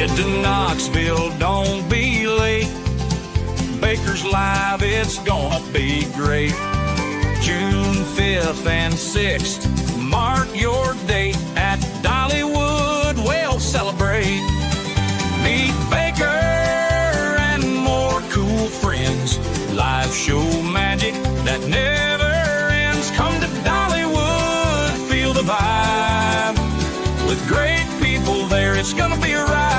Head to Knoxville, don't be late. Baker's Live, it's gonna be great. June 5th and 6th, mark your date at Dollywood, we'll celebrate. Meet Baker and more cool friends. Live show magic that never ends. Come to Dollywood, feel the vibe. With great people there, it's gonna be a ride.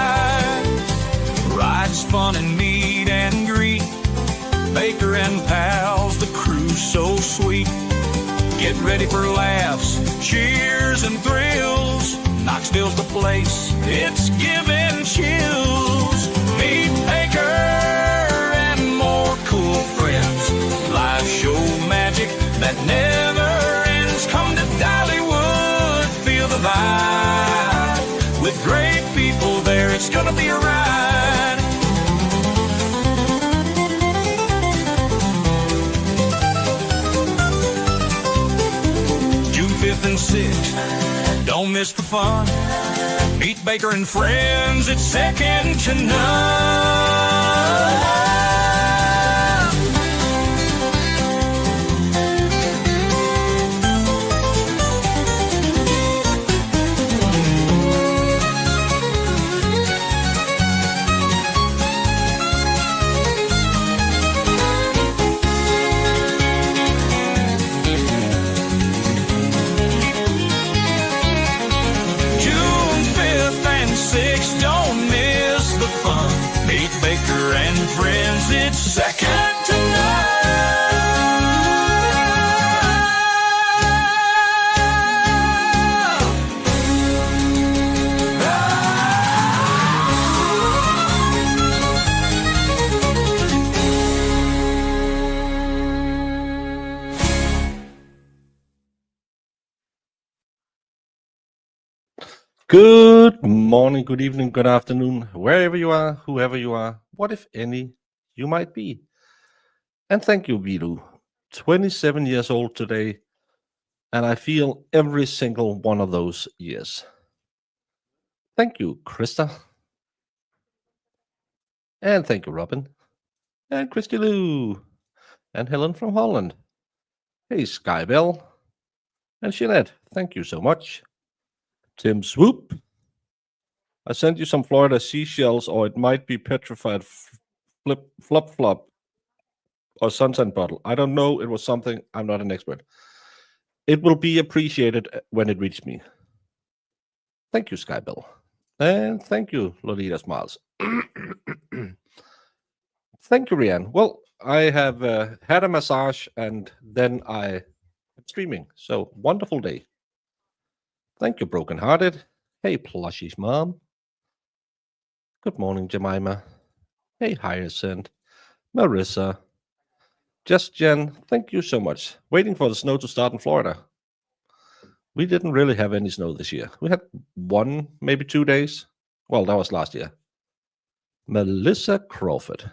Rides, fun, and meet and greet. Baker and pals, the crew's so sweet. Get ready for laughs, cheers, and thrills. Knoxville's the place, it's giving chills. Meet Baker and more cool friends. Live show magic that never ends. Come to Dollywood, feel the vibe. With great people there, it's gonna be a ride. June 5th and 6th, don't miss the fun. Meet Baker and friends, it's second to none. Baker and friends, it's second to none. Good morning, good evening, good afternoon, wherever you are, whoever you are, what if any you might be. And thank you, Vidu. 27 years old today, and I feel every single one of those years. Thank you, Krista. And thank you, Robin. And Christy Lou. And Helen from Holland. Hey, Skybell. And Jeanette, thank you so much. Tim Swoop. I sent you some Florida seashells, or it might be petrified flop or sunset bottle. I don't know. It was something. I'm not an expert. It will be appreciated when it reaches me. Thank you, Skybell. And thank you, Lolita Smiles. Thank you, Rianne. Well, I have had a massage and then I am streaming. So wonderful day. Thank you, Brokenhearted. Hey, Plushy's mom. Good morning, Jemima. Hey, Hyacinth. Marissa. Just Jen, thank you so much. Waiting for the snow to start in Florida. We didn't really have any snow this year. We had 1, maybe 2 days. Well, that was last year. Melissa Crawford.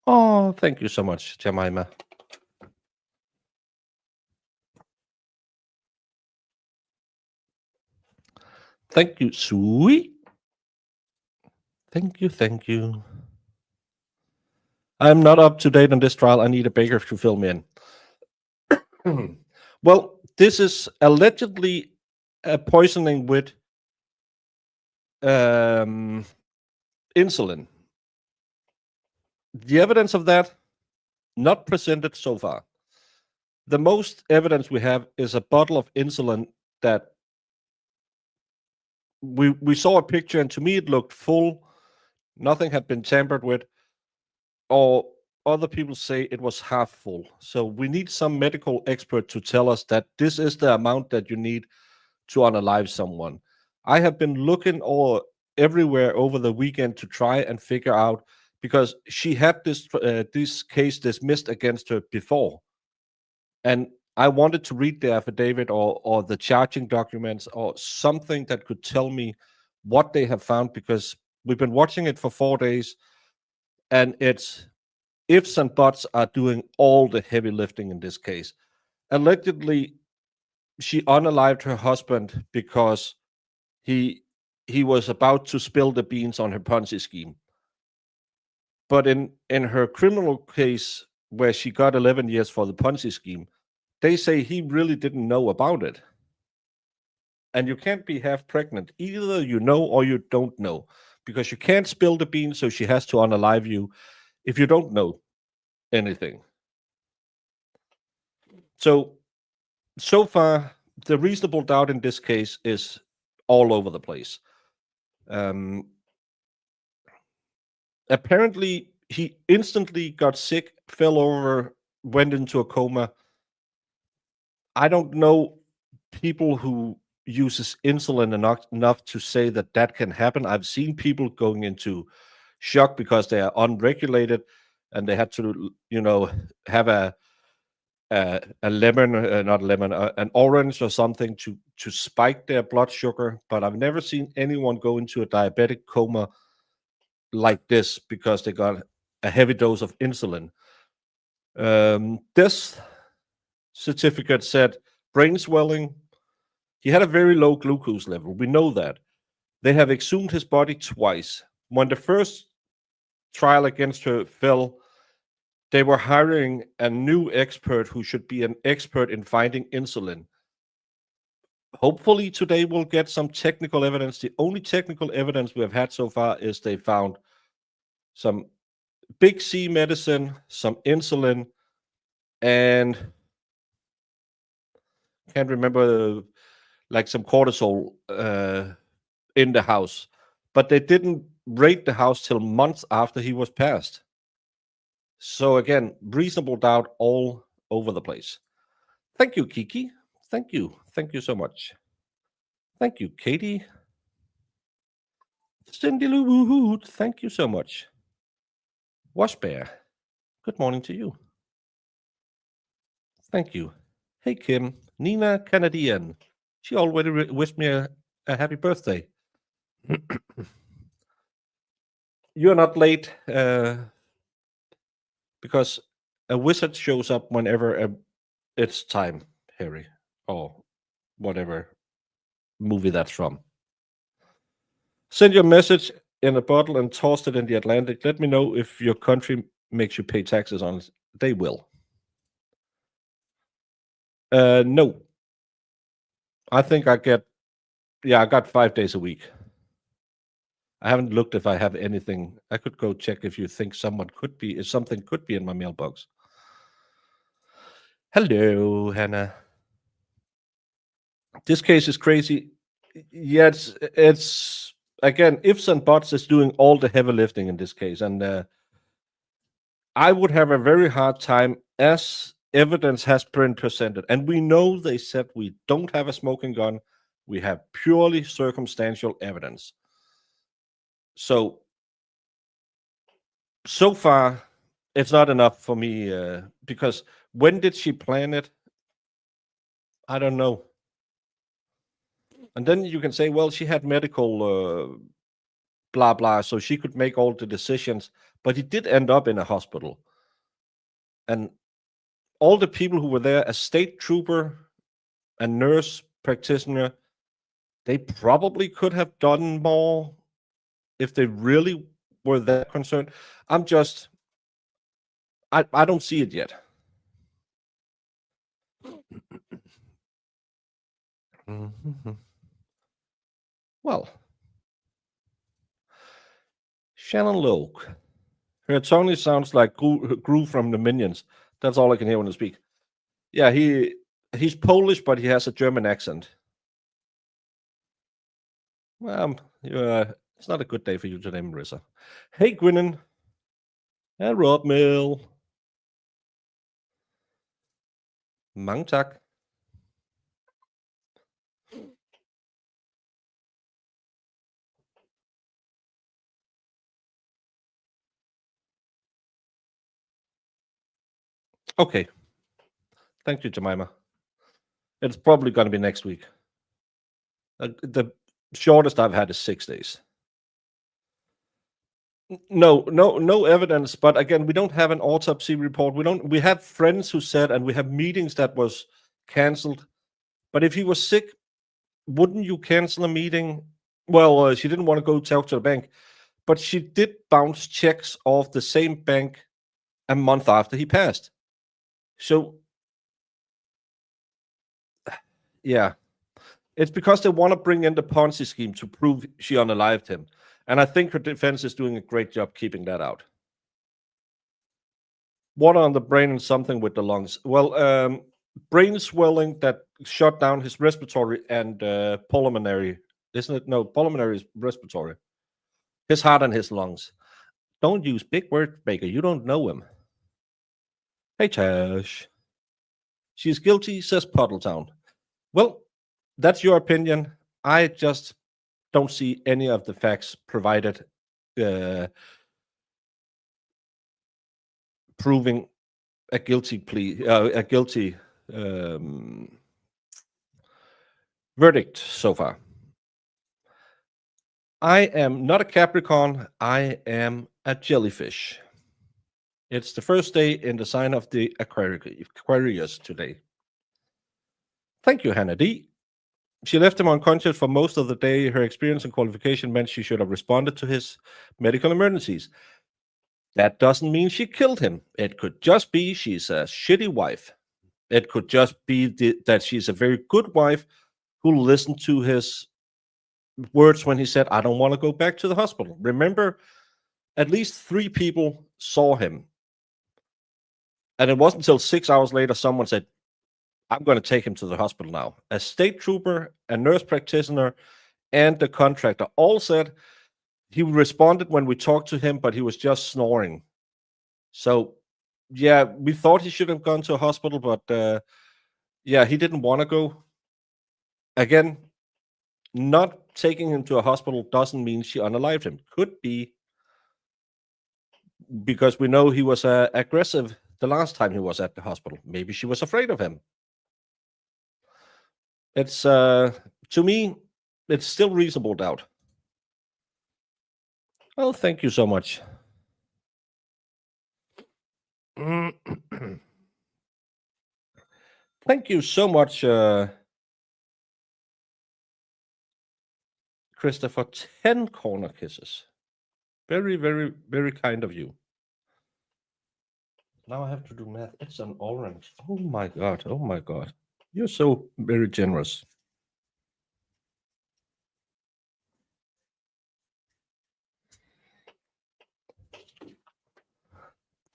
Oh, thank you so much, Jemima. Thank you, sweet. Thank you, thank you. I'm not up to date on this trial. I need a Baker to fill me in. Well, this is allegedly a poisoning with insulin. The evidence of that, not presented so far. The most evidence we have is a bottle of insulin that we saw a picture, and to me it looked full. Nothing had been tampered with, or other people say it was half full. So we need some medical expert to tell us that this is the amount that you need to unalive someone. I have been looking all everywhere over the weekend to try and figure out, because she had this case dismissed against her before, and I wanted to read the affidavit or the charging documents or something that could tell me what they have found, because we've been watching it for 4 days, and it's ifs and buts are doing all the heavy lifting in this case. Allegedly, she unalived her husband because he was about to spill the beans on her Ponzi scheme. But in her criminal case, where she got 11 years for the Ponzi scheme, they say he really didn't know about it. And you can't be half pregnant. Either you know or you don't know, because you can't spill the beans, so she has to unalive you if you don't know anything. So far, the reasonable doubt in this case is all over the place. Apparently, he instantly got sick, fell over, went into a coma. I don't know people who uses insulin enough to say that can happen. I've seen people going into shock because they are unregulated and they had to, have a lemon, not lemon, an orange or something to spike their blood sugar. But I've never seen anyone go into a diabetic coma like this because they got a heavy dose of insulin. This certificate said brain swelling. He had a very low glucose level. We know that. They have exhumed his body twice. When the first trial against her fell, they were hiring a new expert who should be an expert in finding insulin. Hopefully today we'll get some technical evidence. The only technical evidence we have had so far is they found some big C medicine, some insulin, and can't remember, like some cortisol in the house. But they didn't raid the house till months after he was passed. So again, reasonable doubt all over the place. Thank you, Kiki. Thank you. Thank you so much. Thank you, Katie. Cindy Lou Wood, thank you so much. Wash Bear, good morning to you. Thank you. Hey, Kim. Nina Canadian. She already wished me a happy birthday. You're not late because a wizard shows up whenever it's time, Harry, or whatever movie that's from. Send your message in a bottle and toss it in the Atlantic. Let me know if your country makes you pay taxes on it. They will. No. I think I got 5 days a week. I haven't looked if I have anything. I could go check if you think something could be in my mailbox. Hello, Hannah. This case is crazy. Yeah, it's again, ifs and buts is doing all the heavy lifting in this case. And I would have a very hard time, as evidence has been presented. And we know they said we don't have a smoking gun. We have purely circumstantial evidence. So far, it's not enough for me because when did she plan it? I don't know. And then you can say, well, she had medical blah, blah, so she could make all the decisions. But he did end up in a hospital. And all the people who were there, a state trooper, a nurse practitioner, they probably could have done more if they really were that concerned. I don't see it yet. Well, Shannon Loke. Her Tony sounds like Gru from the Minions. That's all I can hear when I speak. Yeah, he's Polish, but he has a German accent. Well, it's not a good day for you today, Marissa. Hey, Gwynnon. And Rob Mill. Mange tak. Okay. Thank you, Jemima. It's probably going to be next week. The shortest I've had is 6 days. No evidence. But again, we don't have an autopsy report. We have friends who said, and we have meetings that was canceled. But if he was sick, wouldn't you cancel a meeting Well, she didn't want to go talk to the bank, but she did bounce checks off the same bank a month after he passed. So, yeah, it's because they want to bring in the Ponzi scheme to prove she unalived him. And I think her defense is doing a great job keeping that out. Water on the brain and something with the lungs. Well, brain swelling that shut down his respiratory and pulmonary. Isn't it? No, pulmonary is respiratory. His heart and his lungs. Don't use big words, Baker. You don't know him. Hey, Tash. She's guilty, says Puddletown. Well, that's your opinion. I just don't see any of the facts provided proving a guilty plea, a guilty verdict so far. I am not a Capricorn. I am a jellyfish. It's the first day in the sign of the Aquarius today. Thank you, Hannah D. She left him unconscious for most of the day. Her experience and qualification meant she should have responded to his medical emergencies. That doesn't mean she killed him. It could just be she's a shitty wife. It could just be that she's a very good wife who listened to his words when he said, I don't want to go back to the hospital. Remember, at least 3 people saw him. And it wasn't until 6 hours later someone said, I'm going to take him to the hospital now. A state trooper, a nurse practitioner, and the contractor all said he responded when we talked to him, but he was just snoring. So, yeah, we thought he should have gone to a hospital, but yeah, he didn't want to go. Again, not taking him to a hospital doesn't mean she unalived him. Could be because we know he was aggressive the last time he was at the hospital. Maybe she was afraid of him. It's, to me, it's still reasonable doubt. Well, thank you so much. Thank you so much, Christopher. 10 corner kisses. Very, very, very kind of you. Now I have to do math. It's an orange. Oh my God. Oh my God. You're so very generous.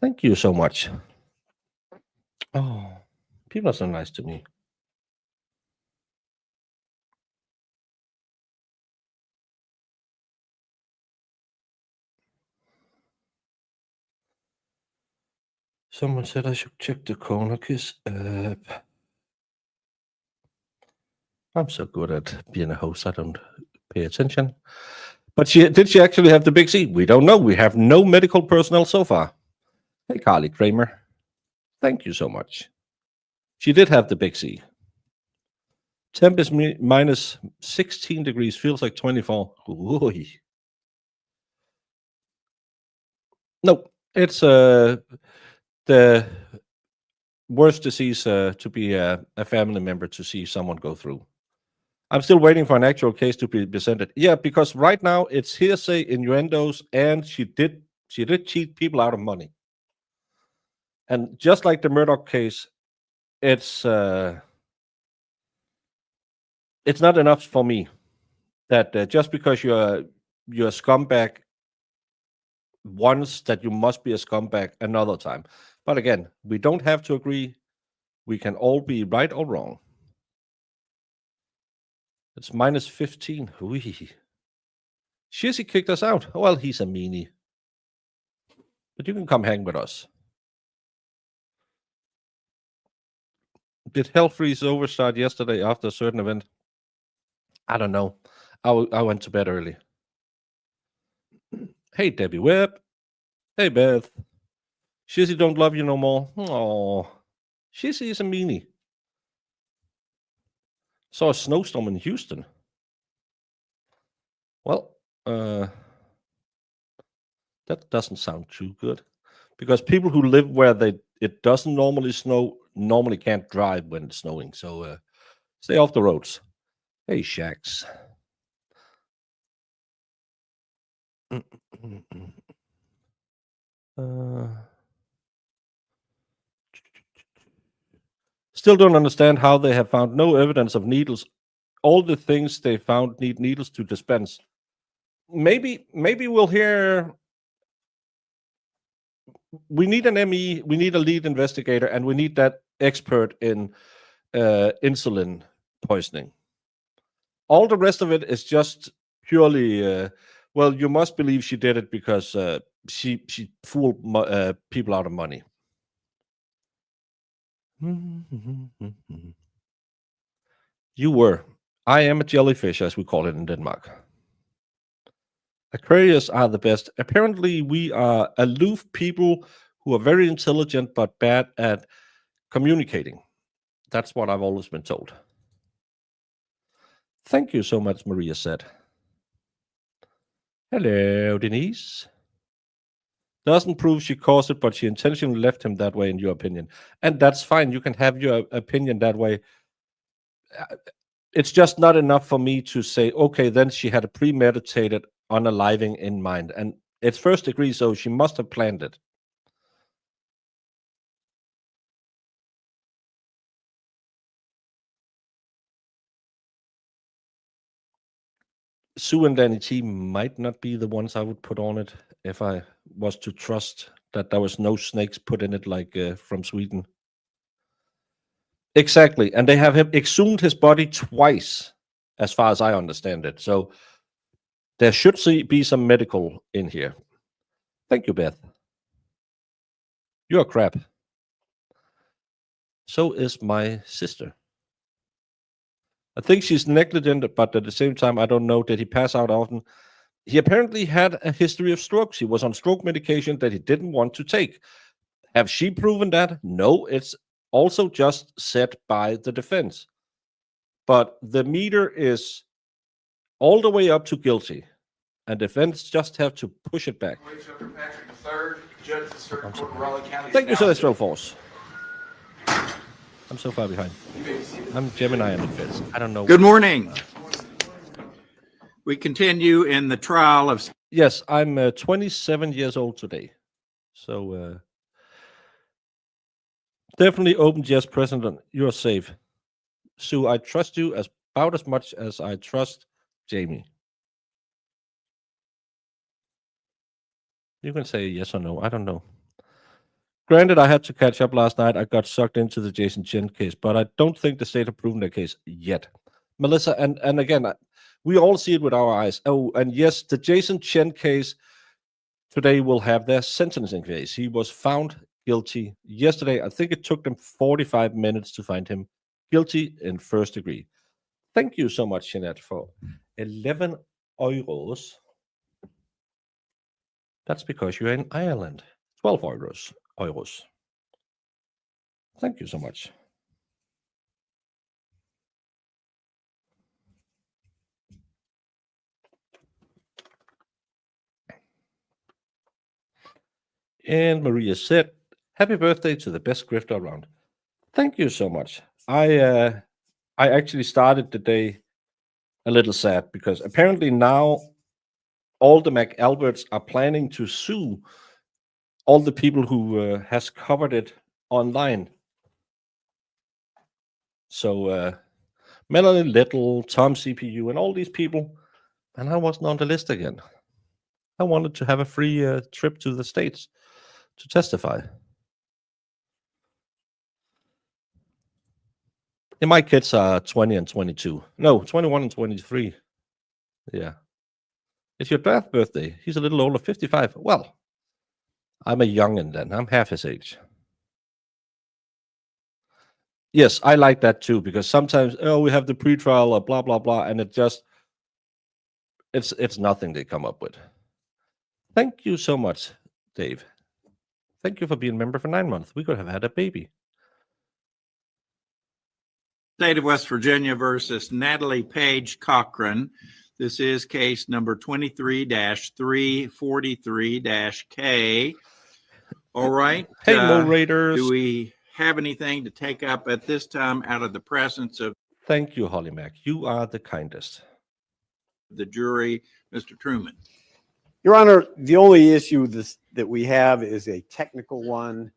Thank you so much. Oh, people are so nice to me. Someone said I should check the corner kiss app. I'm so good at being a host, I don't pay attention. But did she actually have the big C? We don't know. We have no medical personnel so far. Hey, Carly Kramer. Thank you so much. She did have the big C. Temp is minus 16 degrees, feels like 24. Ooh. No, it's the worst disease to be a family member to see someone go through. I'm still waiting for an actual case to be presented. Yeah, because right now it's hearsay, innuendos, and she did cheat people out of money. And just like the Murdoch case, it's not enough for me that just because you're a scumbag once, that you must be a scumbag another time. But again, we don't have to agree. We can all be right or wrong. It's minus 15. Whee. Shizzy kicked us out. Well, he's a meanie. But you can come hang with us. Did Hell Freeze overstart yesterday after a certain event? I don't know. I went to bed early. Hey, Debbie Webb. Hey, Beth. Shizzy don't love you no more. Oh, Shizzy is a meanie. Saw a snowstorm in Houston. Well, that doesn't sound too good. Because people who live where it doesn't normally snow normally can't drive when it's snowing. So stay off the roads. Hey, Shax. Still don't understand how they have found no evidence of needles. All the things they found need needles to dispense. Maybe we'll hear. We need an ME, we need a lead investigator, and we need that expert in insulin poisoning. All the rest of it is just purely, well, you must believe she did it because she fooled people out of money. You were. I am a jellyfish, as we call it in Denmark. Aquarius are the best. Apparently, we are aloof people who are very intelligent but bad at communicating. That's what I've always been told. Thank you so much, Maria said. Hello, Denise. Doesn't prove she caused it, but she intentionally left him that way, in your opinion. And that's fine. You can have your opinion that way. It's just not enough for me to say, okay, then she had a premeditated unaliving in mind. And it's first degree, so she must have planned it. Sue and Danny T might not be the ones I would put on it if I was to trust that there was no snakes put in it, like from Sweden. Exactly. And they have exhumed his body twice, as far as I understand it. So there should be some medical in here. Thank you, Beth. You're crap. So is my sister. I think she's negligent, but at the same time, I don't know. Did he pass out often? He apparently had a history of strokes. He was on stroke medication that he didn't want to take. Have she proven that? No, it's also just said by the defense. But the meter is all the way up to guilty, and defense just have to push it back. Thank you, Celestial Force. I'm so far behind. I'm Gemini and the Feds. I don't know. Good morning. We continue in the trial of... Yes, I'm 27 years old today. So definitely open yes, President. You're safe. Sue, I trust you about as much as I trust Jamie. You can say yes or no. I don't know. Granted, I had to catch up last night. I got sucked into the Jason Chen case, but I don't think the state have proven their case yet. Melissa, and again, we all see it with our eyes. Oh, and yes, the Jason Chen case today will have their sentencing case. He was found guilty yesterday. I think it took them 45 minutes to find him guilty in first degree. Thank you so much, Jeanette, for 11 euros. That's because you're in Ireland. 12 euros. Thank you so much. And Maria said, happy birthday to the best grifter around. Thank you so much. I actually started the day a little sad because apparently now all the McAlberts are planning to sue all the people who has covered it online. So Melanie Little, Tom CPU, and all these people, and I wasn't on the list again. I wanted to have a free trip to the States to testify. And my kids are 20 and 22. No, 21 and 23. Yeah. It's your dad's birthday. He's a little older, 55. Well, I'm a youngin' then. I'm half his age. Yes, I like that too, because sometimes, we have the pretrial or blah, blah, blah, and it's nothing they come up with. Thank you so much, Dave. Thank you for being a member for 9 months. We could have had a baby. State of West Virginia versus Natalie Cochran. This is case number 23-343-K. All right. Hey, moderators. Do we have anything to take up at this time out of the presence of... Thank you, Holly Mac. You are the kindest. The jury, Mr. Truman? Your Honor, the only issue that we have is a technical one.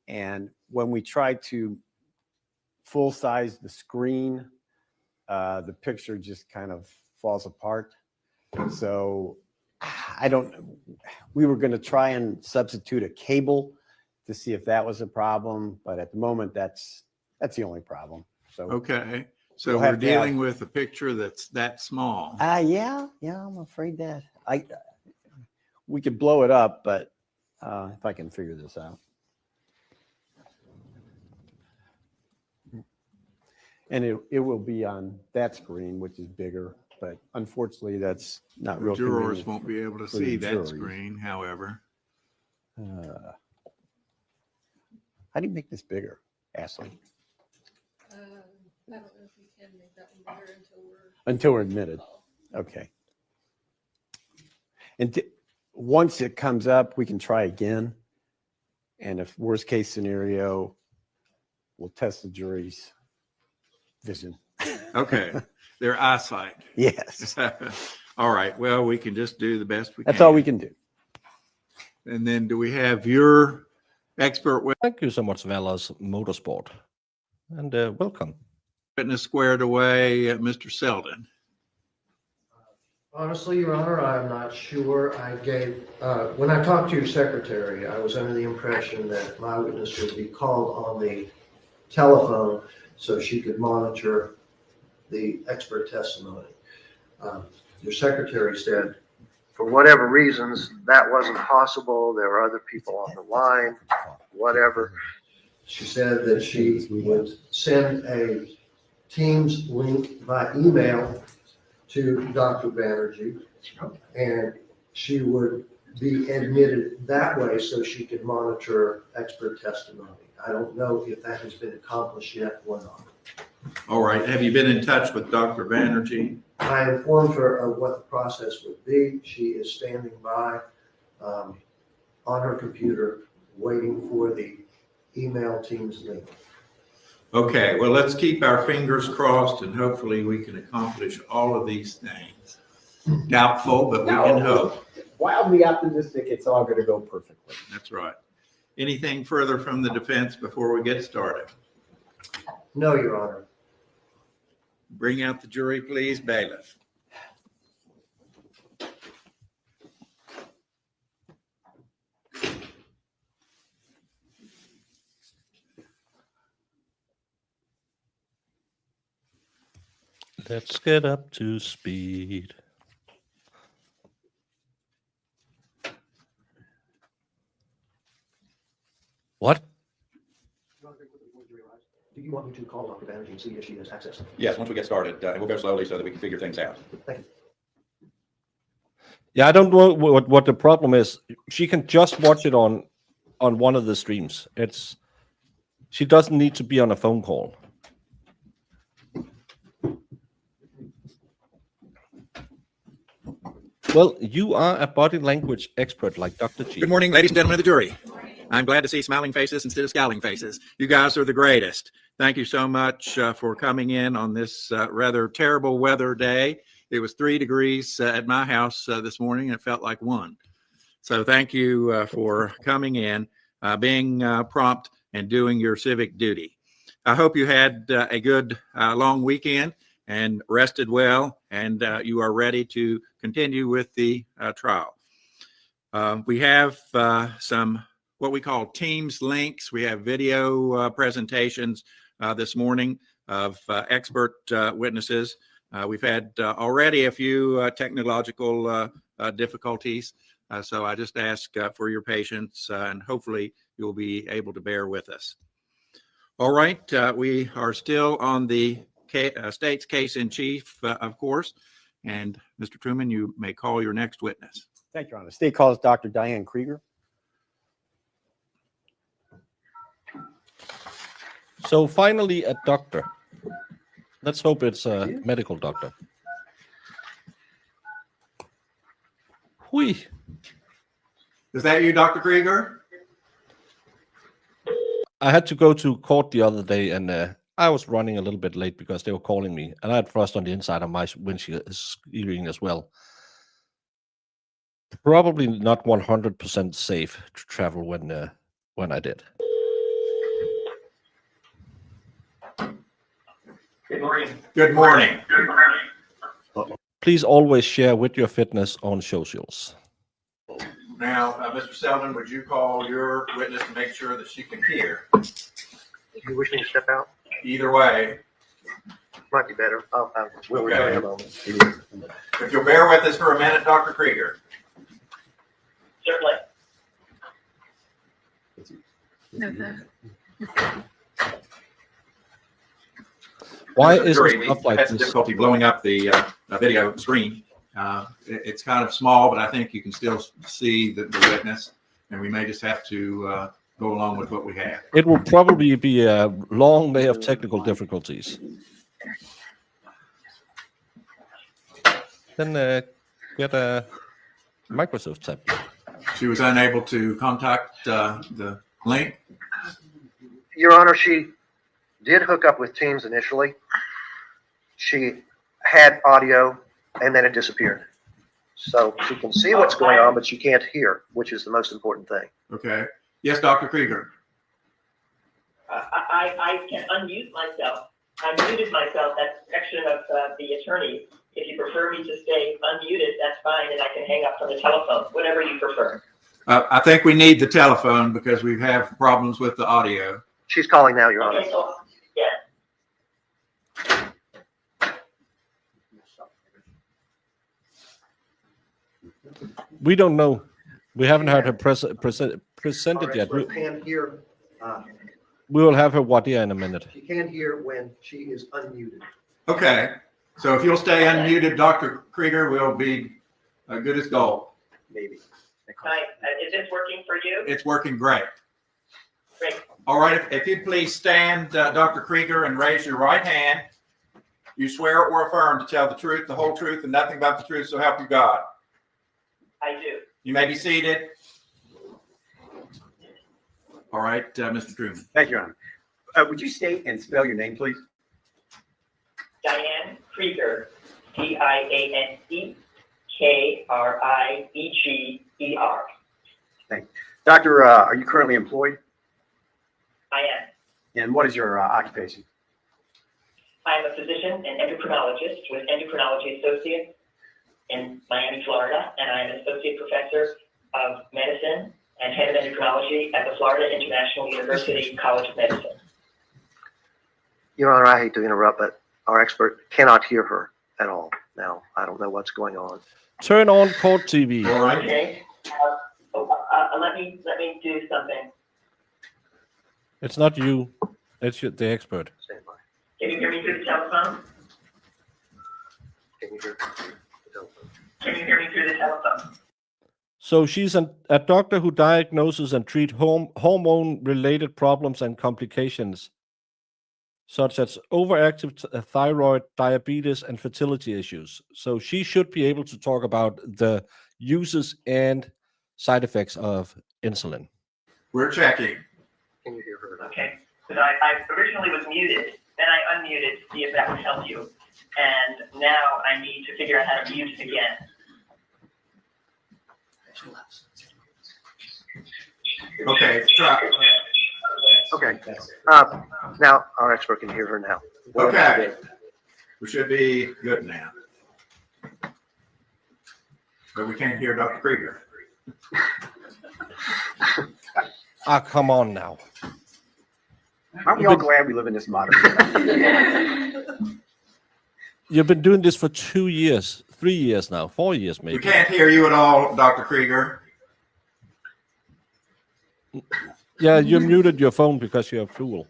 And when we try to full size the screen, the picture just kind of falls apart. So we were going to try and substitute a cable to see if that was a problem. But at the moment, that's the only problem. So, Okay. So We'll we're have to have- dealing with a picture that's that small. yeah, I'm afraid that we could blow it up, but if I can figure this out. And it will be on that screen, which is bigger, but unfortunately, that's not real Jurors convenient. won't be able to for the see that juries. screen, however. How do you make this bigger, Ashley? I don't know if you can make that one bigger Until we're admitted. Okay. And once it comes up, we can try again. And if worst case scenario, we'll test the jury's vision. Okay. Their eyesight. Yes, All right. Well, we can just do the best we can. that's all we can do. And then do we have your expert Thank you so much, Velas Motorsport, and welcome. witness squared away, Mr. Selden? Honestly, Your Honor, I'm not sure. When I talked to your secretary, I was under the impression that my witness would be called on the telephone so she could monitor the expert testimony. Your secretary said, for whatever reasons, that wasn't possible. There were other people on the line, whatever. She said that she would send a Teams link by email to Dr. Banerjee, and she would be admitted that way so she could monitor expert testimony. I don't know if that has been accomplished yet or not. All right. Have you been in touch with Dr. Banerjee? I informed her of what the process would be. She is standing by on her computer, waiting for the email Teams link. Okay. Well, let's keep our fingers crossed and hopefully we can accomplish all of these things. Doubtful, but we can hope. Wildly optimistic, it's all going to go perfectly. That's right. Anything further from the defense before we get started? No, Your Honor. Bring out the jury, please, bailiff. Let's get up to speed. What? Do you want me to call Dr. Banerjee and see if she has access? Yes, once we get started, we'll go slowly so that we can figure things out. Thank you. Yeah, I don't know what the problem is. She can just watch it on one of the streams. She doesn't need to be on a phone call. Well, you are a body language expert like Dr. G. Good morning, ladies and gentlemen of the jury. I'm glad to see smiling faces instead of scowling faces. You guys are the greatest. Thank you so much for coming in on this rather terrible weather day. It was 3 degrees at my house this morning, and it felt like 1. So thank you for coming in, being prompt, and doing your civic duty. I hope you had a good long weekend and rested well, and you are ready to continue with the trial. We have some what we call Teams links. We have video presentations this morning of expert witnesses. We've had already a few technological difficulties, so I just ask for your patience, and hopefully you'll be able to bear with us. All right, we are still on the state's case in chief, of course, and Mr. Truman, you may call your next witness. Thank you, Your Honor. State calls Dr. Diane Krieger. So finally, a doctor. Let's hope it's a medical doctor. Hui. Is that you, Dr. Krieger? I had to go to court the other day, and I was running a little bit late because they were calling me, and I had frost on the inside of my windshield screen as well. probably not 100% safe to travel when I did. Good morning. Good morning. Please always share with your fitness on socials. Now, Mr. Selden, would you call your witness to make sure that she can hear? You wish me to step out? Either way, Might be better. We'll Okay. return in a moment. if you'll bear with us for a minute, Dr. Krieger. Certainly. No, the- Why Mr. is Drury, it we stuff like had some this? difficulty blowing up the video screen. It's kind of small, but I think you can still see the witness, and we may just have to go along with what we have. It will probably be a long day of technical difficulties. Then get a Microsoft tablet. She was unable to contact the link. Your Honor, she did hook up with Teams initially. She had audio and then it disappeared. So she can see what's going on, but she can't hear, which is the most important thing. Okay. Yes, Dr. Krieger. I can unmute myself. I muted myself. That's the section of the attorney. If you prefer me to stay unmuted, that's fine, and I can hang up from the telephone, whatever you prefer. I think we need the telephone because we have problems with the audio. She's calling now, Your Honor. Okay, so, yeah. We don't know. We haven't had her presented yet. Our expert can hear, We will have her Wadia in a minute. she can hear when she is unmuted. Okay. So if you'll stay unmuted, Dr. Krieger, we'll be good as gold. Maybe. Hi, is this working for you? It's working great. Great. All right. If you'd please stand, Dr. Krieger, and raise your right hand. You swear or affirm to tell the truth, the whole truth, and nothing but the truth, so help you God. I do. You may be seated. All right, Mr. Truman. Thank you, Your Honor. Would you state and spell your name, please? Diane Krieger, DianneKrieger. Doctor, are you currently employed? I am. And what is your occupation? I am a physician and endocrinologist with Endocrinology Associates in Miami, Florida, and I am an associate professor of medicine and head of endocrinology at the Florida International University College of Medicine. Your Honor, I hate to interrupt, but our expert cannot hear her at all now. I don't know what's going on. Turn on court TV. All right. Okay. Let me do something. It's not you. It's the expert. Stand by. Can you hear me through the telephone? Can you hear the telephone? Can you hear me through the telephone? So she's a doctor who diagnoses and treats hormone-related problems and complications, such as overactive thyroid, diabetes, and fertility issues. So she should be able to talk about the uses and side effects of insulin. We're checking. Can you hear her now? Okay. Because I originally was muted, then I unmuted to see if that would help you. And now I need to figure out how to mute again. Okay. Try. Okay. Now our expert can hear her now. Okay. We should be good now. But we can't hear Dr. Krieger. Ah, come on now. Aren't we all glad we live in this modern era? You've been doing this for 2 years, 3 years now, 4 years We maybe. can't hear you at all, Dr. Krieger. Yeah, you muted your phone because you're a fool.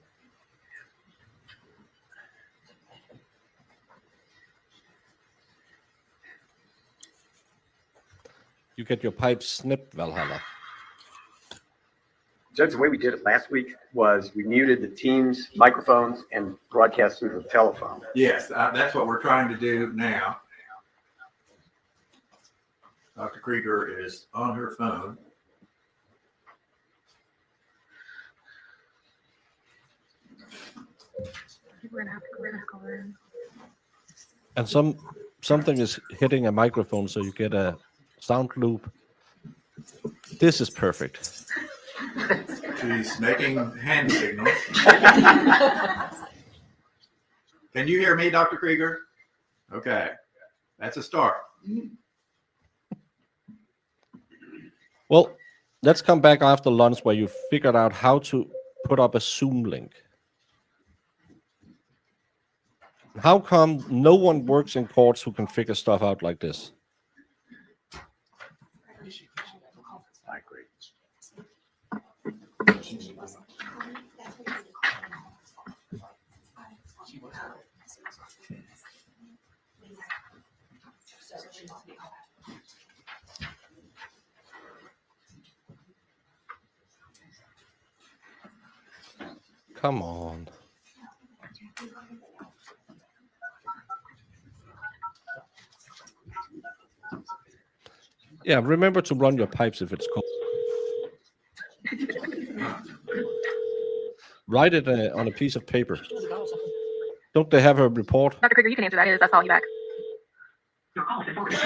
You get your pipe snipped, Valhalla. Judge, the way we did it last week was we muted the team's microphones and broadcast through the telephone. Yes, that's what we're trying to do now. Dr. Krieger is on her phone. We're gonna have to go rid of color. And something is hitting a microphone, so you get a sound loop. This is perfect. She's making hand signals. Can you hear me, Dr. Krieger? Okay, that's a start. Well, let's come back after lunch where you figured out how to put up a Zoom link. How come no one works in courts who can figure stuff out like this? Come on. Yeah, remember to run your pipes if it's cold. Write it on a piece of paper. Don't they have a report? Dr. Krieger, you can answer that. I'll call you back. Your call is forwarded.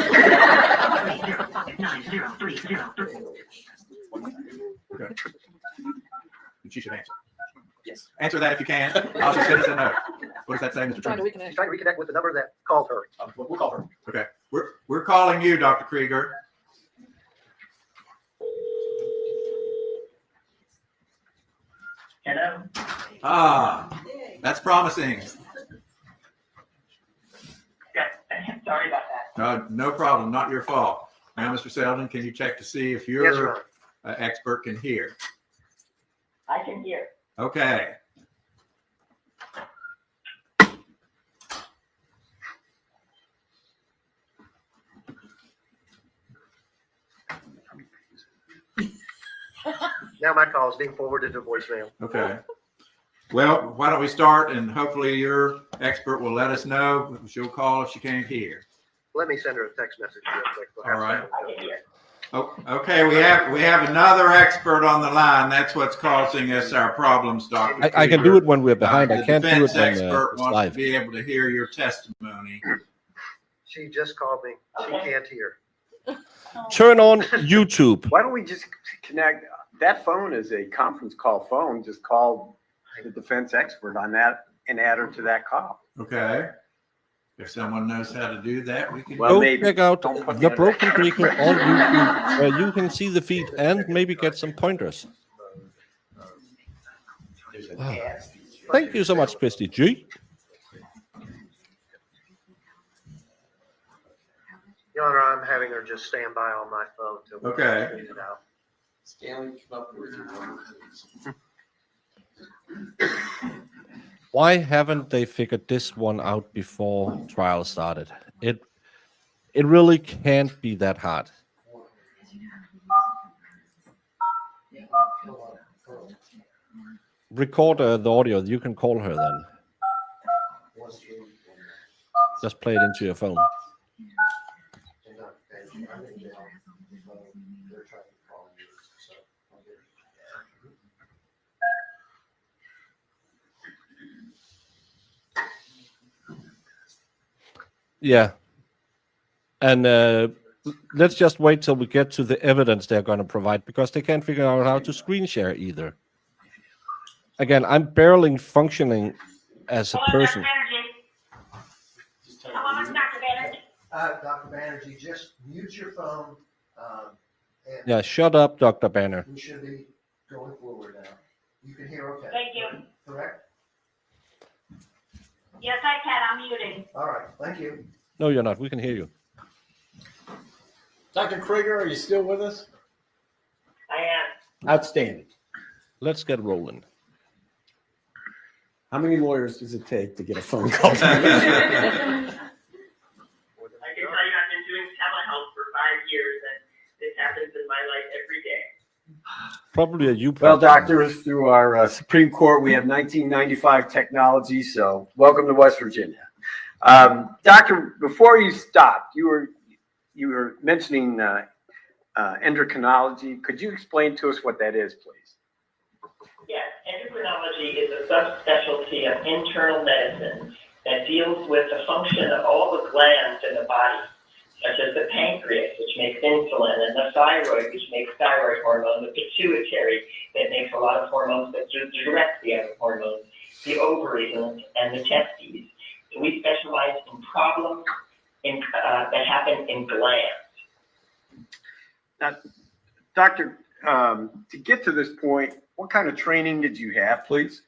Okay. She should answer. Yes. Answer that if you can. I'll just send us a note. What does that say, Mr. Trimble? Trying to reconnect with the number that called her. We'll call her. Okay. We're calling you, Dr. Krieger. Hello? Ah, that's promising. Yeah, sorry about that. No problem. Not your fault. Now, Mr. Selden, can you check to see if Yes, Your your Honor. expert can hear? I can hear. Okay. Now my call is being forwarded to voicemail. Okay. Well, why don't we start, and hopefully your expert will let us know. She'll call if she can't hear. Let me send her a text message real quick. All right. I can hear. Oh, okay. We have another expert on the line. That's what's causing us our problems, Dr. I can do it when we're behind. I The can't do it defense when expert it's wants live. to be able to hear your testimony. She just called me. She can't hear. Turn on YouTube. Why don't we just connect? That phone is a conference call phone. Just call the defense expert on that and add her to that call. Okay. If someone knows how to do that, we can. Well, Go maybe. check out Don't put The the- Broken Creeker on YouTube where you can see the feed and maybe get some pointers. Wow. Thank you so much, Christy G. Your Honor, I'm having her just stand by on my phone till we Okay. figure it out. Why haven't they figured this one out before trial started? It really can't be that hard. Record the audio. You can call her then. Just play it into your phone. Yeah. And let's just wait till we get to the evidence they're going to provide, because they can't figure out how to screen share either. Again, I'm barely functioning as a person. Hello, Dr. Banerjee. Dr. Banerjee, just mute your phone. And Yeah, shut up, Dr. Banner. we should be going forward now. You can hear okay. Thank you. Correct? Yes, I can. I'm muting. All right, thank you. No, you're not. We can hear you. Dr. Krieger, are you still with us? I am. Outstanding. Let's get rolling. How many lawyers does it take to get a phone call? I can tell you I've been doing telehealth for 5 years, and this happens in my life every day. Probably a you Well, problem. doctors, through our Supreme Court, we have 1995 technology, so welcome to West Virginia. Doctor, before you stopped, you were mentioning endocrinology. Could you explain to us what that is, please? Yes, endocrinology is a subspecialty of internal medicine that deals with the function of all the glands in the body. such as the pancreas, which makes insulin, and the thyroid, which makes thyroid hormone, the pituitary, that makes a lot of hormones that direct the other hormones, the ovaries and the testes. So we specialize in problems that happen in glands. Now, Doctor, to get to this point, what kind of training did you have, please?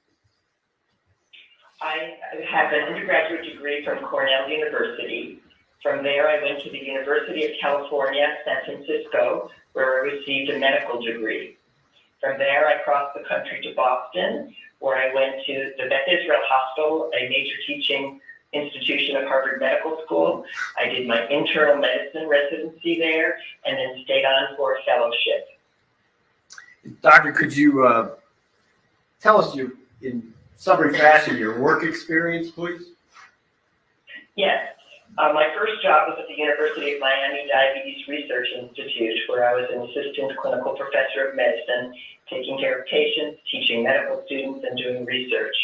I have an undergraduate degree from Cornell University. From there, I went to the University of California, San Francisco, where I received a medical degree. From there, I crossed the country to Boston, where I went to the Beth Israel Hospital, a major teaching institution of Harvard Medical School. I did my internal medicine residency there, and then stayed on for a fellowship. Doctor, could you tell us in summary fashion your work experience, please? Yes. My first job was at the University of Miami Diabetes Research Institute, where I was an assistant clinical professor of medicine, taking care of patients, teaching medical students, and doing research.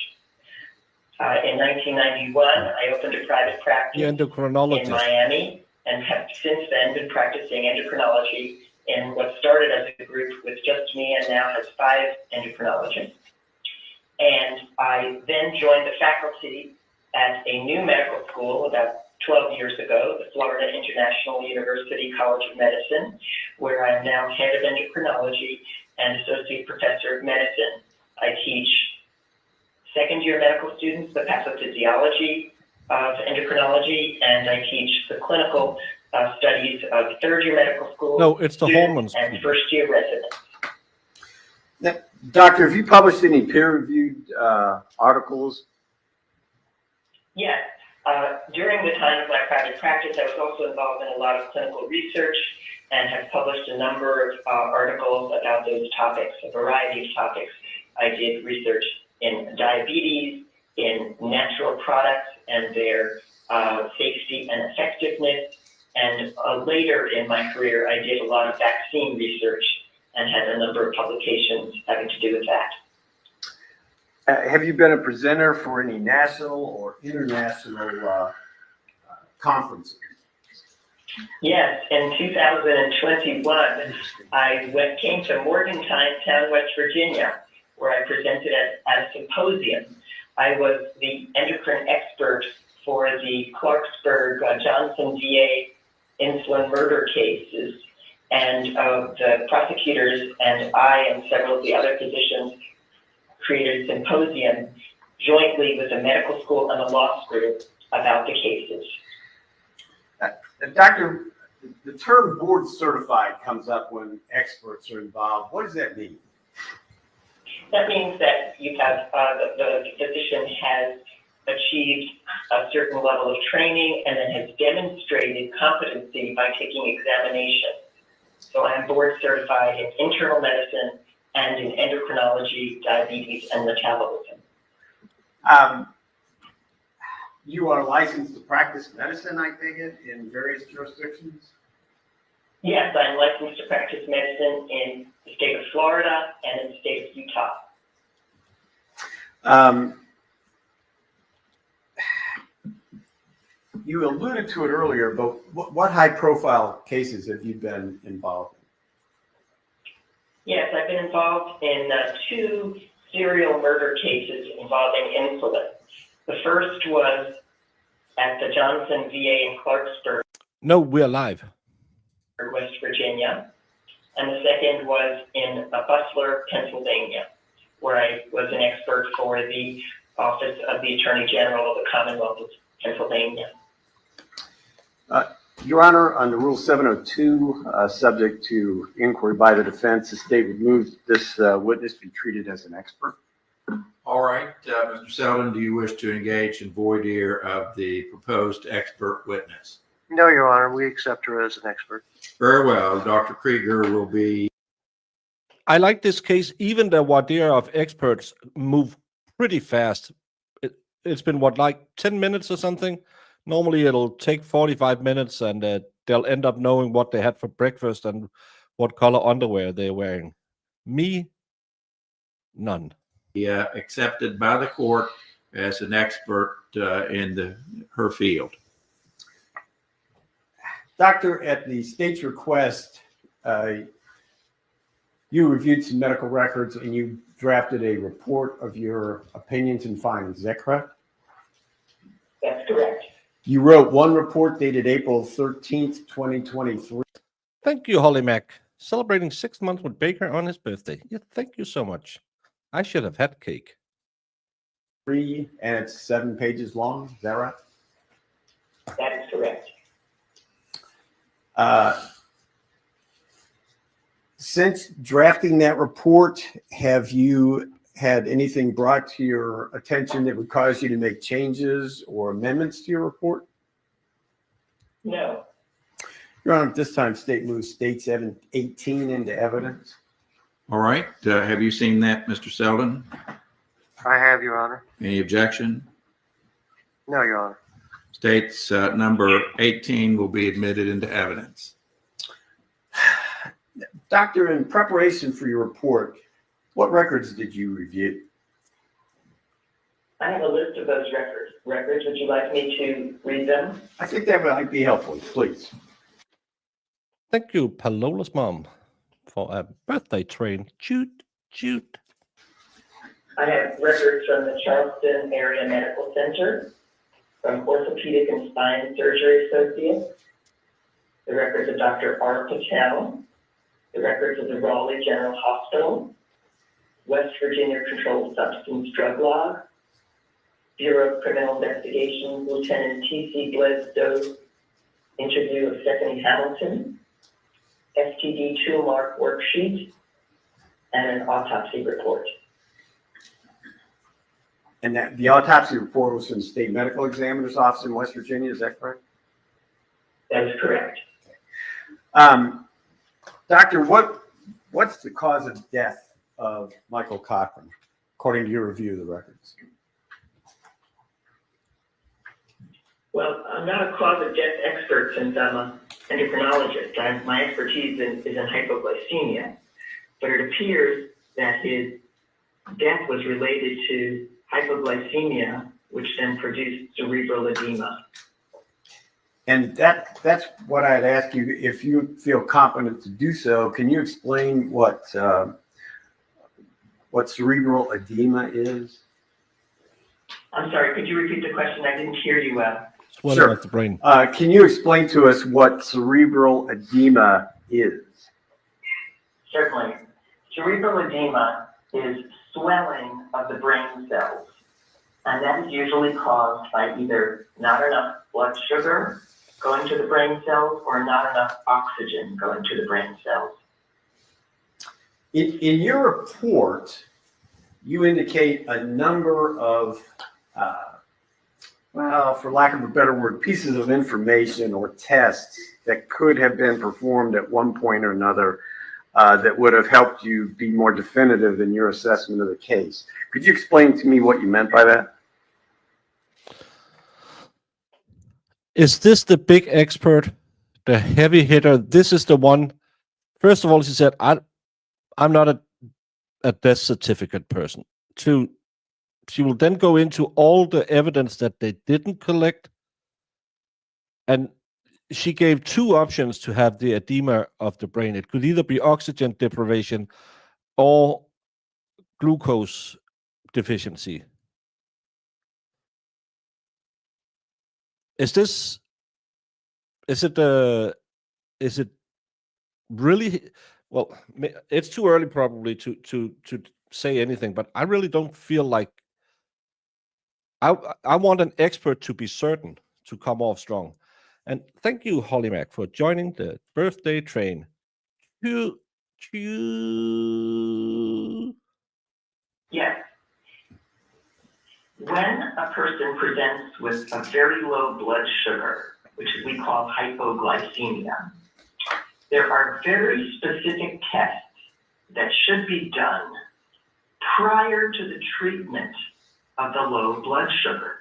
In 1991, I opened a private practice in Miami and have since then been practicing endocrinology in what started as a group with just me and now has 5 endocrinologists. And I then joined the faculty at a new medical school about 12 years ago, the Florida International University College of Medicine, where I am now head of endocrinology and associate professor of medicine. I teach second-year medical students the pathophysiology of endocrinology, and I teach the clinical studies of third-year medical school No, it's the hormones. and first-year residents. Now, Doctor, have you published any peer-reviewed articles? Yes. During the time of my private practice, I was also involved in a lot of clinical research and have published a number of articles about those topics, a variety of topics. I did research in diabetes, in natural products and their safety and effectiveness. And later in my career, I did a lot of vaccine research and had a number of publications having to do with that. Have you been a presenter for any national or international conferences? Yes, in 2021, I came to Morgantown, West Virginia, where I presented at a symposium. I was the endocrine expert for the Clarksburg Johnson VA insulin murder cases, and the prosecutors and I and several of the other physicians created a symposium jointly with the medical school and the law school about the cases. Doctor, the term board certified comes up when experts are involved. What does that mean? That means that you have the physician has achieved a certain level of training and then has demonstrated competency by taking examinations. So I'm board certified in internal medicine and in endocrinology, diabetes, and metabolism. You are licensed to practice medicine, I take it, in various jurisdictions? Yes, I'm licensed to practice medicine in the state of Florida and in the state of Utah. You alluded to it earlier, but what high-profile cases have you been involved in? Yes, I've been involved in 2 serial murder cases involving insulin. The first was at the Johnson VA in Clarksburg, No, we're live. West Virginia, and the second was in Butler, Pennsylvania, where I was an expert for the Office of the Attorney General of the Commonwealth of Pennsylvania. Your Honor, under Rule 702, subject to inquiry by the defense, the state would move this witness be treated as an expert. All right, Mr. Selden, do you wish to engage in voir dire of the proposed expert witness? No, Your Honor, we accept her as an expert. Very well. Dr. Krieger will be. I like this case. Even the voir dire of experts move pretty fast. It's been like 10 minutes or something. Normally it'll take 45 minutes and they'll end up knowing what they had for breakfast and what color underwear they're wearing. Me, none. Accepted by the court as an expert in her field. Doctor, at the state's request, you reviewed some medical records and you drafted a report of your opinions and findings. Is that correct? That's correct. You wrote one report dated April 13th, 2023. Thank you, Holly Mac. Celebrating 6 months with Baker on his birthday. Yeah, thank you so much. I should have had cake. And it's 7 pages long. Is that right? That is correct. Since drafting that report, have you had anything brought to your attention that would cause you to make changes or amendments to your report? No. Your Honor, at this time, state moves state 718 into evidence. All right. Have you seen that, Mr. Selden? I have, Your Honor. Any objection? No, Your Honor. States number 18 will be admitted into evidence. Doctor, in preparation for your report, what records did you review? I have a list of those records. Would you like me to read them? I think that might be helpful, please. Thank you, Palola's mom, for a birthday train. Shoot, shoot. I have records from the Charleston Area Medical Center, from Orthopedic and Spine Surgery Associates, the records of Dr. R. Patel, the records of the Raleigh General Hospital, West Virginia Controlled Substance Drug Log, Bureau of Criminal Investigation, Lieutenant T.C. Bledsoe, interview of Stephanie Hamilton, STD 2-mark worksheet, and an autopsy report. And that the autopsy report was from the State Medical Examiner's Office in West Virginia, is that correct? That is correct. Doctor, what's the cause of death of Michael Cochran, according to your review of the records? Well, I'm not a cause of death expert since I'm an endocrinologist. My expertise is in hypoglycemia, but it appears that his death was related to hypoglycemia, which then produced cerebral edema. And that's what I'd ask you, if you feel competent to do so. Can you explain what cerebral edema is? I'm sorry, could you repeat the question? I didn't hear you well. Swelling Sure. of the brain. Can you explain to us what cerebral edema is? Certainly. Cerebral edema is swelling of the brain cells, and that is usually caused by either not enough blood sugar going to the brain cells or not enough oxygen going to the brain cells. In your report, you indicate a number of, well, for lack of a better word, pieces of information or tests that could have been performed at one point or another that would have helped you be more definitive in your assessment of the case. Could you explain to me what you meant by that? Is this the big expert, the heavy hitter? This is the one. First of all, she said, I'm not a death certificate person. She will then go into all the evidence that they didn't collect. And she gave 2 options to have the edema of the brain. It could either be oxygen deprivation or glucose deficiency. Is it really, well, it's too early probably to say anything, but I really don't feel like I want an expert to be certain to come off strong. And thank you, Holly Mac, for joining the birthday train. Choo, choo. Yes. When a person presents with a very low blood sugar, which we call hypoglycemia, there are very specific tests that should be done prior to the treatment of the low blood sugar.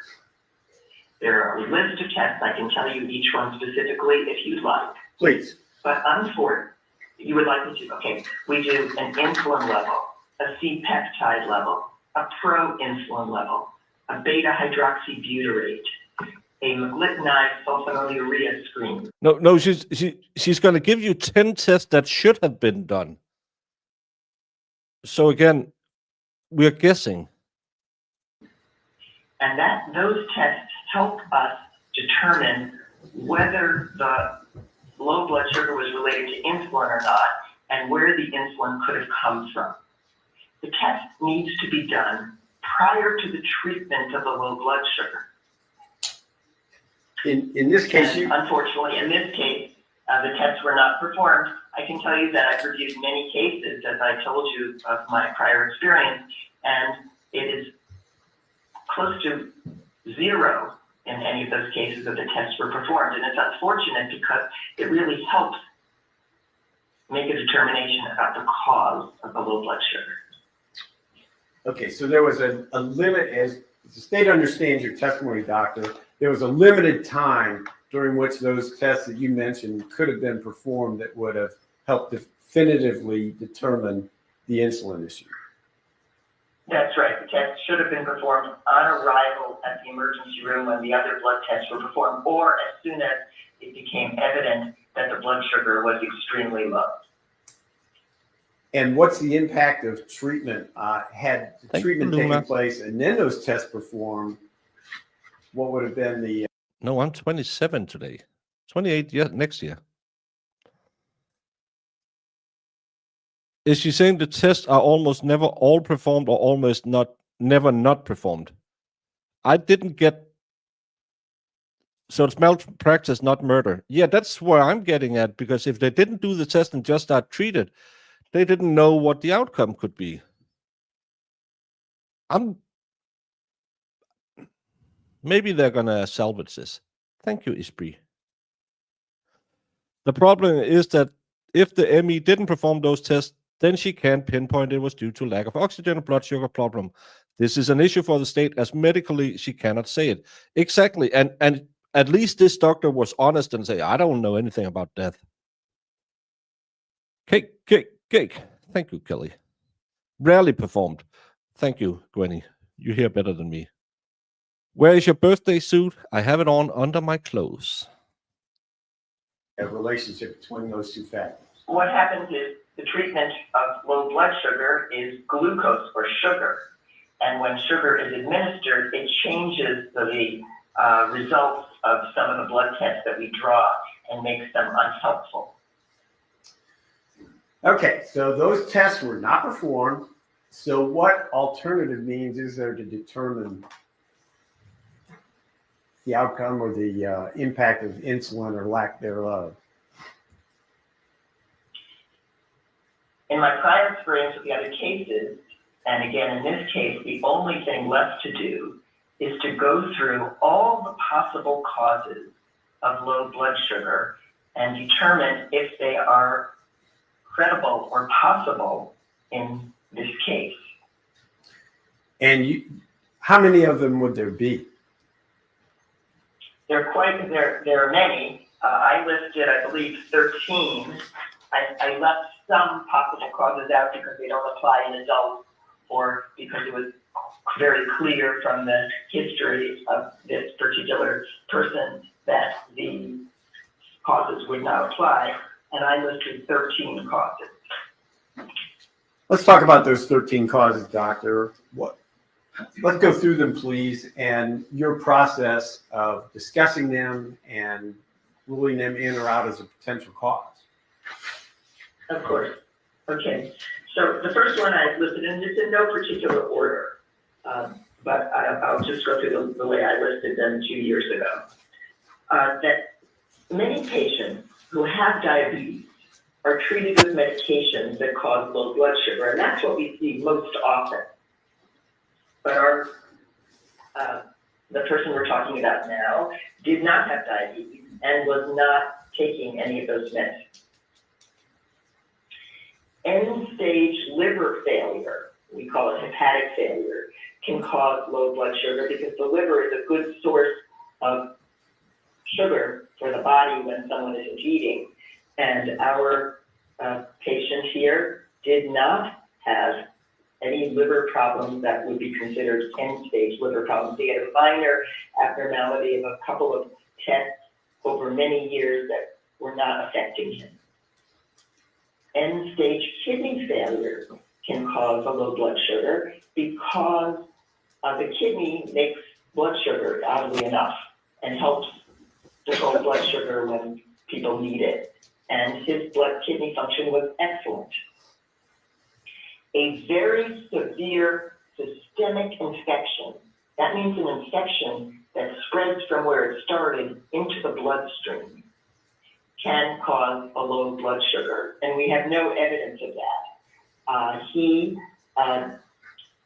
There are a list of tests. I can tell you each one specifically if you'd like. Please. But unfortunately, you would like me to? Okay. We do an insulin level, a C-peptide level, a pro-insulin level, a beta-hydroxybutyrate, a glutinized sulfonylurea screen. No, she's going to give you 10 tests that should have been done. So again, we're guessing. And those tests help us determine whether the low blood sugar was related to insulin or not, and where the insulin could have come from. The test needs to be done prior to the treatment of the low blood sugar. In this case, And unfortunately, in this case, the tests were not performed. I can tell you that I've reviewed many cases, as I told you, of my prior experience, and it is close to zero in any of those cases that the tests were performed. And it's unfortunate because it really helps make a determination about the cause of the low blood sugar. okay, so there was a limit, as the state understands your testimony, doctor, there was a limited time during which those tests that you mentioned could have been performed that would have helped definitively determine the insulin issue. That's right. The test should have been performed on arrival at the emergency room when the other blood tests were performed, or as soon as it became evident that the blood sugar was extremely low. And what's the impact of treatment? Had the Thank treatment you, taken Luma. place and then those tests performed, what would have been the No, I'm 27 today. 28 next year. Is she saying the tests are almost never all performed or almost never not performed? I didn't get. So it's malpractice, not murder. Yeah, that's where I'm getting at, because if they didn't do the test and just start treated, they didn't know what the outcome could be. Maybe they're gonna salvage this. Thank you, Ispree. The problem is that if the ME didn't perform those tests, then she can't pinpoint it was due to lack of oxygen or blood sugar problem. This is an issue for the state, as medically she cannot say it. Exactly, and at least this doctor was honest and say, I don't know anything about death. Cake. Thank you, Kelly. Rarely performed. Thank you, Gwenny. You hear better than me. Where is your birthday suit? I have it on under my clothes. relationship between those two factors? What happens is the treatment of low blood sugar is glucose or sugar. And when sugar is administered, it changes the results of some of the blood tests that we draw and makes them unhelpful. Okay, so those tests were not performed. So what alternative means is there to determine the outcome or the impact of insulin or lack thereof? In my prior experience with the other cases, and again in this case, the only thing left to do is to go through all the possible causes of low blood sugar and determine if they are credible or possible in this case. And how many of them would there be? There are many. I listed, I believe, 13. I left some possible causes out because they don't apply in adults, or because it was very clear from the history of this particular person that the causes would not apply, and I listed 13 causes. Let's talk about those 13 causes, doctor. Let's go through them, please, and your process of discussing them and ruling them in or out as a potential cause. Of course. Okay. So the first one I've listed, and it's in no particular order, but I'll just go through the way I listed them 2 years ago. That many patients who have diabetes are treated with medications that cause low blood sugar, and that's what we see most often. But the person we're talking about now did not have diabetes and was not taking any of those meds. End-stage liver failure, we call it hepatic failure, can cause low blood sugar because the liver is a good source of sugar for the body when someone isn't eating. And our patient here did not have any liver problems that would be considered end-stage liver problems. He had a minor abnormality of a couple of tests over many years that were not affecting him. End-stage kidney failure can cause a low blood sugar because the kidney makes blood sugar, oddly enough, and helps control blood sugar when people need it. And his kidney function was excellent. A very severe systemic infection, that means an infection that spreads from where it started into the bloodstream, can cause a low blood sugar, and we have no evidence of that. He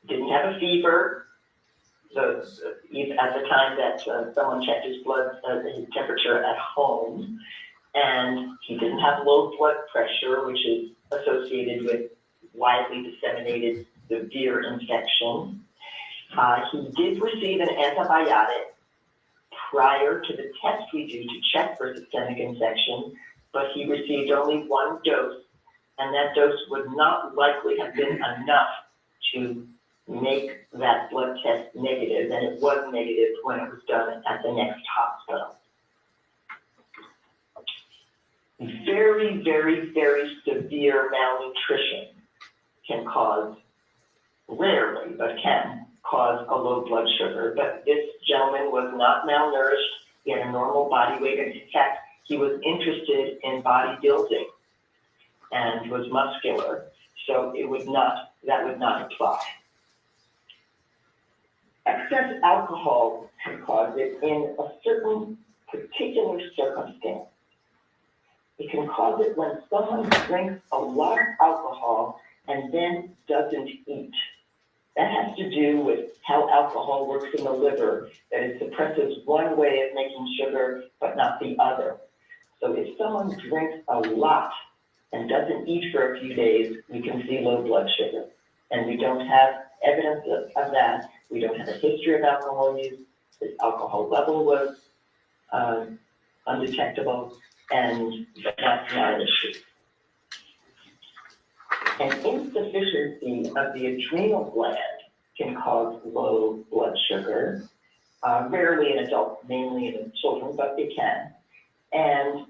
didn't have a fever at the time that someone checked his his temperature at home, and he didn't have low blood pressure, which is associated with widely disseminated severe infection. He did receive an antibiotic prior to the test we do to check for systemic infection, but he received only one dose, and that dose would not likely have been enough to make that blood test negative, and it was negative when it was done at the next hospital. Very, very, very severe malnutrition can cause, rarely, but can cause a low blood sugar. But this gentleman was not malnourished. He had a normal body weight. And in fact, he was interested in bodybuilding and was muscular. So that would not apply. Excess alcohol can cause it in a certain particular circumstance. It can cause it when someone drinks a lot of alcohol and then doesn't eat. That has to do with how alcohol works in the liver, that it suppresses one way of making sugar, but not the other. So if someone drinks a lot and doesn't eat for a few days, we can see low blood sugar. And we don't have evidence of that. We don't have a history of alcohol use. His alcohol level was undetectable, and that's not an issue. An insufficiency of the adrenal gland can cause low blood sugar, rarely in adults, mainly in children, but it can. And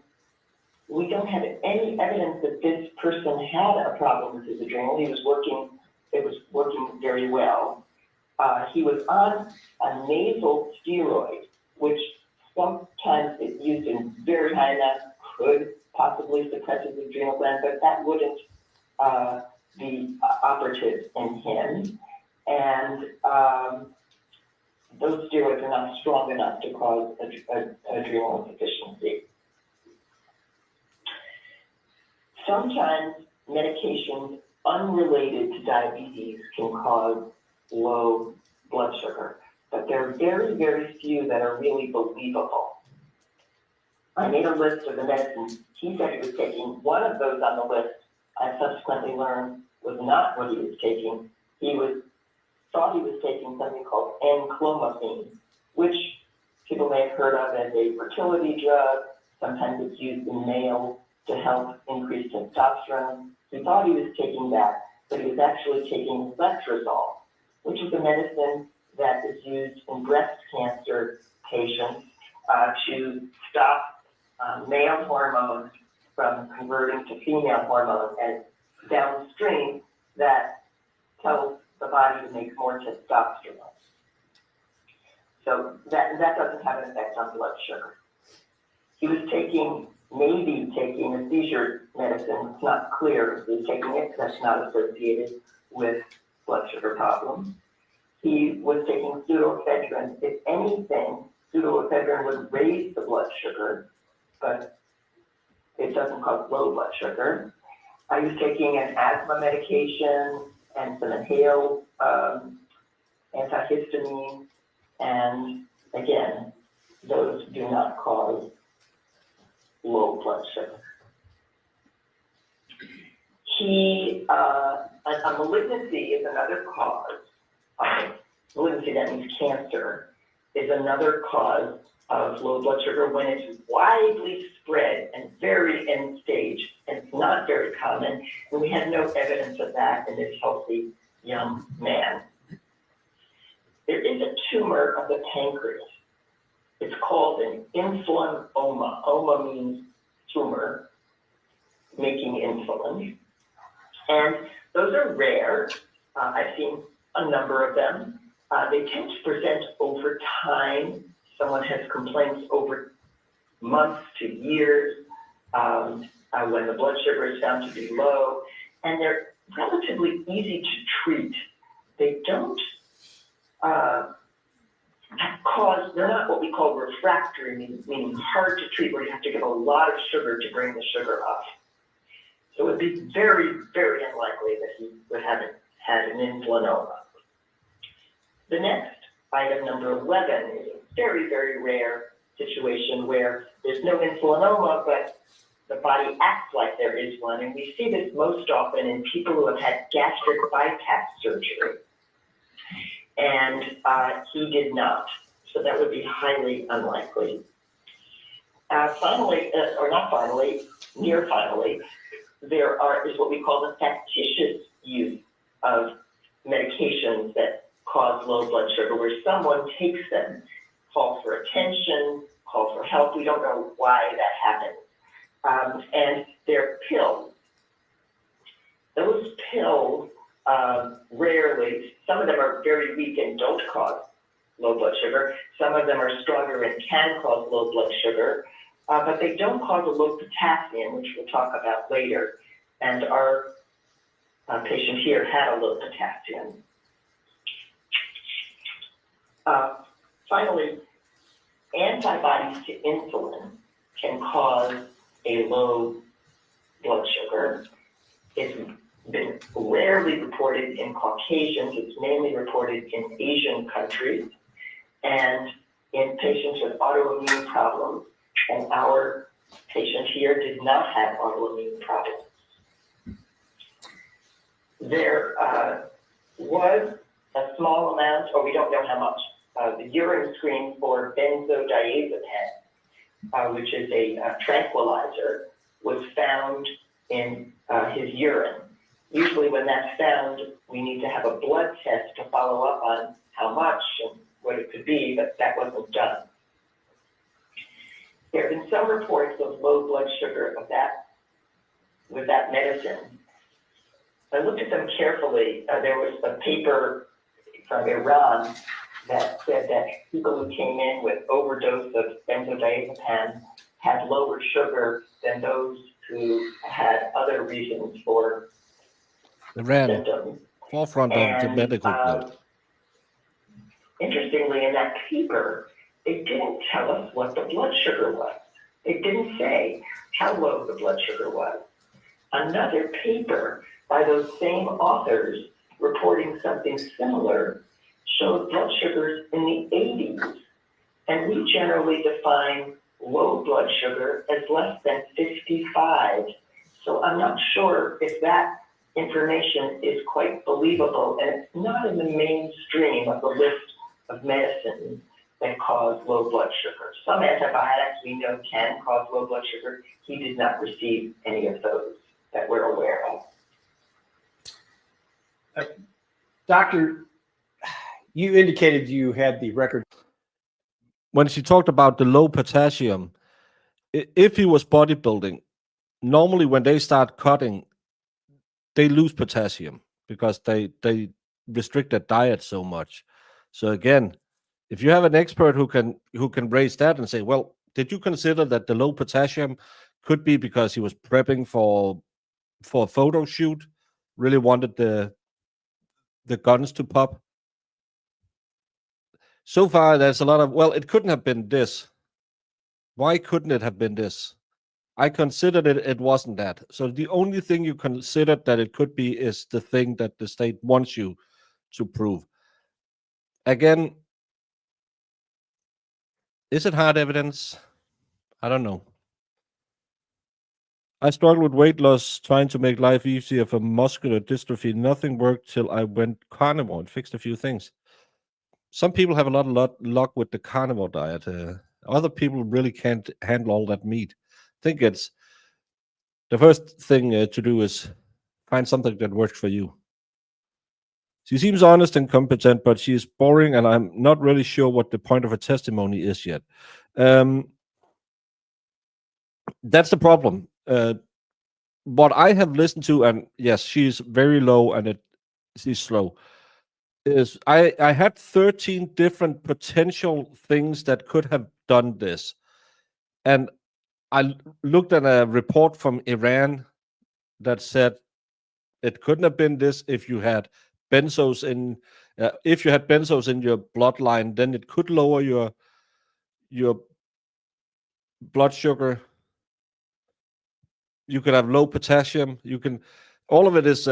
we don't have any evidence that this person had a problem with his adrenal. It was working very well. He was on a nasal steroid, which sometimes it's used in very high amounts, could possibly suppress his adrenal gland, but that wouldn't be operative in him. And those steroids are not strong enough to cause adrenal insufficiency. Sometimes medications unrelated to diabetes can cause low blood sugar, but there are very, very few that are really believable. I made a list of the medicines he said he was taking. One of those on the list, I subsequently learned, was not what he was taking. He thought he was taking something called enclomiphene, which people may have heard of as a fertility drug. Sometimes it's used in males to help increase testosterone. He thought he was taking that, but he was actually taking letrozole, which is a medicine that is used in breast cancer patients to stop male hormones from converting to female hormones, and downstream that tells the body to make more testosterone. So that doesn't have an effect on blood sugar. He was maybe taking a seizure medicine. It's not clear if he was taking it, that's not associated with blood sugar problems. He was taking pseudoephedrine. If anything, pseudoephedrine would raise the blood sugar, but it doesn't cause low blood sugar. I was taking an asthma medication and some inhaled antihistamine, and again, those do not cause low blood sugar. A malignancy is another cause. Malignancy, that means cancer, is another cause of low blood sugar when it's widely spread and very end stage, and it's not very common, and we have no evidence of that in this healthy young young man. There is a tumor of the pancreas. It's called an insulinoma. Oma means tumor, making insulin. And those are rare. I've seen a number of them. They tend to present over time. Someone has complaints over months to years when the blood sugar is found to be low, and they're relatively easy to treat. They don't they're not what we call refractory, meaning hard to treat, where you have to give a lot of sugar to bring the sugar up. So it would be very, very unlikely that he would have had an insulinoma. The next, item number 11, is a very, very rare situation where there's no insulinoma, but the body acts like there is one. And we see this most often in people who have had gastric bypass surgery. And he did not. So that would be highly unlikely. Finally, or not finally, near finally, is what we call the factitious use of medications that cause low blood sugar, where someone takes them, calls for attention, calls for help. We don't know why that happens. And they're pills. Those pills rarely, some of them are very weak and don't cause low blood sugar. Some of them are stronger and can cause low blood sugar, but they don't cause a low potassium, which we'll talk about later. And our patient here had a low potassium. Finally, antibodies to insulin can cause a low blood sugar. It's been rarely reported in Caucasians. It's mainly reported in Asian countries and in patients with autoimmune problems. And our patient here did not have autoimmune problems. There was a small amount, or we don't know how much, the urine screen for benzodiazepine, which is a tranquilizer, was found in his urine. Usually when that's found, we need to have a blood test to follow up on how much and what it could be, but that wasn't done. There have been some reports of low blood sugar with that medicine. I looked at them carefully. There was a paper from Iran that said that people who came in with overdose of benzodiazepine had lower sugar than those who had other reasons for Iran, symptoms. forefront of the medical field. Interestingly, in that paper, they didn't tell us what the blood sugar was. They didn't say how low the blood sugar was. Another paper by those same authors reporting something similar showed blood sugars in the 80s. And we generally define low blood sugar as less than 55. So I'm not sure if that information is quite believable, and it's not in the mainstream of the list of medicines that cause low blood sugar. Some antibiotics we know can cause low blood sugar. He did not receive any of those that we're aware of. Doctor, you indicated you had the record. When she talked about the low potassium, if he was bodybuilding, normally when they start cutting, they lose potassium because they restrict their diet so much. So again, if you have an expert who can raise that and say, well, did you consider that the low potassium could be because he was prepping for a photo shoot, really wanted the guns to pop? So far, there's a lot of, well, it couldn't have been this. Why couldn't it have been this? I considered it wasn't that. So the only thing you considered that it could be is the thing that the state wants you to prove. Again, is it hard evidence? I don't know. I struggled with weight loss, trying to make life easier for muscular dystrophy. Nothing worked till I went carnivore and fixed a few things. Some people have a lot of luck with the carnivore diet. Other people really can't handle all that meat. I think it's the first thing to do is find something that works for you. She seems honest and competent, but she is boring, and I'm not really sure what the point of her testimony is yet. That's the problem. What I have listened to, and yes, she's very low and she's slow, is I had 13 different potential things that could have done this. And I looked at a report from Iran that said it couldn't have been this if you had benzos in your bloodline, then it could lower your blood sugar. You could have low potassium. All of it is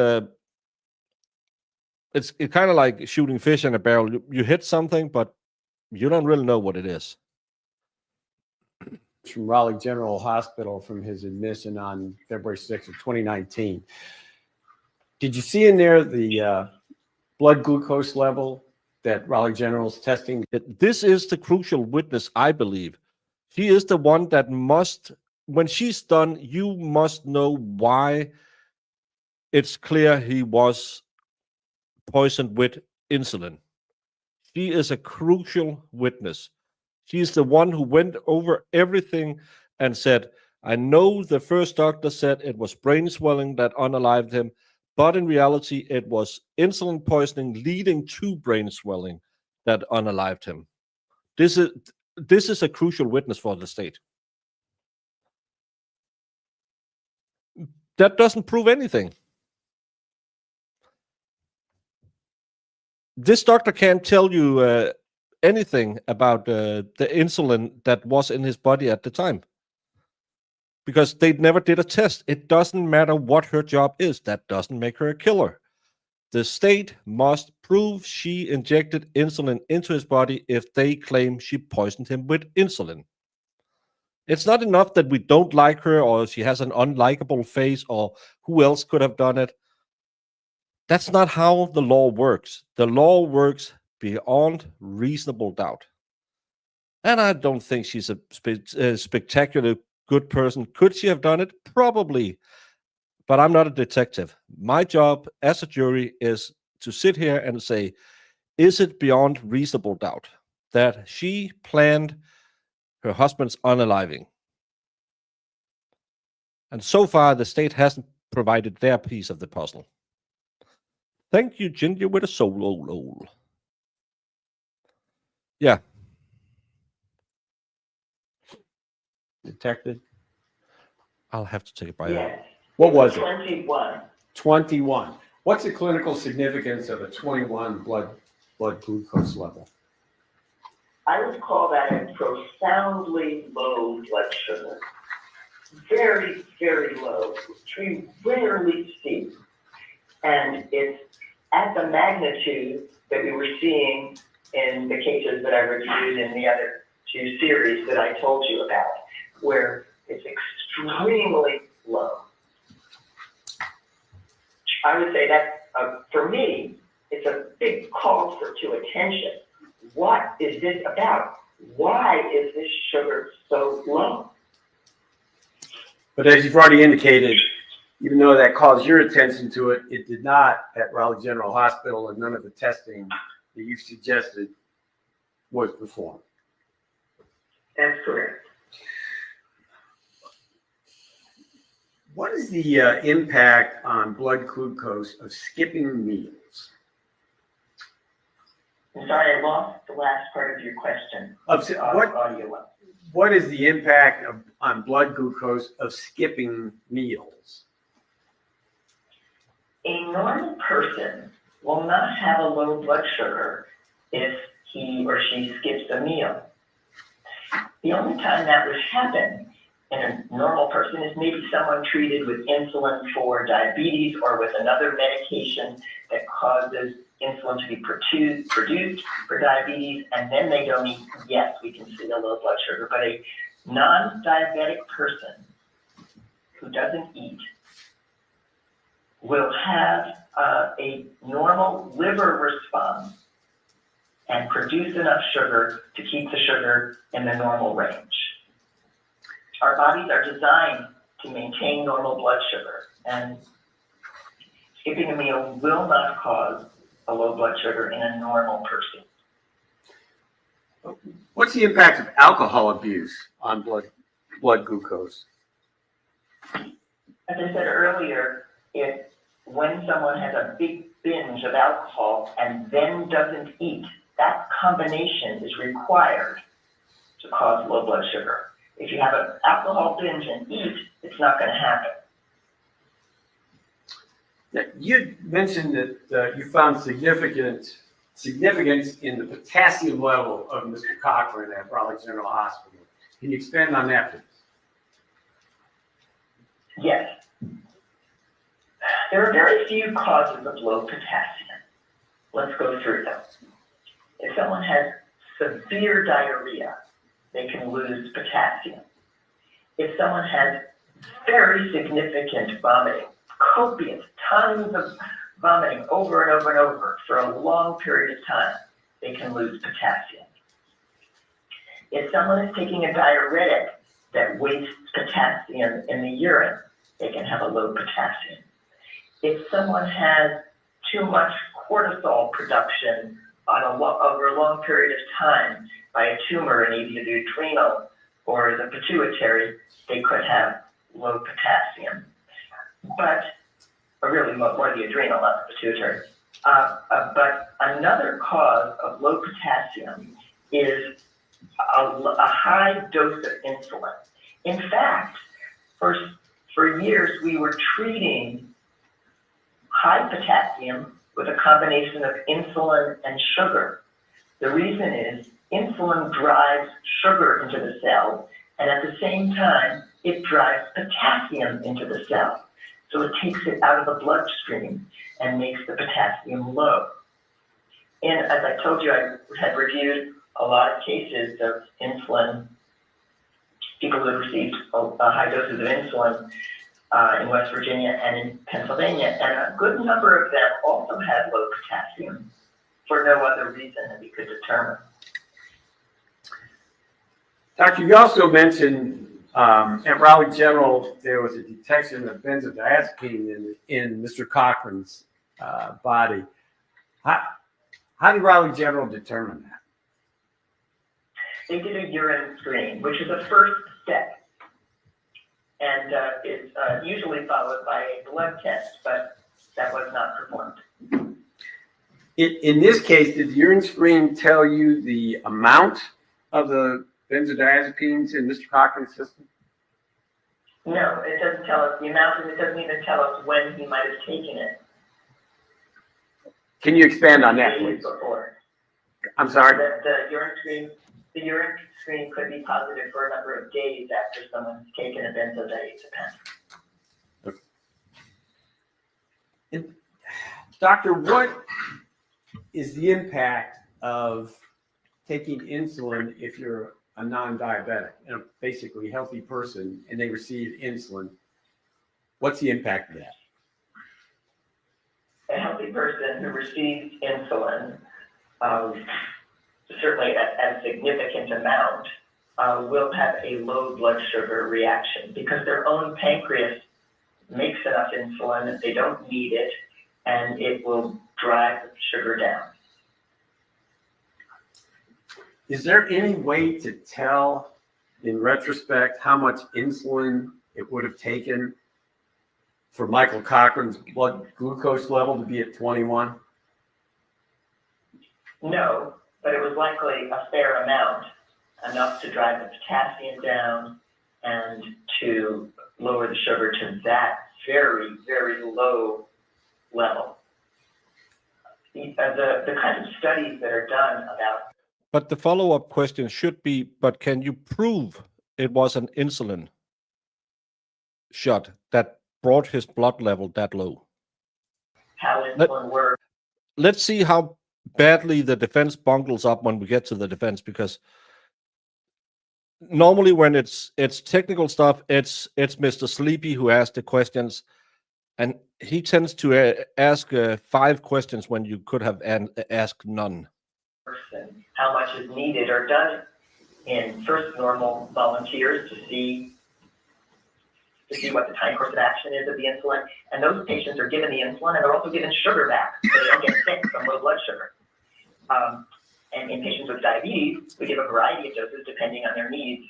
it's kind of like shooting fish in a barrel. You hit something, but you don't really know what it is. From Raleigh General Hospital from his admission on February 6th of 2019. Did you see in there the blood glucose level that Raleigh General's testing? This is the crucial witness, I believe. She is the one that must, when she's done, you must know why it's clear he was poisoned with insulin. She is a crucial witness. She is the one who went over everything and said, I know the first doctor said it was brain swelling that unalived him, but in reality, it was insulin poisoning leading to brain swelling that unalived him. This is a crucial witness for the state. That doesn't prove anything. This doctor can't tell you anything about the insulin that was in his body at the time, because they never did a test. It doesn't matter what her job is. That doesn't make her a killer. The state must prove she injected insulin into his body if they claim she poisoned him with insulin. It's not enough that we don't like her, or she has an unlikable face, or who else could have done it. That's not how the law works. The law works beyond reasonable doubt. And I don't think she's a spectacular good person. Could she have done it? Probably. But I'm not a detective. My job as a jury is to sit here and say, is it beyond reasonable doubt that she planned her husband's unaliving? And so far, the state hasn't provided their piece of the puzzle. Thank you, Ginger, with a solo. Yeah. Detected? I'll have to take it by Yes. What was it? 21. 21. What's the clinical significance of a 21 blood glucose level? I would call that a profoundly low blood sugar. Very, very low. Rarely seen. And it's at the magnitude that we were seeing in the cases that I reviewed in the other two series that I told you about, where it's extremely low. I would say that, for me, it's a big call to attention. What is this about? Why is this sugar so low? But as you've already indicated, even though that calls your attention to it, it did not at Raleigh General Hospital, and none of the testing that you suggested was performed. That's correct. What is the impact on blood glucose of skipping meals? I'm sorry, I lost the last part of your question. What is the impact on blood glucose of skipping meals? A normal person will not have a low blood sugar if he or she skips a meal. The only time that would happen in a normal person is maybe someone treated with insulin for diabetes or with another medication that causes insulin to be produced for diabetes, and then they don't eat. Yes, we can see a low blood sugar, but a non-diabetic person who doesn't eat will have a normal liver response and produce enough sugar to keep the sugar in the normal range. Our bodies are designed to maintain normal blood sugar, and skipping a meal will not cause a low blood sugar in a normal person. What's the impact of alcohol abuse on blood glucose? As I said earlier, when someone has a big binge of alcohol and then doesn't eat, that combination is required to cause low blood sugar. If you have an alcohol binge and eat, it's not going to happen. Now, you mentioned that you found significance in the potassium level of Mr. Cochran at Raleigh General Hospital. Can you expand on that, please? Yes. There are very few causes of low potassium. Let's go through them. If someone has severe diarrhea, they can lose potassium. If someone has very significant vomiting, copious, tons of vomiting over and over and over for a long period of time, they can lose potassium. If someone is taking a diuretic that wastes potassium in the urine, they can have a low potassium. If someone has too much cortisol production over a long period of time by a tumor in either the adrenal or the pituitary, they could have low potassium. Or really more the adrenal, not the pituitary. But another cause of low potassium is a high dose of insulin. In fact, for years we were treating high potassium with a combination of insulin and sugar. The reason is insulin drives sugar into the cell, and at the same time, it drives potassium into the cell. So it takes it out of the bloodstream and makes the potassium low. And as I told you, I had reviewed a lot of cases of insulin, people who had received high doses of insulin in West Virginia and in Pennsylvania, and a good number of them also had low potassium for no other reason that we could determine. Doctor, you also mentioned at Raleigh General, there was a detection of benzodiazepine in Mr. Cochran's body. How did Raleigh General determine that? They did a urine screen, which is a first step, and is usually followed by a blood test, but that was not performed. In this case, did the urine screen tell you the amount of the benzodiazepines in Mr. Cochran's system? No, it doesn't tell us the amount, and it doesn't even tell us when he might have taken it. Can you expand on that, please? Before. I'm sorry? The urine screen could be positive for a number of days after someone's taken a benzodiazepine. And, Doctor, what is the impact of taking insulin if you're a non-diabetic and a basically healthy person and they receive insulin? What's the impact of that? A healthy person who receives insulin, certainly a significant amount, will have a low blood sugar reaction because their own pancreas makes enough insulin that they don't need it, and it will drive the sugar down. Is there any way to tell in retrospect how much insulin it would have taken for Michael Cochran's blood glucose level to be at 21? No, but it was likely a fair amount, enough to drive the potassium down and to lower the sugar to that very, very low level. The kind of studies that are done about. But the follow-up question should be, but can you prove it was an insulin shot that brought his blood level that low? How insulin works. Let's see how badly the defense bungles up when we get to the defense, because normally when it's technical stuff, it's Mr. Sleepy who asks the questions, and he tends to ask 5 questions when you could have asked none. And how much is needed or done in first normal volunteers to see to see what the time course of action is of the insulin. And those patients are given the insulin, and they're also given sugar back, so they don't get sick from low blood sugar. And in patients with diabetes, we give a variety of doses depending on their needs.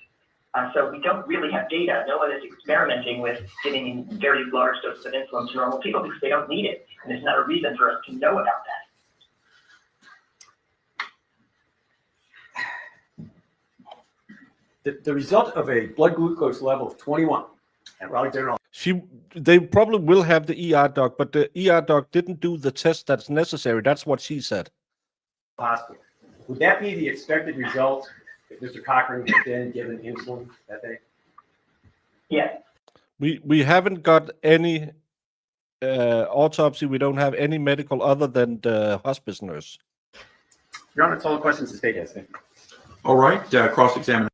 So we don't really have data. No one is experimenting with giving very large doses of insulin to normal people because they don't need it. And there's not a reason for us to know about that. The result of a blood glucose level of 21 at Raleigh General They probably will have the ER doc, but the ER doc didn't do the test that's necessary. That's what she said. Hospital. Would that be the expected result if Mr. Cochran had been given insulin that day? Yeah. We haven't got any autopsy. We don't have any medical other than the hospice nurse. Your Honor, that's all the questions the state has. Thank you. All right, cross-examination.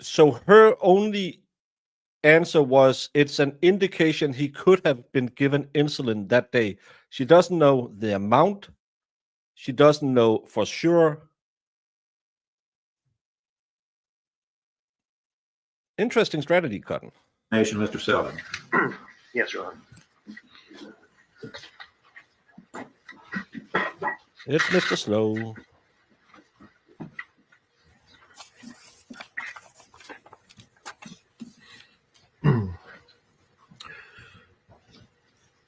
So her only answer was it's an indication he could have been given insulin that day. She doesn't know the amount. She doesn't know for sure. Interesting strategy, Cotton. Mr. Selden. Yes, Your Honor. It's Mr. Slow.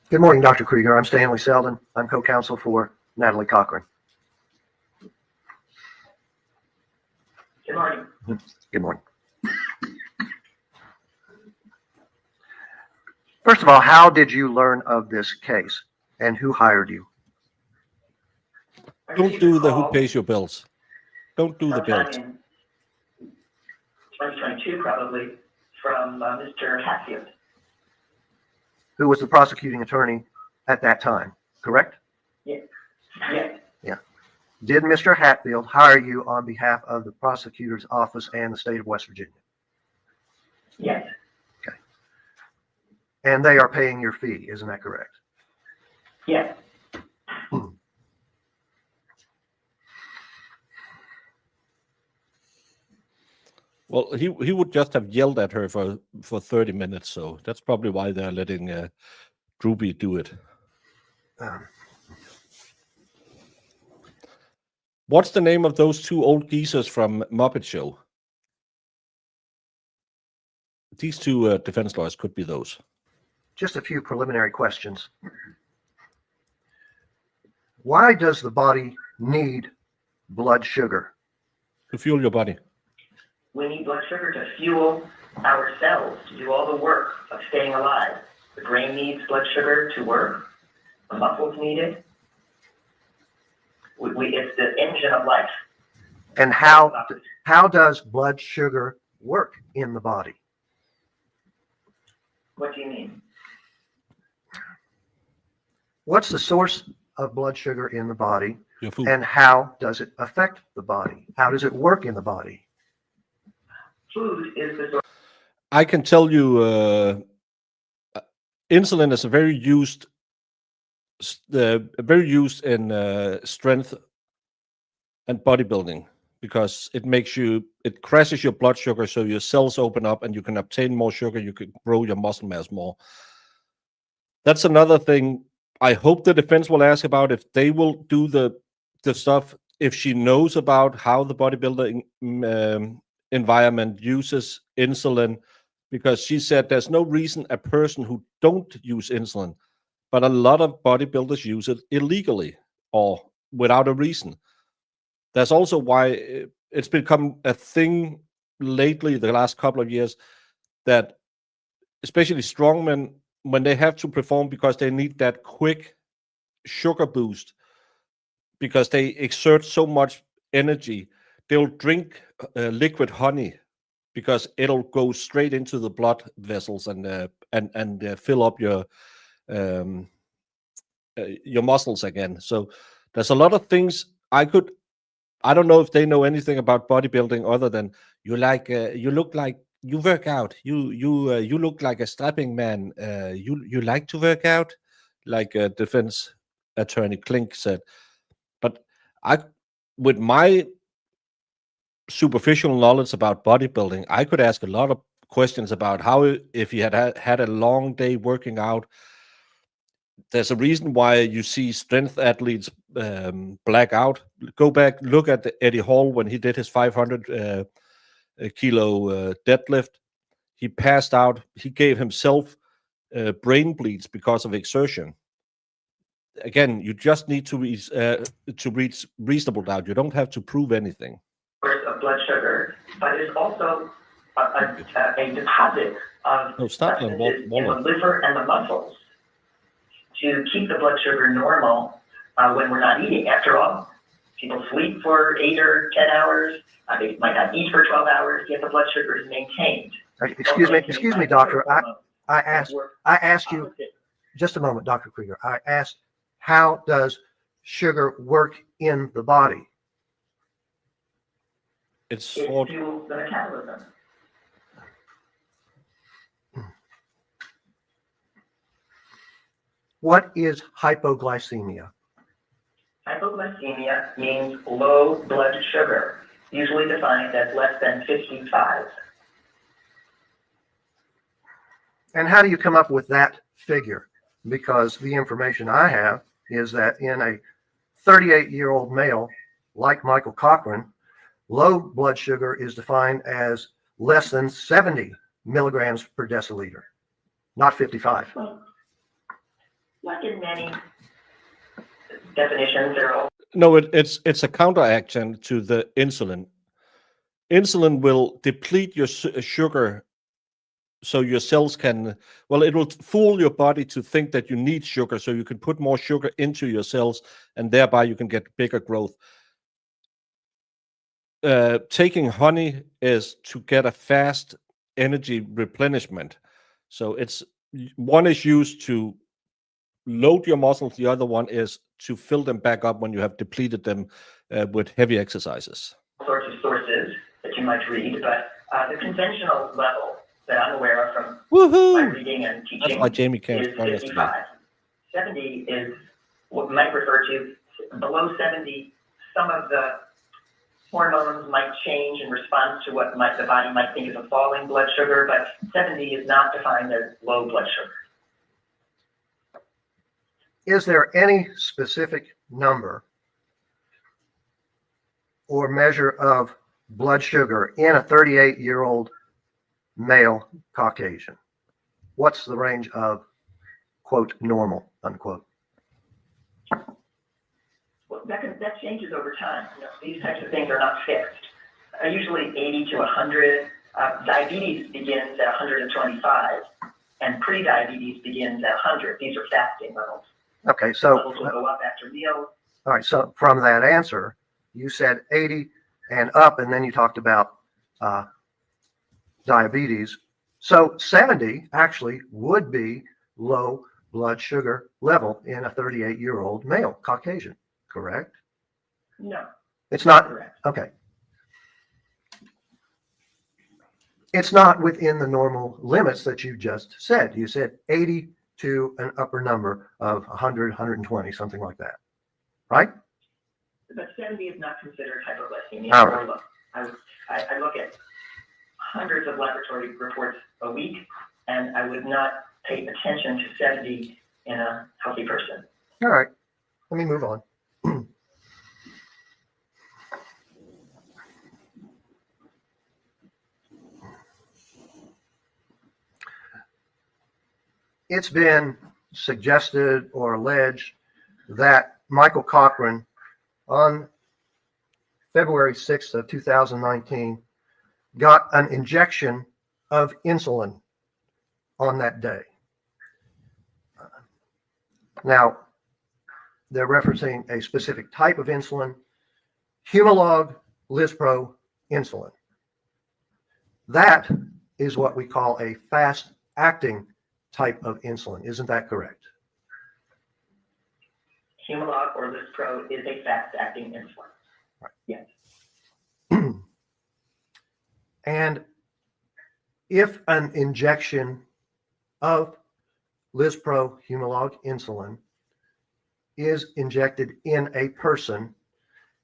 Good morning, Dr. Krieger. I'm Stanley Selden. I'm co-counsel for Natalie Cochran. Good morning. Good morning. First of all, how did you learn of this case and who hired you? Don't do the who pays your bills. Don't do the Sometime bills. in 2022, probably, from Mr. Hatfield. Who was the prosecuting attorney at that time, correct? Yeah. Did Mr. Hatfield hire you on behalf of the prosecutor's office and the state of West Virginia? Yes. And they are paying your fee, isn't that correct? Yes. Well, he would just have yelled at her for 30 minutes, so that's probably why they're letting Droopy do it. What's the name of those two old geezers from Muppet Show? These two defense lawyers could be those. Just a few preliminary questions. Why does the body need blood sugar? To fuel your body. We need blood sugar to fuel our cells, to do all the work of staying alive. The brain needs blood sugar to work. The muscles need it. It's the engine of life. And how does blood sugar work in the body? What do you mean? What's the source of blood sugar in the body? Your food. And how does it affect the body? How does it work in the body? Food is the source. I can tell you, insulin is very used in strength and bodybuilding because it crashes your blood sugar, so your cells open up and you can obtain more sugar. You can grow your muscle mass more. That's another thing. I hope the defense will ask about if they will do the stuff if she knows about how the bodybuilding environment uses insulin, because she said there's no reason a person who don't use insulin, but a lot of bodybuilders use it illegally or without a reason. That's also why it's become a thing lately, the last couple of years, that especially strongmen, when they have to perform because they need that quick sugar boost, because they exert so much energy, they'll drink liquid honey because it'll go straight into the blood vessels and fill up your muscles again. So there's a lot of things I don't know if they know anything about bodybuilding other than you look like you work out. You look like a strapping man. You like to work out, like defense attorney Klink said. But with my superficial knowledge about bodybuilding, I could ask a lot of questions about how if he had a long day working out. There's a reason why you see strength athletes black out. Go back, look at Eddie Hall when he did his 500 kilo deadlift. He passed out. He gave himself brain bleeds because of exertion. Again, you just need to reach reasonable doubt. You don't have to prove anything. Of blood sugar, but it is also a deposit of substances in the liver and the muscles to keep the blood sugar normal when we're not eating. After all, people sleep for 8 or 10 hours. They might not eat for 12 hours, yet the blood sugar is maintained. Excuse me, doctor. I asked you, just a moment, Dr. Krieger. I asked, how does sugar work in the body? It fuels the metabolism. What is hypoglycemia? Hypoglycemia means low blood sugar, usually defined as less than 55. And how do you come up with that figure? Because the information I have is that in a 38-year-old male like Michael Cochran, low blood sugar is defined as less than 70 milligrams per deciliter, not 55. Well, like in many definitions, there are No, it's a counteraction to the insulin. Insulin will deplete your sugar so your cells can, well, it will fool your body to think that you need sugar so you can put more sugar into your cells and thereby you can get bigger growth. Taking honey is to get a fast energy replenishment. So it's one is used to load your muscles, the other one is to fill them back up when you have depleted them with heavy exercises. all sorts of sources that you might read, but the conventional level that I'm aware of from my reading and teaching That's why Jamie came is 55. 70 is what we might refer to below 70. Some of the hormones might change in response to what the body might think is a falling blood sugar, but 70 is not defined as low blood sugar. Is there any specific number or measure of blood sugar in a 38-year-old male Caucasian? What's the range of, quote, normal, unquote? Well, that changes over time. You know, these types of things are not fixed. Usually 80 to 100. Diabetes begins at 125, and pre-diabetes begins at 100. These are fasting levels. Okay, so Levels will go up after meals. all right, so from that answer, you said 80 and up, and then you talked about diabetes. So 70 actually would be low blood sugar level in a 38-year-old male Caucasian, correct? No, It's not, correct. okay. It's not within the normal limits that you just said. You said 80 to an upper number of 100, 120, something like that, right? But 70 is not considered hypoglycemia All or right. low. I look at hundreds of laboratory reports a week, and I would not pay attention to 70 in a healthy person. All right, let me move on. It's been suggested or alleged that Michael Cochran on February 6th of 2019 got an injection of insulin on that day. Now, they're referencing a specific type of insulin, Humalog Lispro insulin. That is what we call a fast-acting type of insulin. Isn't that correct? Humalog or Lispro is a fast-acting insulin. Right. Yes. And if an injection of Lispro Humalog insulin is injected in a person,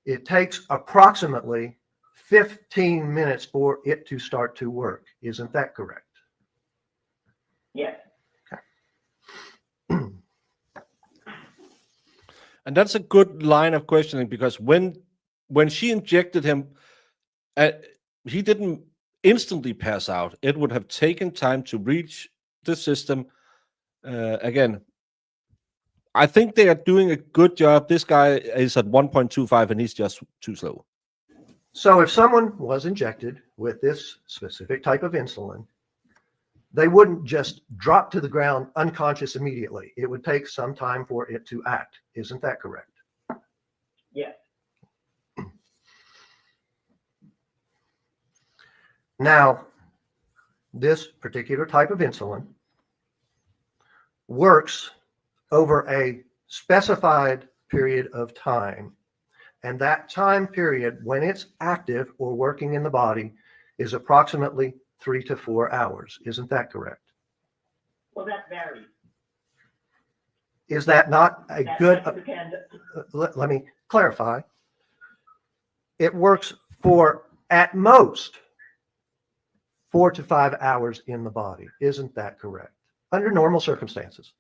it takes approximately 15 minutes for it to start to work. Isn't that correct? Yes. And that's a good line of questioning, because when she injected him, he didn't instantly pass out. It would have taken time to reach the system. Again, I think they are doing a good job. This guy is at 1.25 and he's just too slow. So if someone was injected with this specific type of insulin, they wouldn't just drop to the ground unconscious immediately. It would take some time for it to act. Isn't that correct? Yes. Now, this particular type of insulin works over a specified period of time. And that time period, when it's active or working in the body, is approximately 3 to 4 hours. Isn't that correct? Well, that varies. Is that not a That good? depends. Let me clarify. It works for at most 4 to 5 hours in the body. Isn't that correct? Under normal circumstances.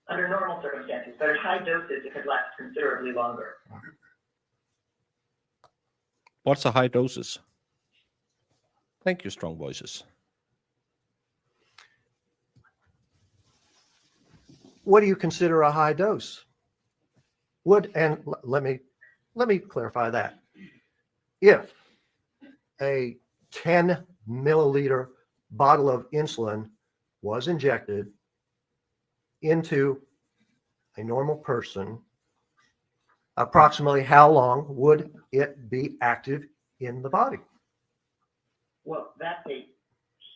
Under normal circumstances, but at high doses, it could last considerably longer. What's a high doses? Thank you, strong voices. What do you consider a high dose? Let me clarify that. If a 10 milliliter bottle of insulin was injected into a normal person, approximately how long would it be active in the body? Well, that's a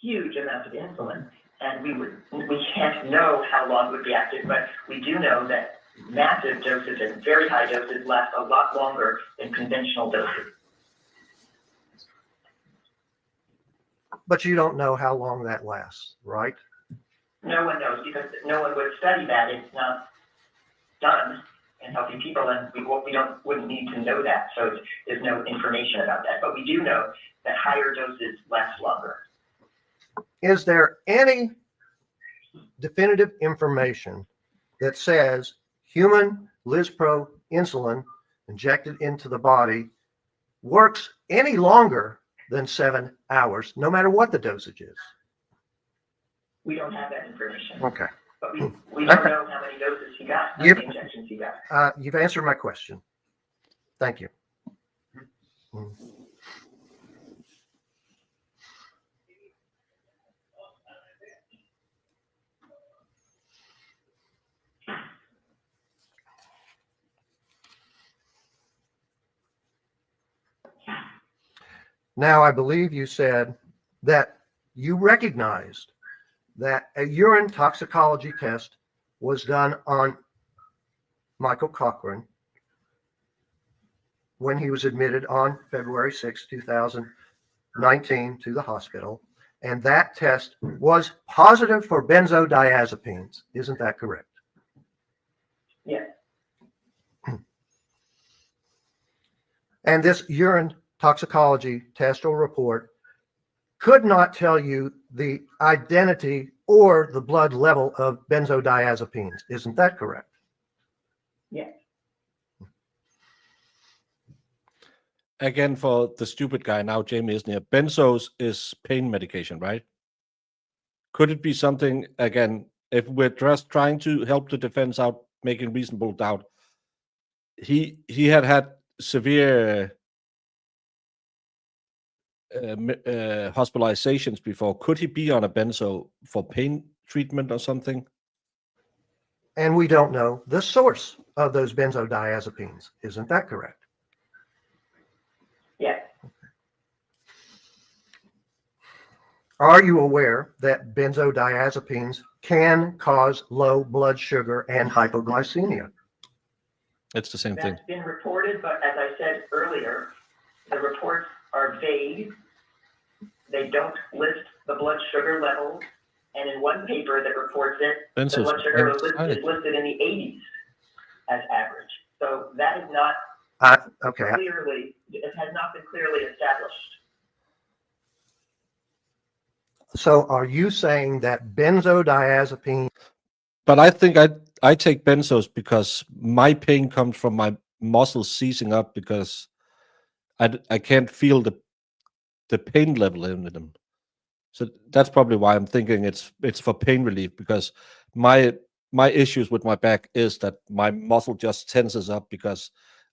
huge amount of insulin, and we can't know how long it would be active, but we do know that massive doses and very high doses last a lot longer than conventional doses. But you don't know how long that lasts, right? No one knows, because no one would study that. It's not done in helping people, and we wouldn't need to know that. So there's no information about that. But we do know that higher doses last longer. Is there any definitive information that says human Lispro insulin injected into the body works any longer than 7 hours, no matter what the dosage is? We don't have that information. Okay. But we don't know how many doses he got, how many injections he got. You've answered my question. Thank you. Now, I believe you said that you recognized that a urine toxicology test was done on Michael Cochran when he was admitted on February 6, 2019 to the hospital, and that test was positive for benzodiazepines. Isn't that correct? Yes. And this urine toxicology test or report could not tell you the identity or the blood level of benzodiazepines. Isn't that correct? Yes. Again, for the stupid guy now, Jamie, isn't here? Benzos is pain medication, right? Could it be something, again, if we're just trying to help the defense out, making reasonable doubt, he had severe hospitalizations before. Could he be on a benzo for pain treatment or something? And we don't know the source of those benzodiazepines. Isn't that correct? Yes. Are you aware that benzodiazepines can cause low blood sugar and hypoglycemia? It's the same thing. That's been reported, but as I said earlier, the reports are vague. They don't list the blood sugar levels. And in one paper that reports it, the blood sugar is listed in the 80s as average. So that is not Okay, Clearly, it has not been clearly established. so are you saying that benzodiazepine, But I think I take benzos because my pain comes from my muscles seizing up because I can't feel the pain level in them. So that's probably why I'm thinking it's for pain relief, because my issues with my back is that my muscle just tenses up because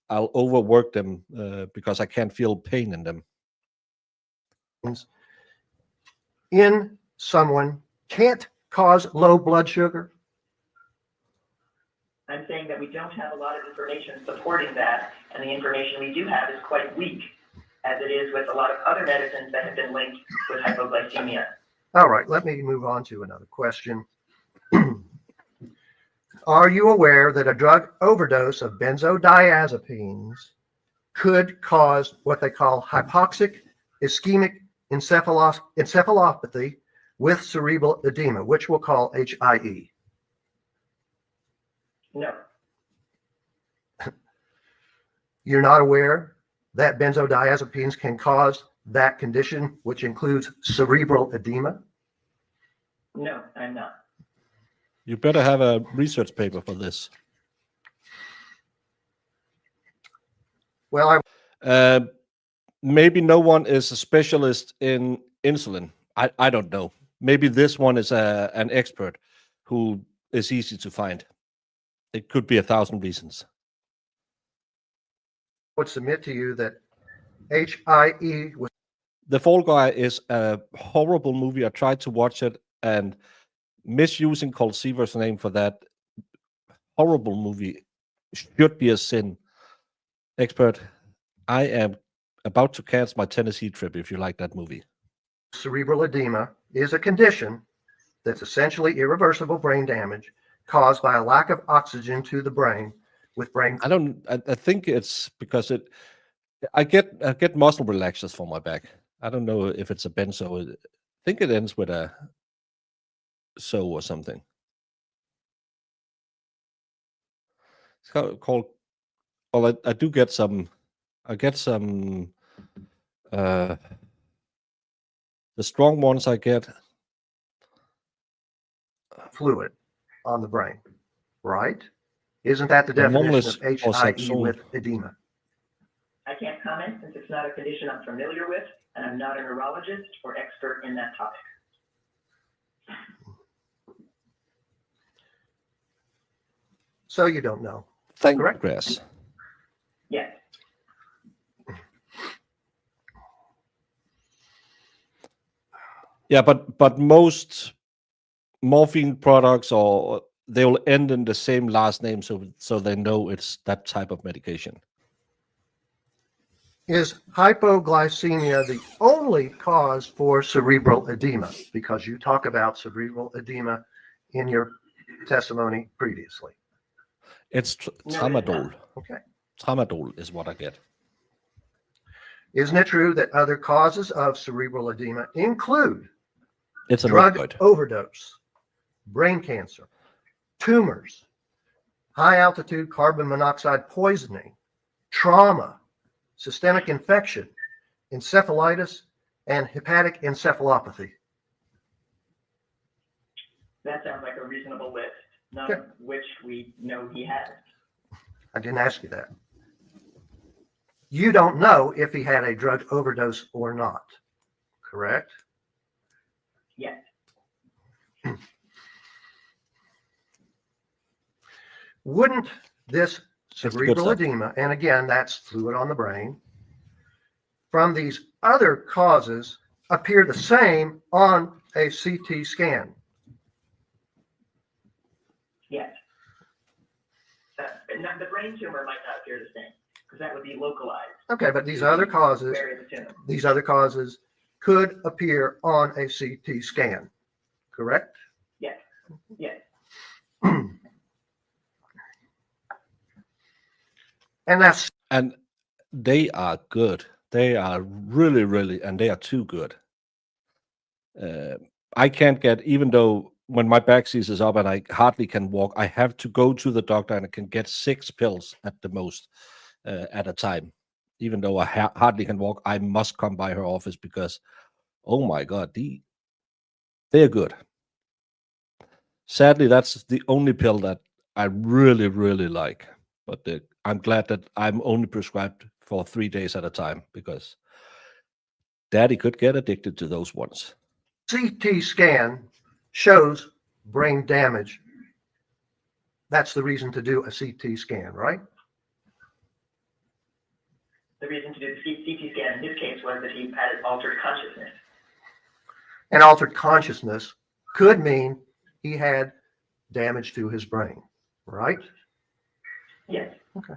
I'll overwork them because I can't feel pain in them. in someone can't cause low blood sugar? I'm saying that we don't have a lot of information supporting that, and the information we do have is quite weak, as it is with a lot of other medicines that have been linked with hypoglycemia. All right, let me move on to another question. Are you aware that a drug overdose of benzodiazepines could cause what they call hypoxic ischemic encephalopathy with cerebral edema, which we'll call HIE? No, You're not aware that benzodiazepines can cause that condition, which includes cerebral edema? no, I'm not. You better have a research paper for this. Well, Maybe no one is a specialist in insulin. I don't know. Maybe this one is an expert who is easy to find. It could be 1,000 reasons. would submit to you that HIE was The Fall Guy is a horrible movie. I tried to watch it, and misusing Colt Seaver's name for that horrible movie should be a sin. Expert, I am about to cancel my Tennessee trip if you like that movie. cerebral edema is a condition that's essentially irreversible brain damage caused by a lack of oxygen to the brain with brain. I think it's because I get muscle relaxers for my back. I don't know if it's a benzo. I think it ends with a so or something. It's called. Well, I do get some. I get some. The strong ones I get. Fluid on the brain, right? Isn't that the The normal definition is of HIE Oxazole. with edema? I can't comment since it's not a condition I'm familiar with, and I'm not a neurologist or expert in that topic. So you don't know. Thank Correct. you, Grass. Yes. Yeah, but most morphine products or they will end in the same last name, so they know it's that type of medication. Is hypoglycemia the only cause for cerebral edema? Because you talk about cerebral edema in your testimony previously. It's No, it's tramadol. Okay. Tramadol is what I get. Isn't it true that other causes of cerebral edema include It's an drug opioid. overdose, brain cancer, tumors, high altitude carbon monoxide poisoning, trauma, systemic infection, encephalitis, and hepatic encephalopathy? That sounds like a reasonable list, none of which we know he has. I didn't ask you that. You don't know if he had a drug overdose or not, correct? Yes. Wouldn't this good cerebral stuff. edema, and again, that's fluid on the brain, from these other causes appear the same on a CT scan? Yes. The brain tumor might not appear the same, because that would be localized. Okay, but these other causes, Where is the tumor? these other causes could appear on a CT scan, correct? Yes. Yes. And that's And they are good. They are really, really, and they are too good. I can't get, even though when my back seizes up and I hardly can walk, I have to go to the doctor and I can get 6 pills at the most. at a time. Even though I hardly can walk, I must come by her office because, oh my God, they're good. Sadly, that's the only pill that I really, really like. But I'm glad that I'm only prescribed for 3 days at a time because Daddy could get addicted to those ones. CT scan shows brain damage. That's the reason to do a CT scan, right? The reason to do the CT scan in his case was that he had altered consciousness. And altered consciousness could mean he had damage to his brain, right? Yes. Okay.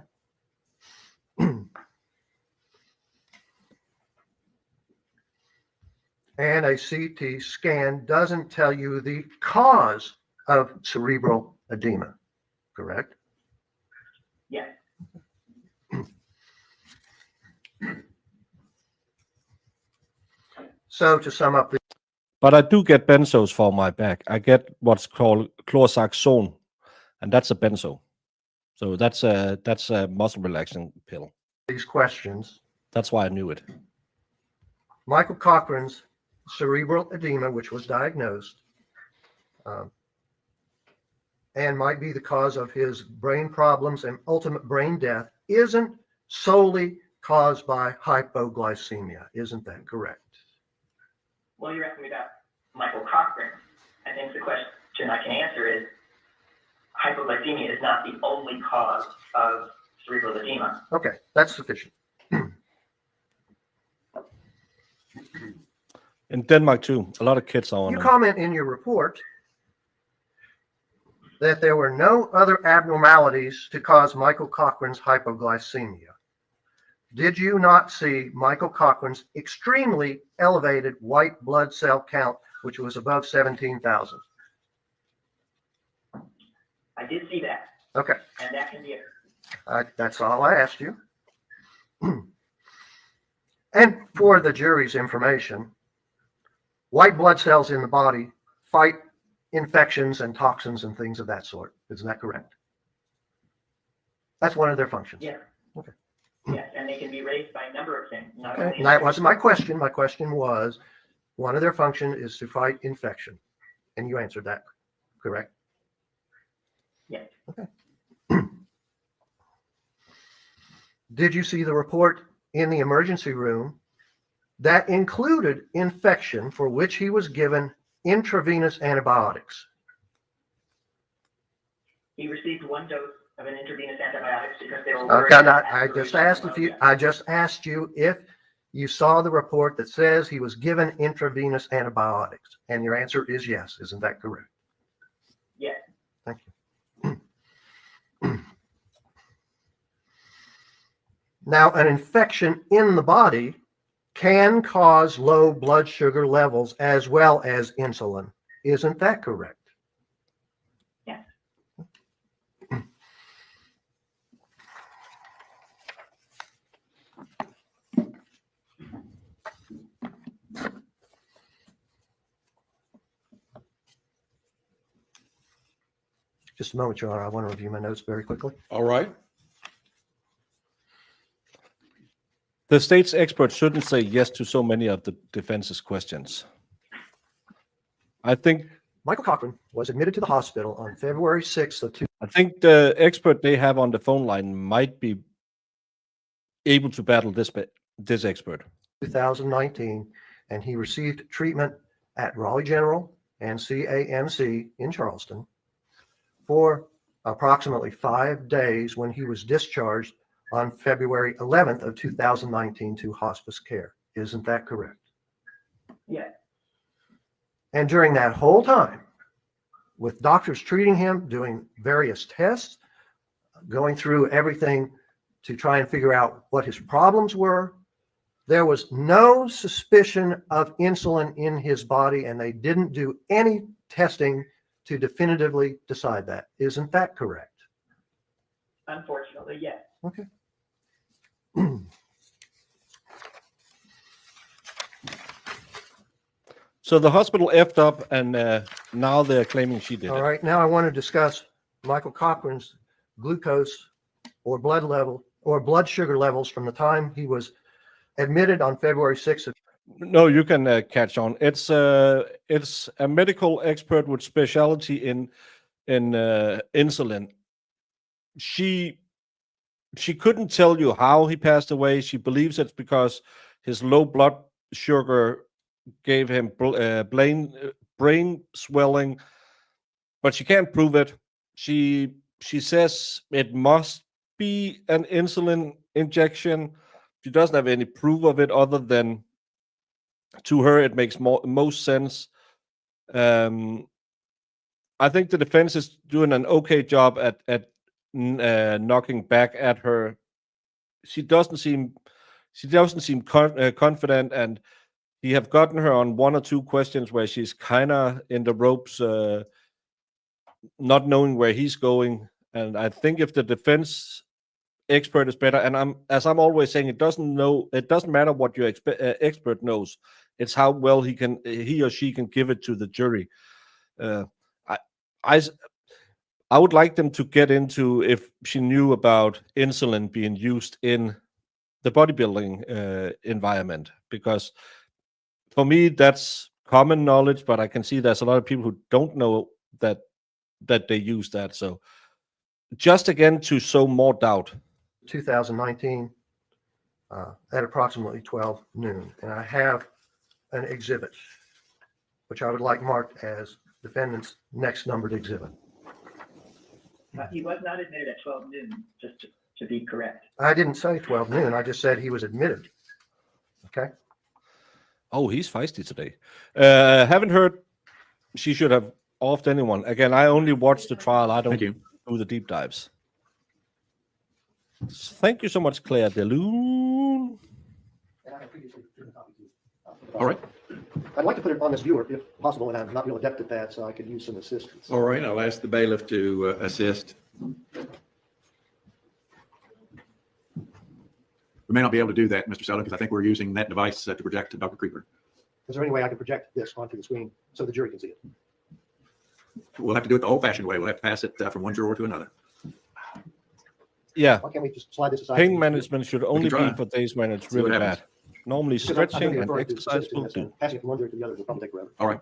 And a CT scan doesn't tell you the cause of cerebral edema, correct? Yes. So to sum up, But I do get benzos for my back. I get what's called chlorsaxone, and that's a benzo. So that's a muscle relaxing pill. these questions, That's why I knew it. Michael Cochran's cerebral edema, which was diagnosed, and might be the cause of his brain problems and ultimate brain death, isn't solely caused by hypoglycemia. Isn't that correct? Well, you're asking me about Michael Cochran. I think the question I can answer is hypoglycemia is not the only cause of cerebral edema. Okay, that's sufficient. In Denmark too, a lot of kids are on You them. comment in your report that there were no other abnormalities to cause Michael Cochran's hypoglycemia. Did you not see Michael Cochran's extremely elevated white blood cell count, which was above 17,000? I did see that, Okay, and that can be it. that's all I asked you. And for the jury's information, white blood cells in the body fight infections and toxins and things of that sort. Isn't that correct? That's one of their functions. Yes. Okay. Yes, and they can be raised by a number of things. Not Okay, only and that wasn't my question. My question was, one of their function is to fight infection. And you answered that, correct? Yes. Okay. Did you see the report in the emergency room that included infection for which he was given intravenous antibiotics? He received 1 dose of an intravenous antibiotics because they were Okay, worried now, about I just aspiration asked pneumonia. I just asked you if you saw the report that says he was given intravenous antibiotics, and your answer is yes. Isn't that correct? Yes. Thank you. Now, an infection in the body can cause low blood sugar levels as well as insulin. Isn't that correct? Yes. Just a moment, Your Honor. I want to review my notes very quickly. All right. The state's experts shouldn't say yes to so many of the defense's questions. I think Michael Cochran was admitted to the hospital on February 6th of I think the expert they have on the phone line might be able to battle this expert. 2019, and he received treatment at Raleigh General and CAMC in Charleston for approximately 5 days when he was discharged on February 11th of 2019 to hospice care. Isn't that correct? Yes. And during that whole time, with doctors treating him, doing various tests, going through everything to try and figure out what his problems were, there was no suspicion of insulin in his body, and they didn't do any testing to definitively decide that. Isn't that correct? Unfortunately, yes. Okay. So the hospital effed up, and now they're claiming she did All it. right, now I want to discuss Michael Cochran's glucose or blood level or blood sugar levels from the time he was admitted on February 6th of No, you can catch on. It's a medical expert with specialty in insulin. She couldn't tell you how he passed away. She believes it's because his low blood sugar gave him brain swelling, but she can't prove it. She says it must be an insulin injection. She doesn't have any proof of it other than to her it makes most sense. I think the defense is doing an okay job at knocking back at her. She doesn't seem confident, and he have gotten her on one or two questions where she's kind of in the ropes, not knowing where he's going. And I think if the defense expert is better, and I'm always saying, it doesn't matter what your expert knows. It's how well he or she can give it to the jury. I would like them to get into if she knew about insulin being used in the bodybuilding environment, because for me that's common knowledge, but I can see there's a lot of people who don't know that they use that. So just again to sow more doubt. 2019 at approximately 12 noon. And I have an exhibit, which I would like marked as defendant's next numbered exhibit. He was not admitted at 12 noon, just to be correct. I didn't say 12 noon. I just said he was admitted. Okay. Oh, he's feisty today. Haven't heard she should have offed anyone. Again, I only watched the trial. I don't do the deep dives. Thank you so much, Claire DeLune. All right. I'd like to put it on this viewer if possible, and I'm not real adept at that, so I could use some assistance. All right, I'll ask the bailiff to assist. We may not be able to do that, Mr. Sullivan, because I think we're using that device to project to Dr. Creeper. Is there any way I can project this onto the screen so the jury can see it? We'll have to do it the old-fashioned way. We'll have to pass it from one juror to another. Yeah. Why can't we just slide this aside? Pain management should only try. be for days when it's See what really happens. bad. Normally Because I'm stretching gonna and refer to the exercise system will as do. passing it from one jury to the other will probably take forever. All right.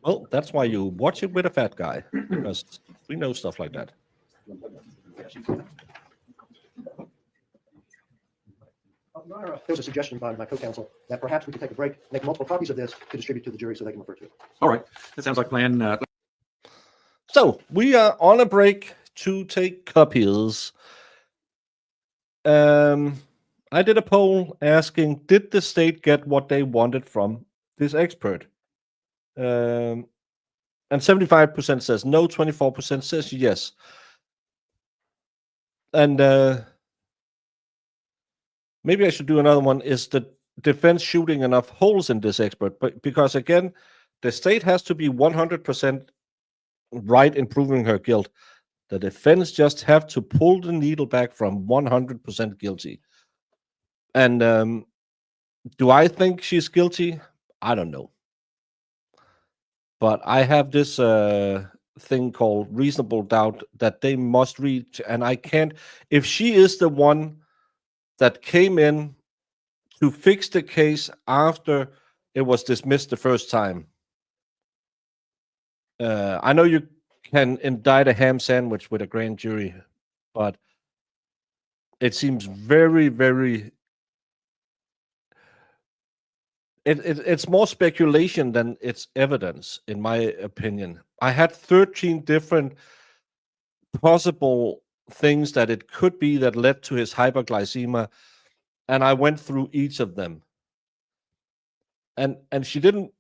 Well, that's why you watch it with a fat guy, because we know stuff like that. There was a suggestion by my co-counsel that perhaps we could take a break, make multiple copies of this to distribute to the jury so they can refer to it. All right. That sounds like a plan. So we are on a break to take copies. I did a poll asking, did the state get what they wanted from this expert? And 75% says no, 24% says yes. And maybe I should do another one. Is the defense shooting enough holes in this expert? But because again, the state has to be 100% right in proving her guilt. The defense just have to pull the needle back from 100% guilty. And do I think she's guilty? I don't know. But I have this thing called reasonable doubt that they must reach, and I can't. If she is the one that came in to fix the case after it was dismissed the first time, I know you can indict a ham sandwich with a grand jury, but it seems very, very. It's more speculation than it's evidence, in my opinion. I had 13 different possible things that it could be that led to his hyperglycemia, and I went through each of them. And she didn't.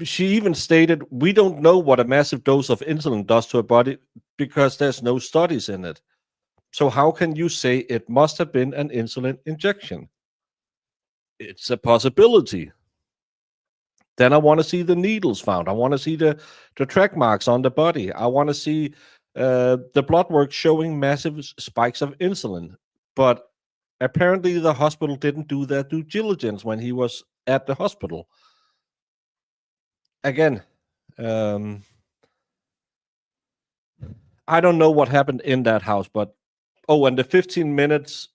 She even stated, we don't know what a massive dose of insulin does to a body because there's no studies in it. So how can you say it must have been an insulin injection? It's a possibility. Then I want to see the needles found. I want to see the track marks on the body. I want to see the blood work showing massive spikes of insulin. But apparently the hospital didn't do their due diligence when he was at the hospital. Again, I don't know what happened in that house, but Oh, and the 15 minutes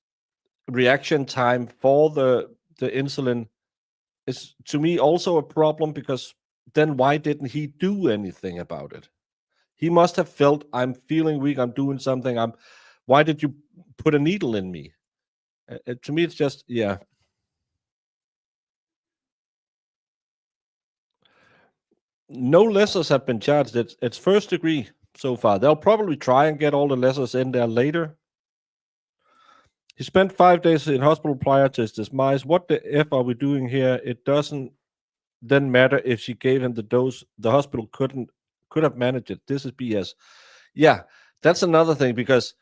reaction time for the insulin is to me also a problem, because then why didn't he do anything about it? He must have felt, I'm feeling weak, I'm doing something. Why did you put a needle in me? To me, it's just, yeah. No lessers have been charged. It's first degree so far. They'll probably try and get all the lessers in there later. He spent 5 days in hospital prior to his demise. What the F are we doing here? It doesn't then matter if she gave him the dose. The hospital could have managed it. This is BS. Yeah, that's another thing, because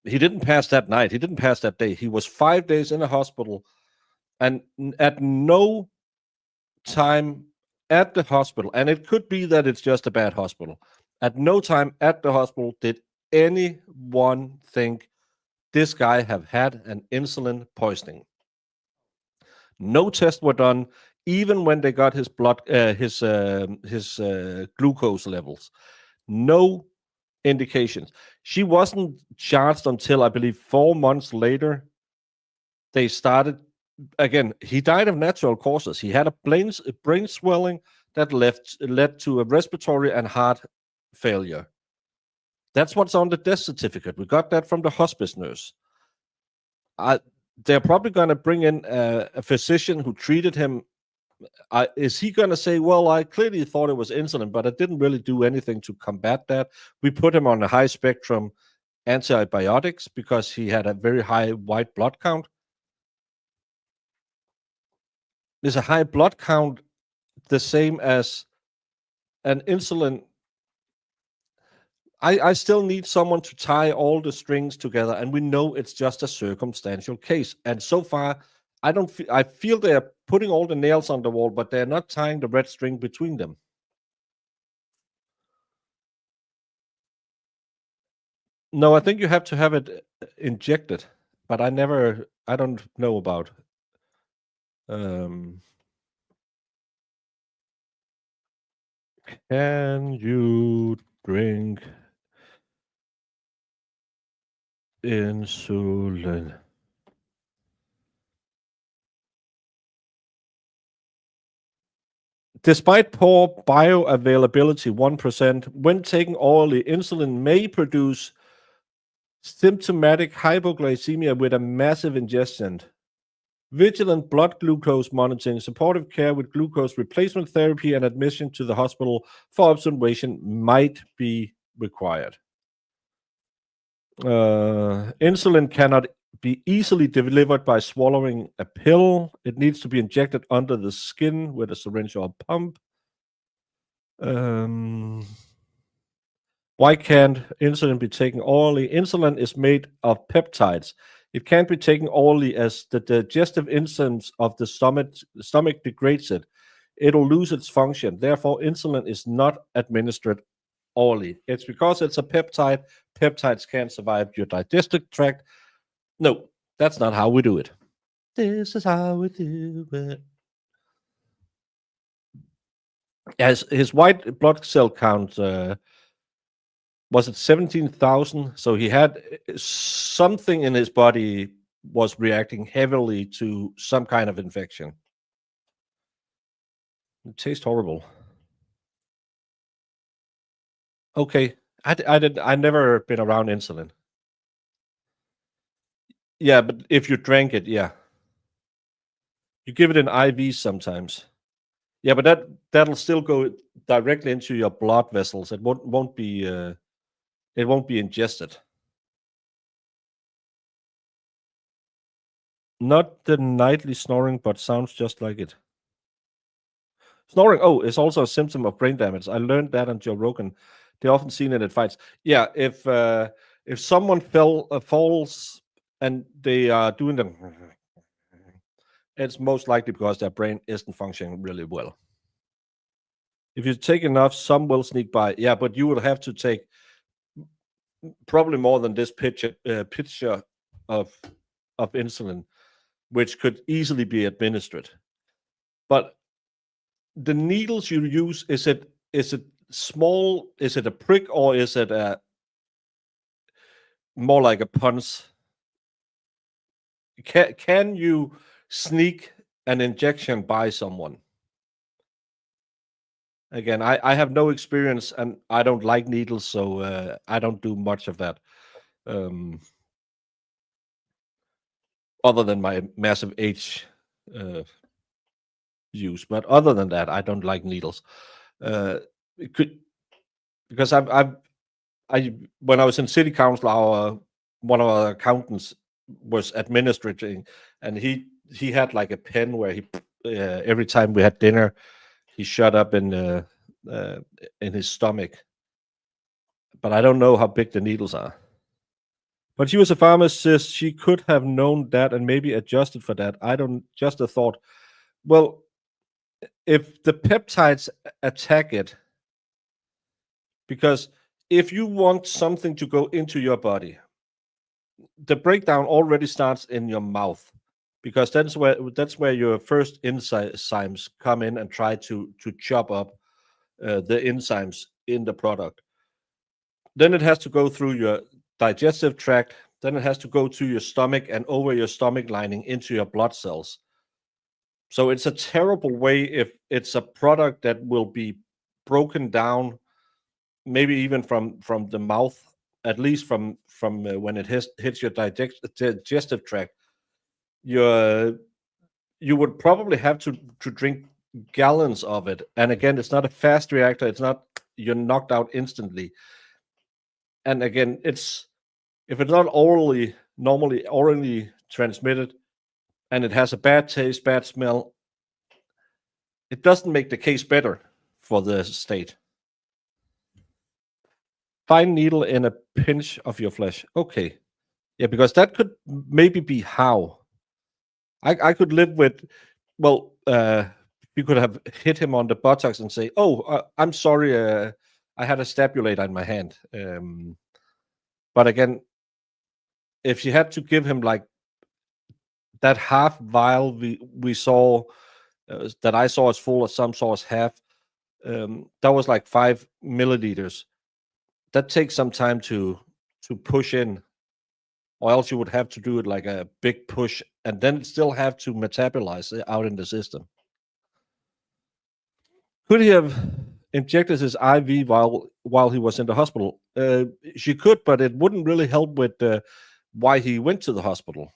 he didn't pass that night. He didn't pass that day. He was 5 days in a hospital, and at no time at the hospital, and it could be that it's just a bad hospital, at no time at the hospital did anyone think this guy have had an insulin poisoning. No tests were done, even when they got his blood, his glucose levels. No indications. She wasn't charged until, I believe, 4 months later. They started again. He died of natural causes. He had a brain swelling that led to a respiratory and heart failure. That's what's on the death certificate. We got that from the hospice nurse. They're probably going to bring in a physician who treated him. Is he going to say, well, I clearly thought it was insulin, but I didn't really do anything to combat that? We put him on a high spectrum antibiotics because he had a very high white blood count. Is a high blood count the same as an insulin? I still need someone to tie all the strings together, and we know it's just a circumstantial case. And so far, I feel they are putting all the nails on the wall, but they're not tying the red string between them. No, I think you have to have it injected, but I don't know about. Can you drink insulin? Despite poor bioavailability, 1%, when taken orally, insulin may produce symptomatic hypoglycemia with a massive ingestion. Vigilant blood glucose monitoring, supportive care with glucose replacement therapy, and admission to the hospital for observation might be required. Insulin cannot be easily delivered by swallowing a pill. It needs to be injected under the skin with a syringe or a pump. Why can't insulin be taken orally? Insulin is made of peptides. It can't be taken orally as the digestive enzymes of the stomach degrades it. It'll lose its function. Therefore, insulin is not administered orally. It's because it's a peptide. Peptides can't survive your digestive tract. No, that's not how we do it. This is how we do it. As his white blood cell count, was it 17,000? So he had something in his body was reacting heavily to some kind of infection. It tastes horrible. Okay, I never been around insulin. Yeah, but if you drank it, yeah. You give it in IV sometimes. Yeah, but that'll still go directly into your blood vessels. It won't be ingested. Not the nightly snoring, but sounds just like it. Snoring, is also a symptom of brain damage. I learned that on Joe Rogan. They're often seen it at fights. Yeah, if someone falls and they are doing them, it's most likely because their brain isn't functioning really well. If you take enough, some will sneak by. Yeah, but you will have to take probably more than this picture of insulin, which could easily be administered. But the needles you use, is it small? Is it a prick, or is it more like a punch. Can you sneak an injection by someone? Again, I have no experience and I don't like needles, so I don't do much of that. Other than my massive age use, but other than that, I don't like needles. It could, because when I was in city council, one of our accountants was administrating, and he had like a pen where he every time we had dinner, he shut up in his stomach. But I don't know how big the needles are. But she was a pharmacist. She could have known that and maybe adjusted for that. I don't, just a thought. Well, if the peptides attack it, because if you want something to go into your body, the breakdown already starts in your mouth, because that's where your first enzymes come in and try to chop up the enzymes in the product. Then it has to go through your digestive tract. Then it has to go to your stomach and over your stomach lining into your blood cells. So it's a terrible way if it's a product that will be broken down, maybe even from the mouth, at least from when it hits your digestive tract. You would probably have to drink gallons of it. And again, it's not a fast reactor. It's not you're knocked out instantly. And again, if it's not normally orally transmitted, and it has a bad taste, bad smell, it doesn't make the case better for the state. Fine needle in a pinch of your flesh. Okay. Yeah, because that could maybe be how. I could live with, well, you could have hit him on the buttocks and say, oh, I'm sorry, I had a stabulator in my hand. But again, if you had to give him like that half vial we saw, that I saw as full, or some saw as half, that was like 5 milliliters. That takes some time to push in, or else you would have to do it like a big push, and then still have to metabolize it out in the system. Could he have injected his IV while he was in the hospital? She could, but it wouldn't really help with why he went to the hospital.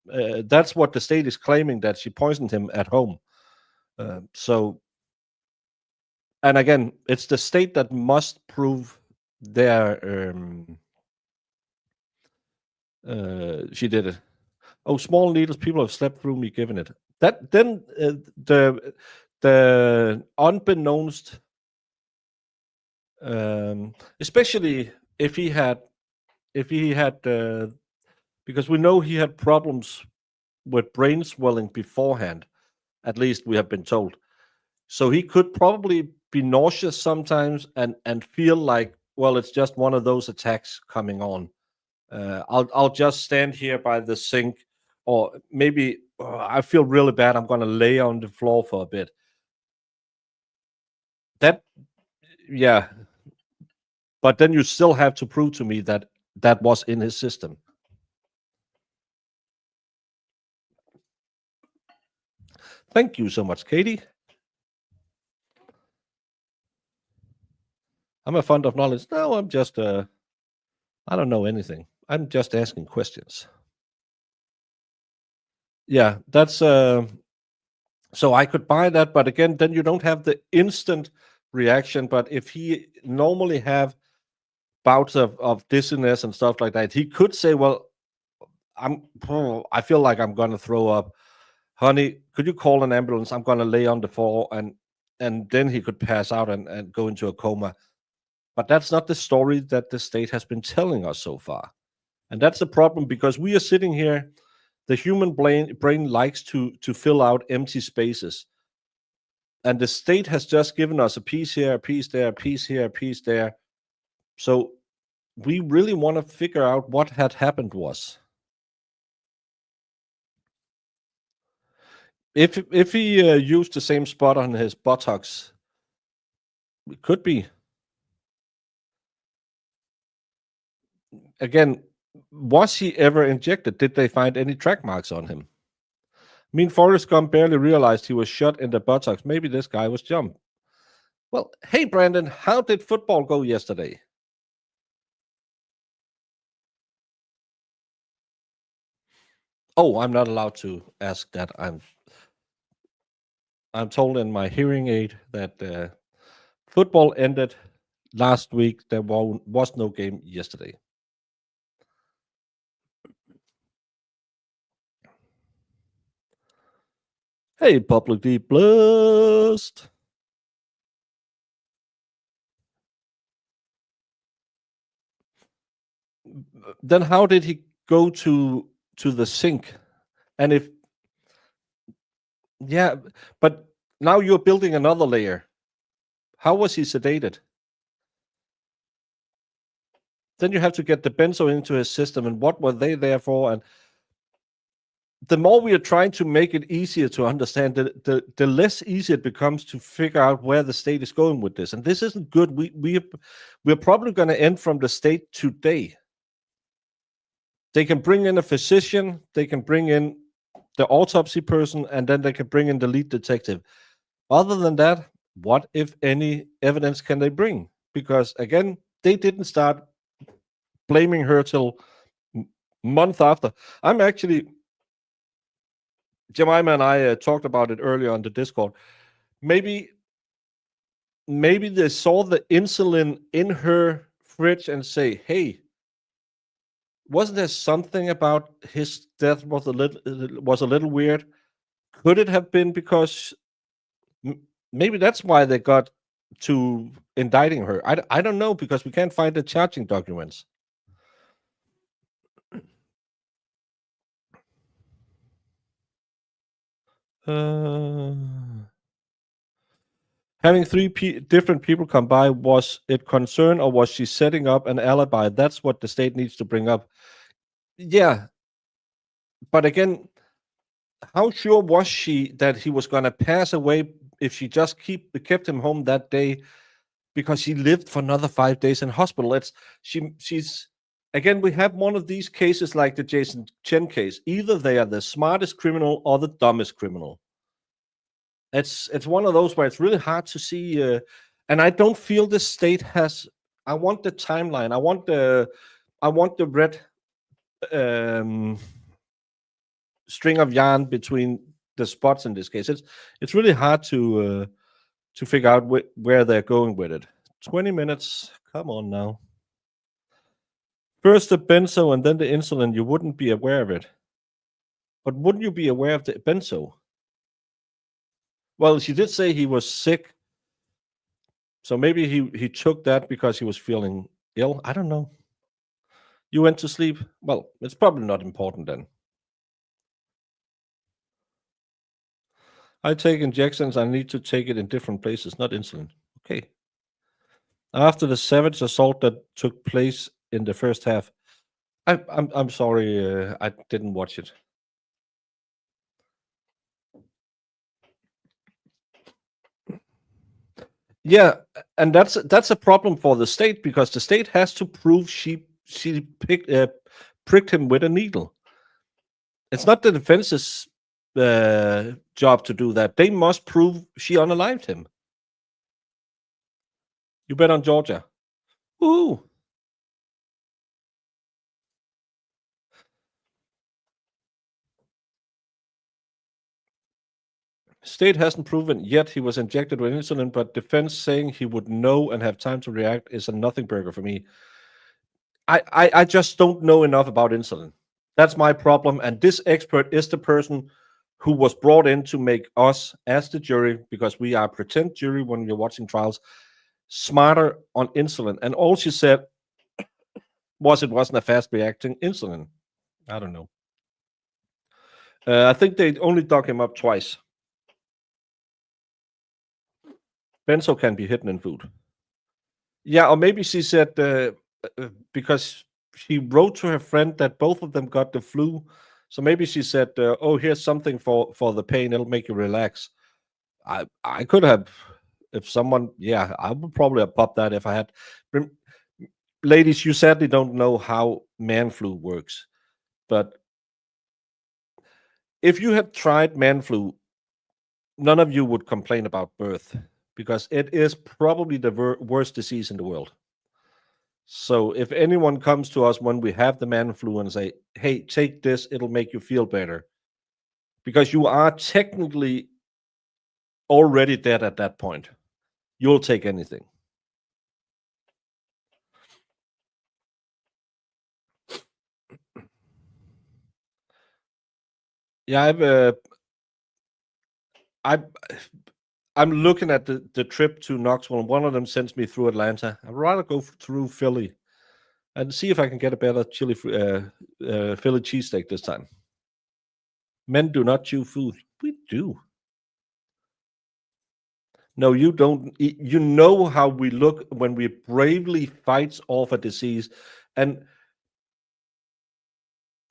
That's what the state is claiming, that she poisoned him at home. So, and again, it's the state that must prove their she did it. Oh, small needles, people have slept through me giving it. That then the unbeknownst, especially if he had because we know he had problems with brain swelling beforehand, at least we have been told. So he could probably be nauseous sometimes and feel like, well, it's just one of those attacks coming on. I'll just stand here by the sink, or maybe I feel really bad, I'm going to lay on the floor for a bit. That, yeah. But then you still have to prove to me that that was in his system. Thank you so much, Katie. I'm a fond of knowledge. No, I'm just, I don't know anything. I'm just asking questions. Yeah, that's, so I could buy that, but again, then you don't have the instant reaction. But if he normally have bouts of dizziness and stuff like that, he could say, well, I feel like I'm going to throw up. Honey, could you call an ambulance? I'm going to lay on the floor, and then he could pass out and go into a coma. But that's not the story that the state has been telling us so far. And that's the problem, because we are sitting here, the human brain likes to fill out empty spaces. And the state has just given us a piece here, a piece there, a piece here, a piece there. So we really want to figure out what had happened was. If he used the same spot on his buttocks, it could be. again, was he ever injected? Did they find any track marks on him? I mean, Forrest Gump barely realized he was shot in the buttocks. Maybe this guy was jumped. Well, hey, Brandon, how did football go yesterday? Oh, I'm not allowed to ask that. I'm told in my hearing aid that football ended last week. There was no game yesterday. Hey, publicly blessed. Then how did he go to the sink? And if, yeah, but now you're building another layer. How was he sedated? Then you have to get the benzo into his system, and what were they there for? And the more we are trying to make it easier to understand, the less easy it becomes to figure out where the state is going with this. And this isn't good. We're probably going to end from the state today. They can bring in a physician, they can bring in the autopsy person, and then they can bring in the lead detective. Other than that, what, if any, evidence can they bring? Because again, they didn't start blaming her till month after. I'm actually, Jemima and I talked about it earlier on the Discord. Maybe they saw the insulin in her fridge and say, hey, wasn't there something about his death was a little weird? Could it have been because maybe that's why they got to indicting her? I don't know, because we can't find the charging documents. Having three different people come by, was it concern, or was she setting up an alibi? That's what the state needs to bring up. Yeah. But again, how sure was she that he was going to pass away if she just kept him home that day, because he lived for another 5 days in hospital? She's again, we have one of these cases like the Jason Chen case. Either they are the smartest criminal or the dumbest criminal. It's one of those where it's really hard to see, and I don't feel the state has. I want the timeline. I want the red string of yarn between the spots in this case. It's really hard to figure out where they're going with it. 20 minutes. Come on now. First the benzo and then the insulin. You wouldn't be aware of it. But wouldn't you be aware of the benzo? Well, she did say he was sick. So maybe he took that because he was feeling ill. I don't know. You went to sleep? Well, it's probably not important then. I take injections. I need to take it in different places, not insulin. Okay. After the savage assault that took place in the first half, I'm sorry, I didn't watch it. Yeah, and that's a problem for the state, because the state has to prove she pricked him with a needle. It's not the defense's job to do that. They must prove she unalived him. You bet on Georgia. Woohoo! State hasn't proven yet he was injected with insulin, but defense saying he would know and have time to react is a nothing burger for me. I just don't know enough about insulin. That's my problem. And this expert is the person who was brought in to make us, as the jury, because we are pretend jury when we're watching trials, smarter on insulin. And all she said was it wasn't a fast reacting insulin. I don't know. I think they only dug him up twice. Benzo can be hidden in food. Yeah, or maybe she said because she wrote to her friend that both of them got the flu. So maybe she said, oh, here's something for the pain. It'll make you relax. I could have, if someone, yeah, I would probably have popped that if I had. ladies, you sadly don't know how man flu works, but if you had tried man flu, none of you would complain about birth because it is probably the worst disease in the world. So if anyone comes to us when we have the man flu and say, hey, take this, it'll make you feel better, because you are technically already dead at that point, you'll take anything. Yeah, I'm looking at the trip to Knoxville, and one of them sends me through Atlanta. I'd rather go through Philly and see if I can get a better Philly cheesesteak this time. Men do not chew food. We do. No, you don't. You know how we look when we bravely fight off a disease. And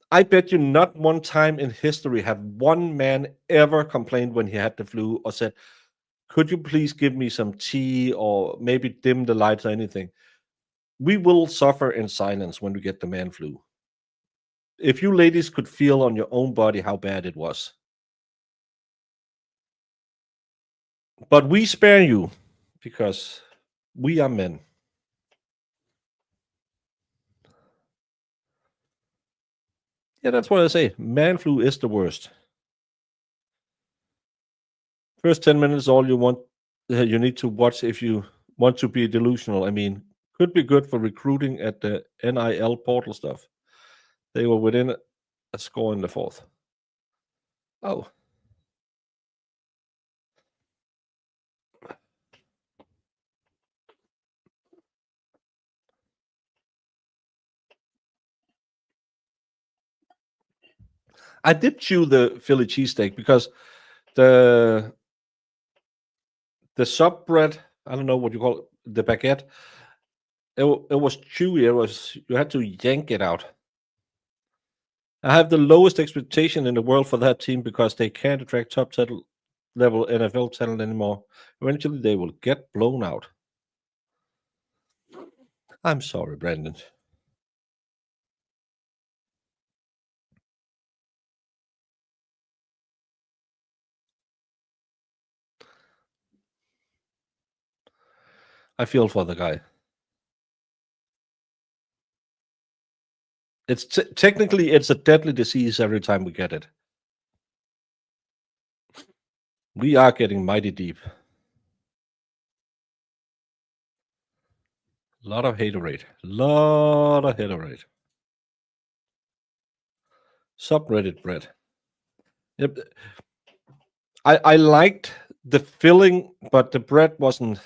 I bet you not one time in history have one man ever complained when he had the flu or said, could you please give me some tea or maybe dim the lights or anything? We will suffer in silence when we get the man flu. If you ladies could feel on your own body how bad it was. But we spare you because we are men. Yeah, that's what I say. Man flu is the worst. First 10 minutes, all you want, you need to watch if you want to be delusional. I mean, could be good for recruiting at the NIL portal stuff. They were within a score in the fourth. Oh. I did chew the Philly cheesesteak because the sub bread, I don't know what you call it, the baguette, it was chewy. You had to yank it out. I have the lowest expectation in the world for that team because they can't attract top level NFL talent anymore. Eventually, they will get blown out. I'm sorry, Brandon. I feel for the guy. It's technically it's a deadly disease every time we get it. We are getting mighty deep. A lot of haterade. Subreddit bread. Yep. I liked the filling, but the bread wasn't.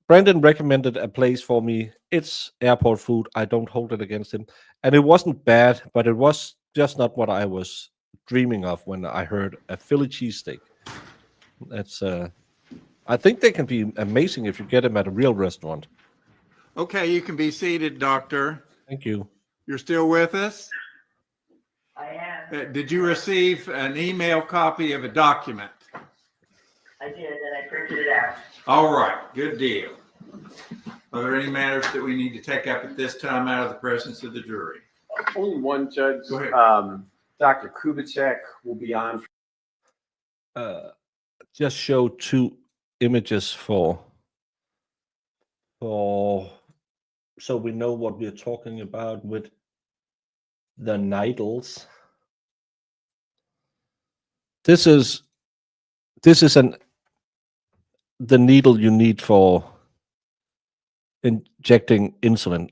Brandon recommended a place for me. It's airport food. I don't hold it against him. And it wasn't bad, but it was just not what I was dreaming of when I heard a Philly cheesesteak. That's I think they can be amazing if you get them at a real restaurant. Okay, you can be seated, Doctor. Thank you. You're still with us? I am. Did you receive an email copy of a document? I did, and I printed it out. All right, good deal. Are there any matters that we need to take up at this time out of the presence of the jury? Only one, Judge. Go ahead. Dr. Kubicek will be on. Just show two images for so we know what we're talking about with the needles. This is the needle you need for injecting insulin.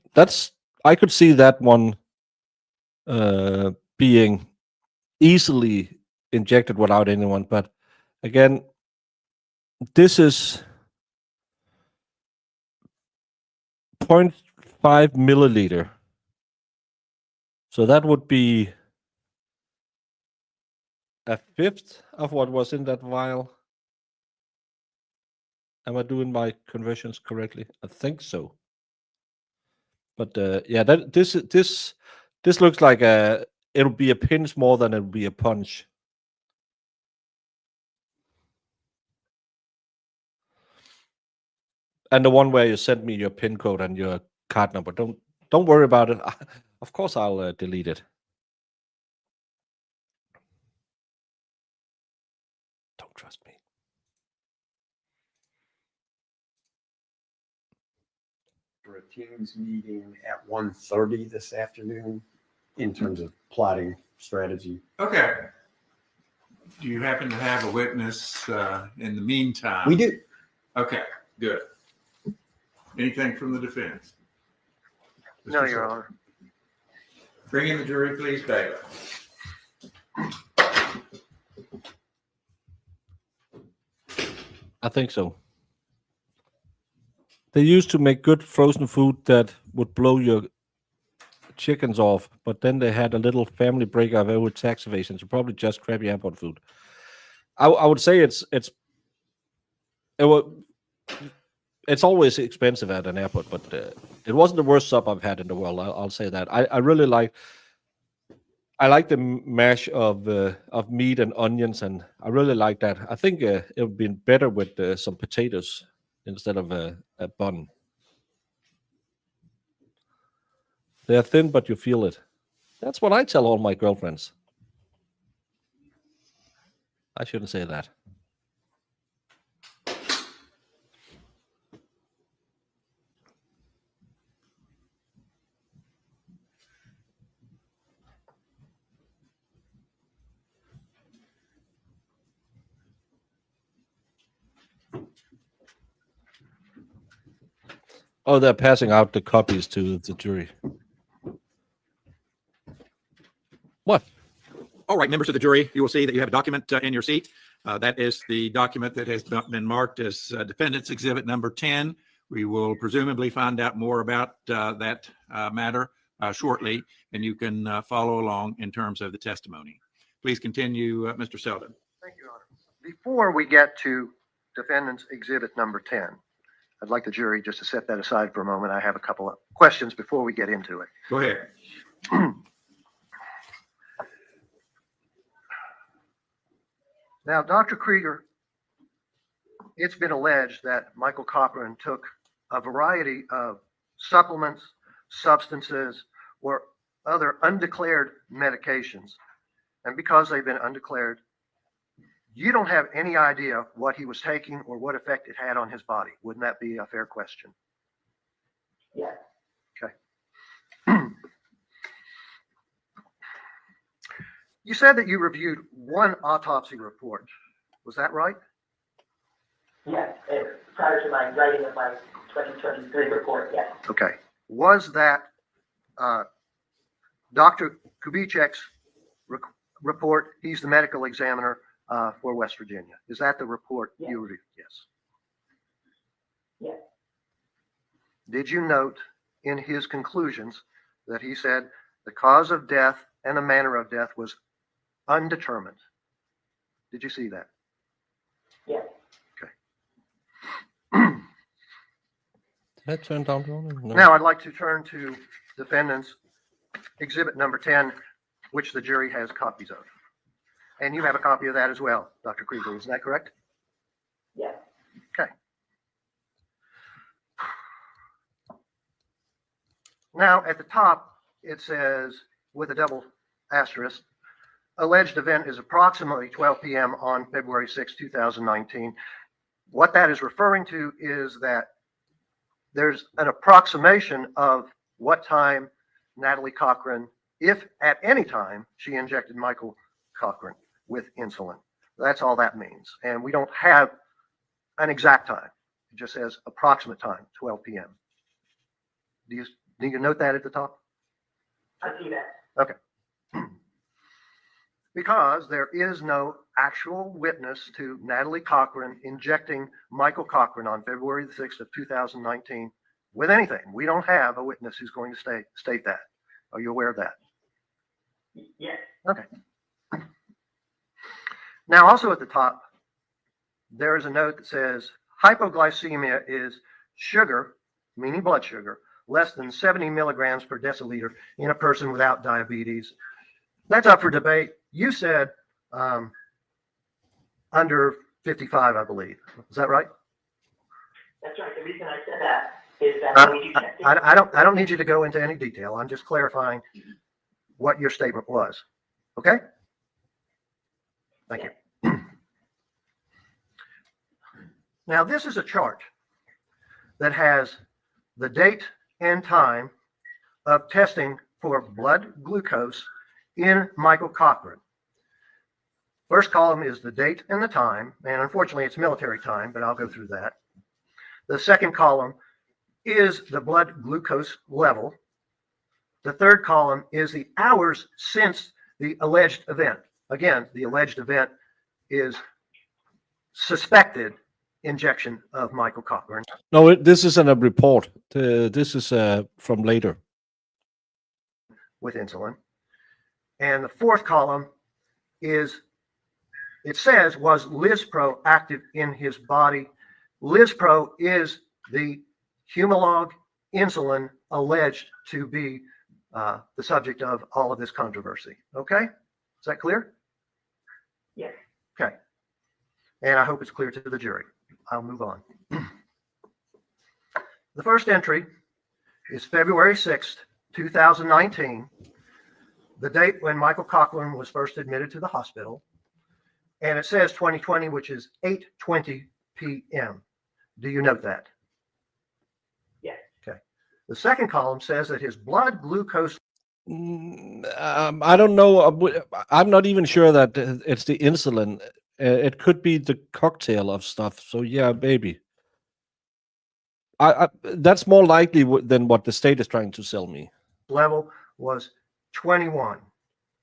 I could see that one being easily injected without anyone, but again, this is 0.5 milliliter. So that would be a fifth of what was in that vial. Am I doing my conversions correctly? I think so. But yeah, this looks like it'll be a pinch more than it'll be a punch. And the one where you sent me your pin code and your card number. Don't worry about it. Of course, I'll delete it. Don't trust me. For a Teams meeting at 1:30 this afternoon in terms of plotting strategy. Okay. Do you happen to have a witness in the meantime? We do. Okay, good. Anything from the defense? No, Mr. Your Sullivan. Honor. Bring in the jury, please, Bailiff. I think so. They used to make good frozen food that would blow your chickens off, but then they had a little family breakup over tax evasion, so probably just crappy airport food. I would say it's always expensive at an airport, but it wasn't the worst sub I've had in the world. I'll say that. I really like the mash of meat and onions, and I really like that. I think it would be better with some potatoes instead of a bun. They're thin, but you feel it. That's what I tell all my girlfriends. I shouldn't say that. Oh, they're passing out the copies to the jury. What? All right, members of the jury, you will see that you have a document in your seat. That is the document that has been marked as Defendant's Exhibit number 10. We will presumably find out more about that matter shortly, and you can follow along in terms of the testimony. Please continue, Mr. Selden. Thank you, Your Honor. Before we get to Defendant's Exhibit number 10, I'd like the jury just to set that aside for a moment. I have a couple of questions before we get into it. Go ahead. Now, Dr. Krieger, it's been alleged that Michael Cochran took a variety of supplements, substances, or other undeclared medications. And because they've been undeclared, you don't have any idea what he was taking or what effect it had on his body. Wouldn't that be a fair question? Yes. Okay. You said that you reviewed one autopsy report. Was that right? Yes, prior to my writing of my 2023 report, yes. Okay. Was that Dr. Kubitschek's report? He's the medical examiner for West Virginia. Is that the report you reviewed? Yes. Yes. Did you note in his conclusions that he said the cause of death and the manner of death was undetermined? Did you see that? Yes. Okay. Did I turn down the volume? No. Now I'd like to turn to Defendant's Exhibit number 10, which the jury has copies of. And you have a copy of that as well, Dr. Krieger, is that correct? Yes. Okay. Now, at the top, it says, with a double asterisk, alleged event is approximately 12 p.m. on February 6, 2019. What that is referring to is that there's an approximation of what time Natalie Cochran, if at any time, she injected Michael Cochran with insulin. That's all that means. And we don't have an exact time. It just says approximate time, 12 p.m. Do you note that at the top? I see that. Okay. Because there is no actual witness to Natalie Cochran injecting Michael Cochran on February the 6th of 2019 with anything. We don't have a witness who's going to state that. Are you aware of that? Yes. Okay. Now, also at the top, there is a note that says hypoglycemia is sugar, meaning blood sugar, less than 70 milligrams per deciliter in a person without diabetes. That's up for debate. You said under 55, I believe. Is that right? That's right. The reason I said that is that when we do testing. I don't need you to go into any detail. I'm just clarifying what your statement was. Okay? Thank you. Now, this is a chart that has the date and time of testing for blood glucose in Michael Cochran. First column is the date and the time, and unfortunately it's military time, but I'll go through that. The second column is the blood glucose level. The third column is the hours since the alleged event. Again, the alleged event is suspected injection of Michael Cochran. No, this isn't a report. This is from later. With insulin. And the fourth column is, it says, was Lispro active in his body? Lispro is the Humalog insulin alleged to be the subject of all of this controversy. Okay? Is that clear? Yes. Okay. And I hope it's clear to the jury. I'll move on. The first entry is February 6th, 2019, the date when Michael Cochran was first admitted to the hospital. And it says 2020, which is 8:20 p.m. Do you note that? Yes. Okay. The second column says that his blood glucose. I don't know. I'm not even sure that it's the insulin. It could be the cocktail of stuff. So yeah, maybe. That's more likely than what the state is trying to sell me. Level was 21.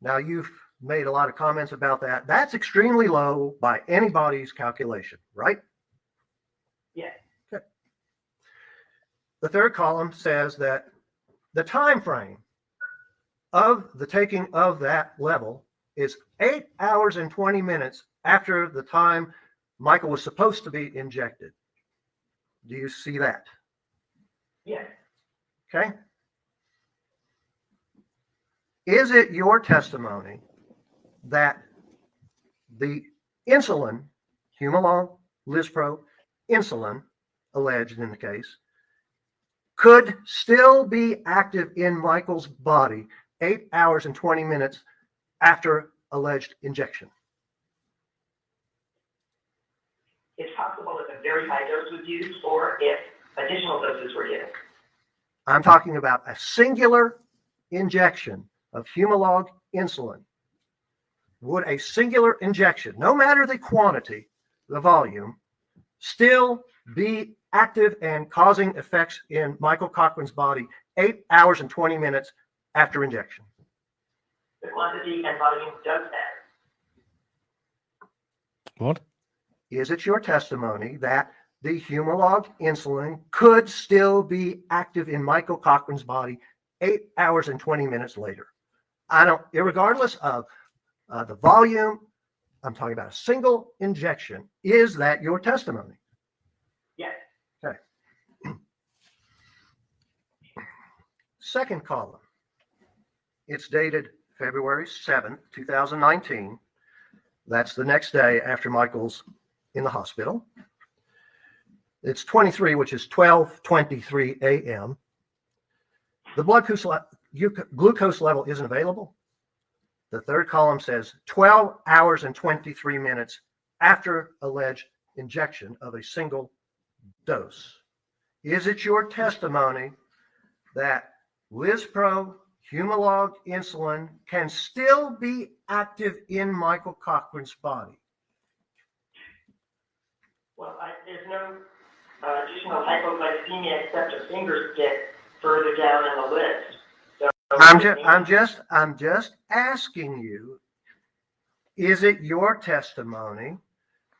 Now, you've made a lot of comments about that. That's extremely low by anybody's calculation, right? Yes. Okay. The third column says that the time frame of the taking of that level is 8 hours and 20 minutes after the time Michael was supposed to be injected. Do you see that? Yes. Okay. Is it your testimony that the insulin, Humalog, Lispro, insulin, alleged in the case, could still be active in Michael's body 8 hours and 20 minutes after alleged injection? It's possible if a very high dose was used or if additional doses were given. I'm talking about a singular injection of Humalog insulin. Would a singular injection, no matter the quantity, the volume, still be active and causing effects in Michael Cochran's body 8 hours and 20 minutes after injection? The quantity and volume does matter. What? Is it your testimony that the Humalog insulin could still be active in Michael Cochran's body 8 hours and 20 minutes later? Irregardless of the volume, I'm talking about a single injection. Is that your testimony? Yes. Okay. Second column. It's dated February 7th, 2019. That's the next day after Michael's in the hospital. It's 23, which is 12:23 a.m. The blood glucose level isn't available. The third column says 12 hours and 23 minutes after alleged injection of a single dose. Is it your testimony that Lispro, Humalog insulin can still be active in Michael Cochran's body? Well, there's no additional hypoglycemia except a finger stick further down in the list. So I'm just asking you, is it your testimony?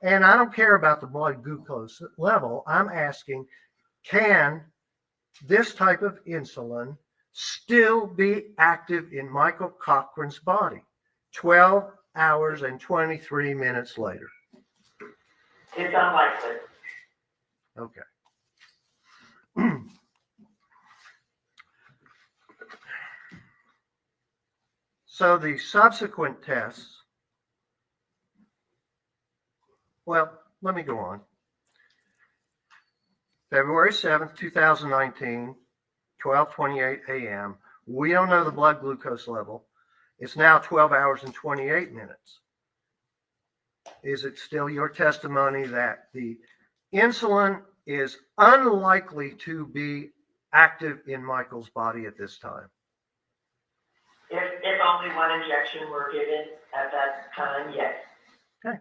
And I don't care about the blood glucose level. I'm asking, can this type of insulin still be active in Michael Cochran's body 12 hours and 23 minutes later? It's unlikely. Okay. So the subsequent tests, well, let me go on. February 7th, 2019, 12:28 a.m. We don't know the blood glucose level. It's now 12 hours and 28 minutes. Is it still your testimony that the insulin is unlikely to be active in Michael's body at this time? If only one injection were given at that time, yes. Okay.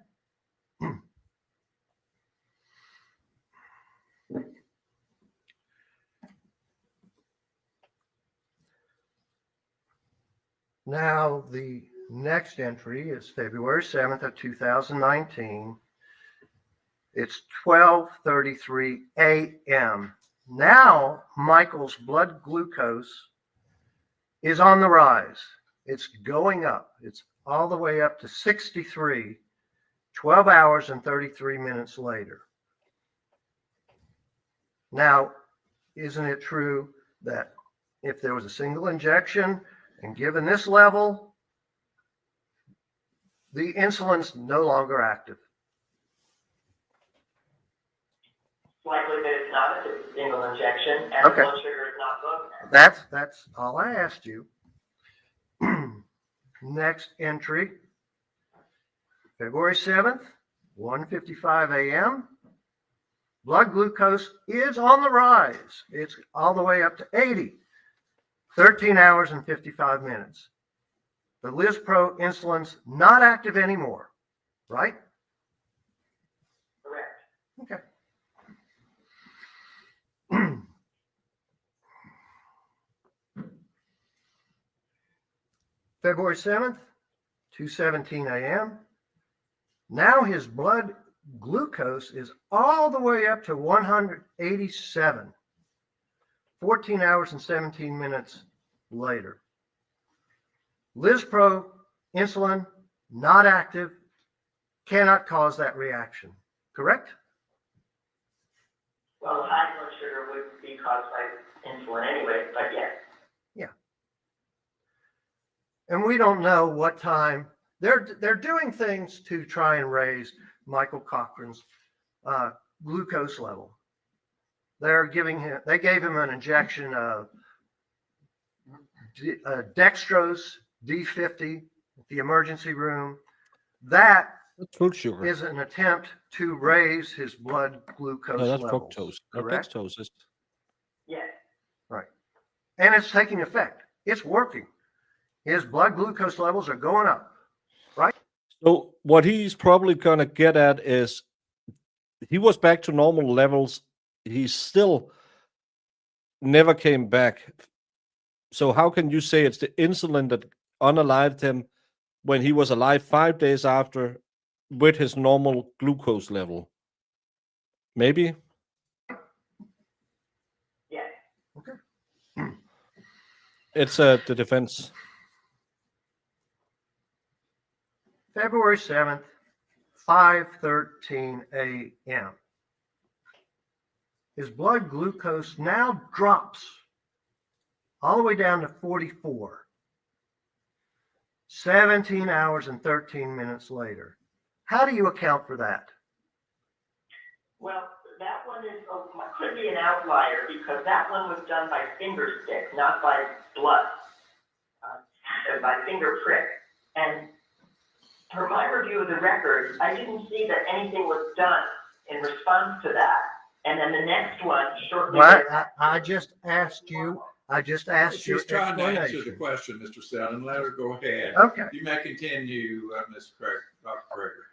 Now, the next entry is February 7th of 2019. It's 12:33 a.m. Now, Michael's blood glucose is on the rise. It's going up. It's all the way up to 63, 12 hours and 33 minutes later. Now, isn't it true that if there was a single injection and given this level, the insulin's no longer active? Likely that it's not a single injection and Okay. the blood sugar is not low. That's all I asked you. Next entry, February 7th, 1:55 a.m. Blood glucose is on the rise. It's all the way up to 80, 13 hours and 55 minutes. The Lispro insulin's not active anymore, right? Correct. Okay. February 7th, 2:17 a.m. Now his blood glucose is all the way up to 187, 14 hours and 17 minutes later. Lispro insulin, not active, cannot cause that reaction, correct? Well, high blood sugar would be caused by insulin anyway, but yes. And we don't know what time they're doing things to try and raise Michael Cochran's glucose level. They gave him an injection of dextrose D50 at the emergency room. That Fruit sugar. is an attempt to raise his blood glucose No, that's levels. fructose. No, Correct? dextrose is. Yes. Right. And it's taking effect. It's working. His blood glucose levels are going up. So what he's probably gonna get at is he was back to normal levels. He still never came back. So how can you say it's the insulin that unalived him when he was alive 5 days after with his normal glucose level? Maybe. Yes. It's the defense. February 7th, 5:13 a.m. His blood glucose now drops all the way down to 44. 17 hours and 13 minutes later. How do you account for that? Well, that one could be an outlier because that one was done by finger stick, not by blood, by finger prick. And per my review of the record, I didn't see that anything was done in response to that. And then the next one, shortly What? thereafter. I just asked you. I just asked you. She's trying to answer the question, Mr. Selden. Let her go ahead. Okay. You may continue, Ms. Craig, Dr. Krager.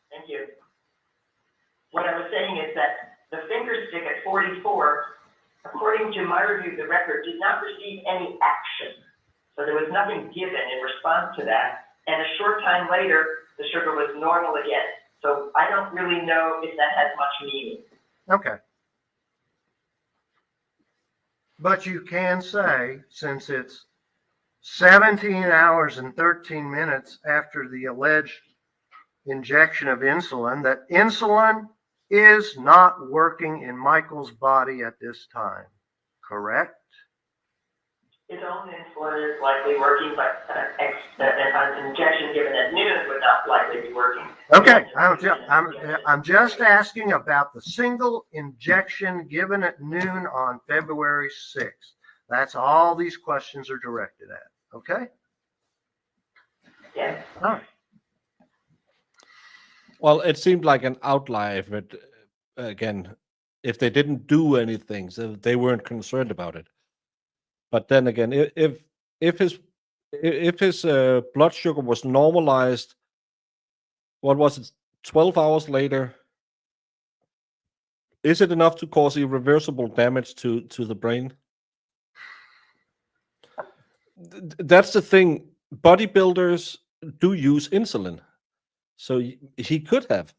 Thank you. What I was saying is that the finger stick at 44, according to my review of the record, did not receive any action. So there was nothing given in response to that. And a short time later, the sugar was normal again. So I don't really know if that has much meaning. Okay. But you can say, since it's 17 hours and 13 minutes after the alleged injection of insulin, that insulin is not working in Michael's body at this time, correct? His own insulin is likely working, but an injection given at noon would not likely be working. Okay, I'm just asking about the single injection given at noon on February 6th. That's all these questions are directed at, okay? Yes. All right. Well, it seemed like an outlier, but again, if they didn't do anything, so they weren't concerned about it. But then again, if his blood sugar was normalized, what was it, 12 hours later? Is it enough to cause irreversible damage to the brain? That's the thing. Bodybuilders do use insulin, so he could have.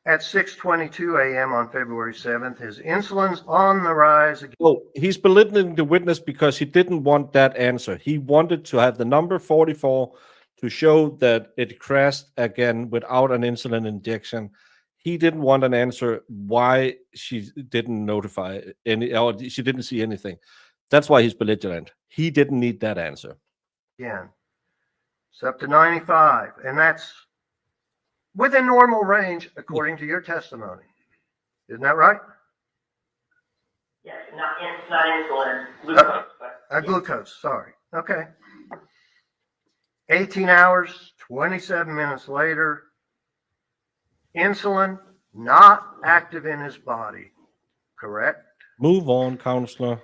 At 6:22 a.m. on February 7th, his insulin's on the rise again. Oh, he's belittling the witness because he didn't want that answer. He wanted to have the number 44 to show that it crashed again without an insulin injection. He didn't want an answer why she didn't notify any, or she didn't see anything. That's why he's belligerent. He didn't need that answer. Again. It's up to 95, and that's within normal range according to your testimony. Isn't that right? Yes, not insulin, glucose. But Glucose, sorry. Okay. 18 hours, 27 minutes later, insulin not active in his body, correct? Move on, counselor.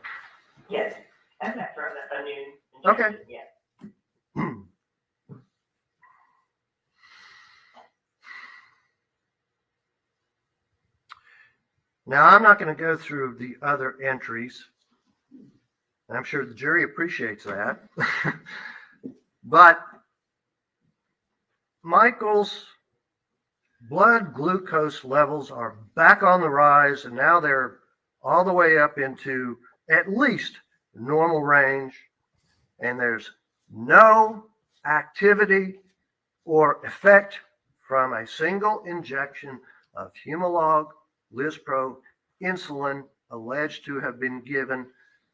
yes, that's after a noon Okay. injection, yes. Now, I'm not going to go through the other entries. I'm sure the jury appreciates that. But Michael's blood glucose levels are back on the rise, and now they're all the way up into at least normal range, and there's no activity or effect from a single injection of Humalog Lispro insulin alleged to have been given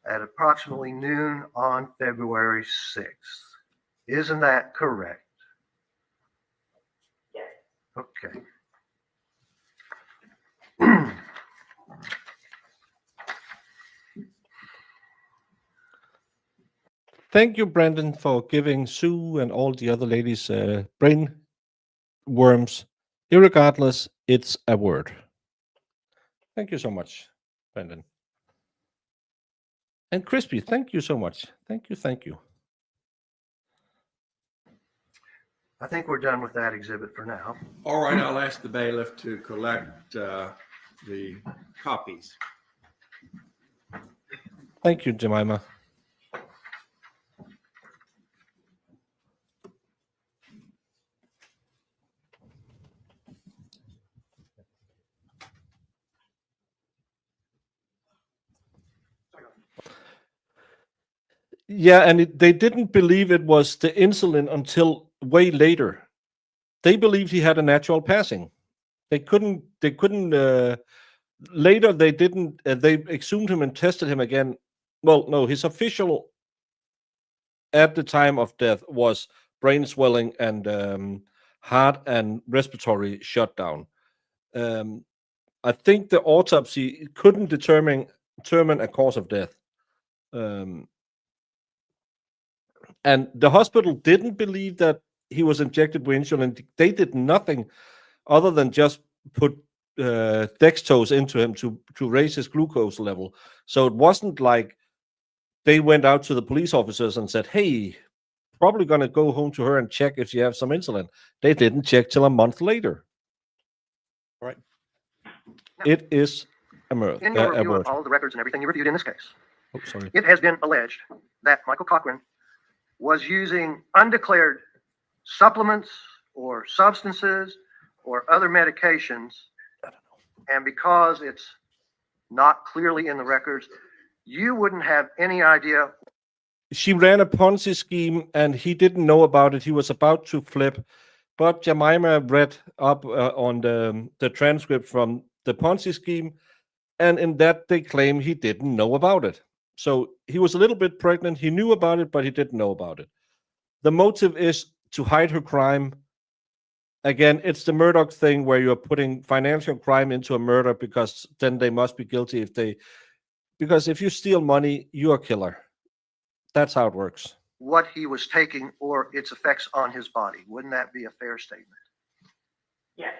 at approximately noon on February 6th. Isn't that correct? Yes. Okay. Thank you, Brandon, for giving Sue and all the other ladies brain worms. Irregardless, it's a word. Thank you so much, Brandon. And Crispy, thank you so much. Thank you, thank you. I think we're done with that exhibit for now. All right, I'll ask the bailiff to collect the copies. Thank you, Jemima. Yeah, and they didn't believe it was the insulin until way later. They believed he had a natural passing. They couldn't later they didn't, they exhumed him and tested him again. Well, no, his official at the time of death was brain swelling and heart and respiratory shutdown. I think the autopsy couldn't determine a cause of death. And the hospital didn't believe that he was injected with insulin. They did nothing other than just put dextrose into him to raise his glucose level. So it wasn't like they went out to the police officers and said, hey, probably going to go home to her and check if she has some insulin. They didn't check till a month later. Right. It is a murder. In your review of all the records and everything you reviewed in this case, Oh, sorry. it has been alleged that Michael Cochran was using undeclared supplements or substances or other medications, and because it's not clearly in the records, you wouldn't have any idea. She ran a Ponzi scheme and he didn't know about it. He was about to flip, but Jemima read up on the transcript from the Ponzi scheme, and in that they claim he didn't know about it. So he was a little bit pregnant. He knew about it, but he didn't know about it. The motive is to hide her crime. Again, it's the Murdoch thing where you're putting financial crime into a murder because then they must be guilty because if you steal money, you're a killer. That's how it works. What he was taking or its effects on his body. Wouldn't that be a fair statement? Yes.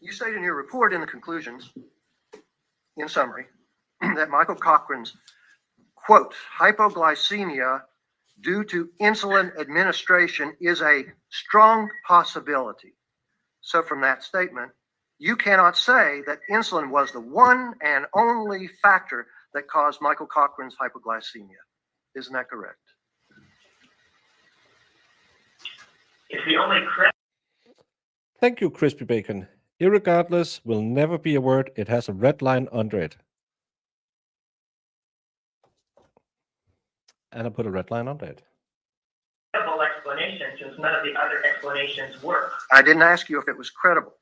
You state in your report in the conclusions, in summary, that Michael Cochran's, quote, hypoglycemia due to insulin administration is a strong possibility. So from that statement, you cannot say that insulin was the one and only factor that caused Michael Cochran's hypoglycemia. Isn't that correct? It's the only correct. Thank you, Crispy Bacon. Irregardless will never be a word. It has a red line under it. And I put a red line under it. Explanation, since none of the other explanations work. I didn't ask you if it was credible.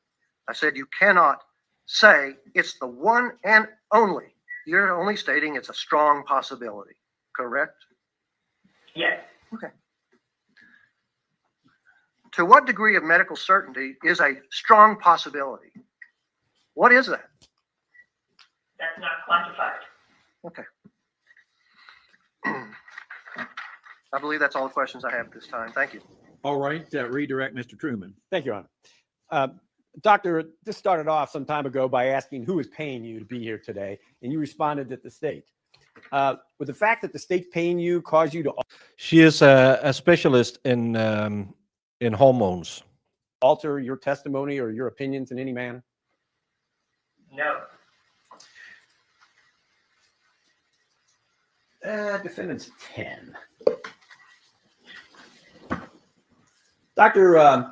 I said you cannot say it's the one and only. You're only stating it's a strong possibility, correct? Yes. Okay. To what degree of medical certainty is a strong possibility? What is that? That's not quantified. Okay. I believe that's all the questions I have at this time. Thank you. All right, redirect Mr. Truman. Thank you, Your Honor. Doctor, this started off some time ago by asking who is paying you to be here today, and you responded that the state. Would the fact that the state's paying you cause you to She is a specialist in hormones. alter your testimony or your opinions in any manner? No. Defendant's 10. Doctor,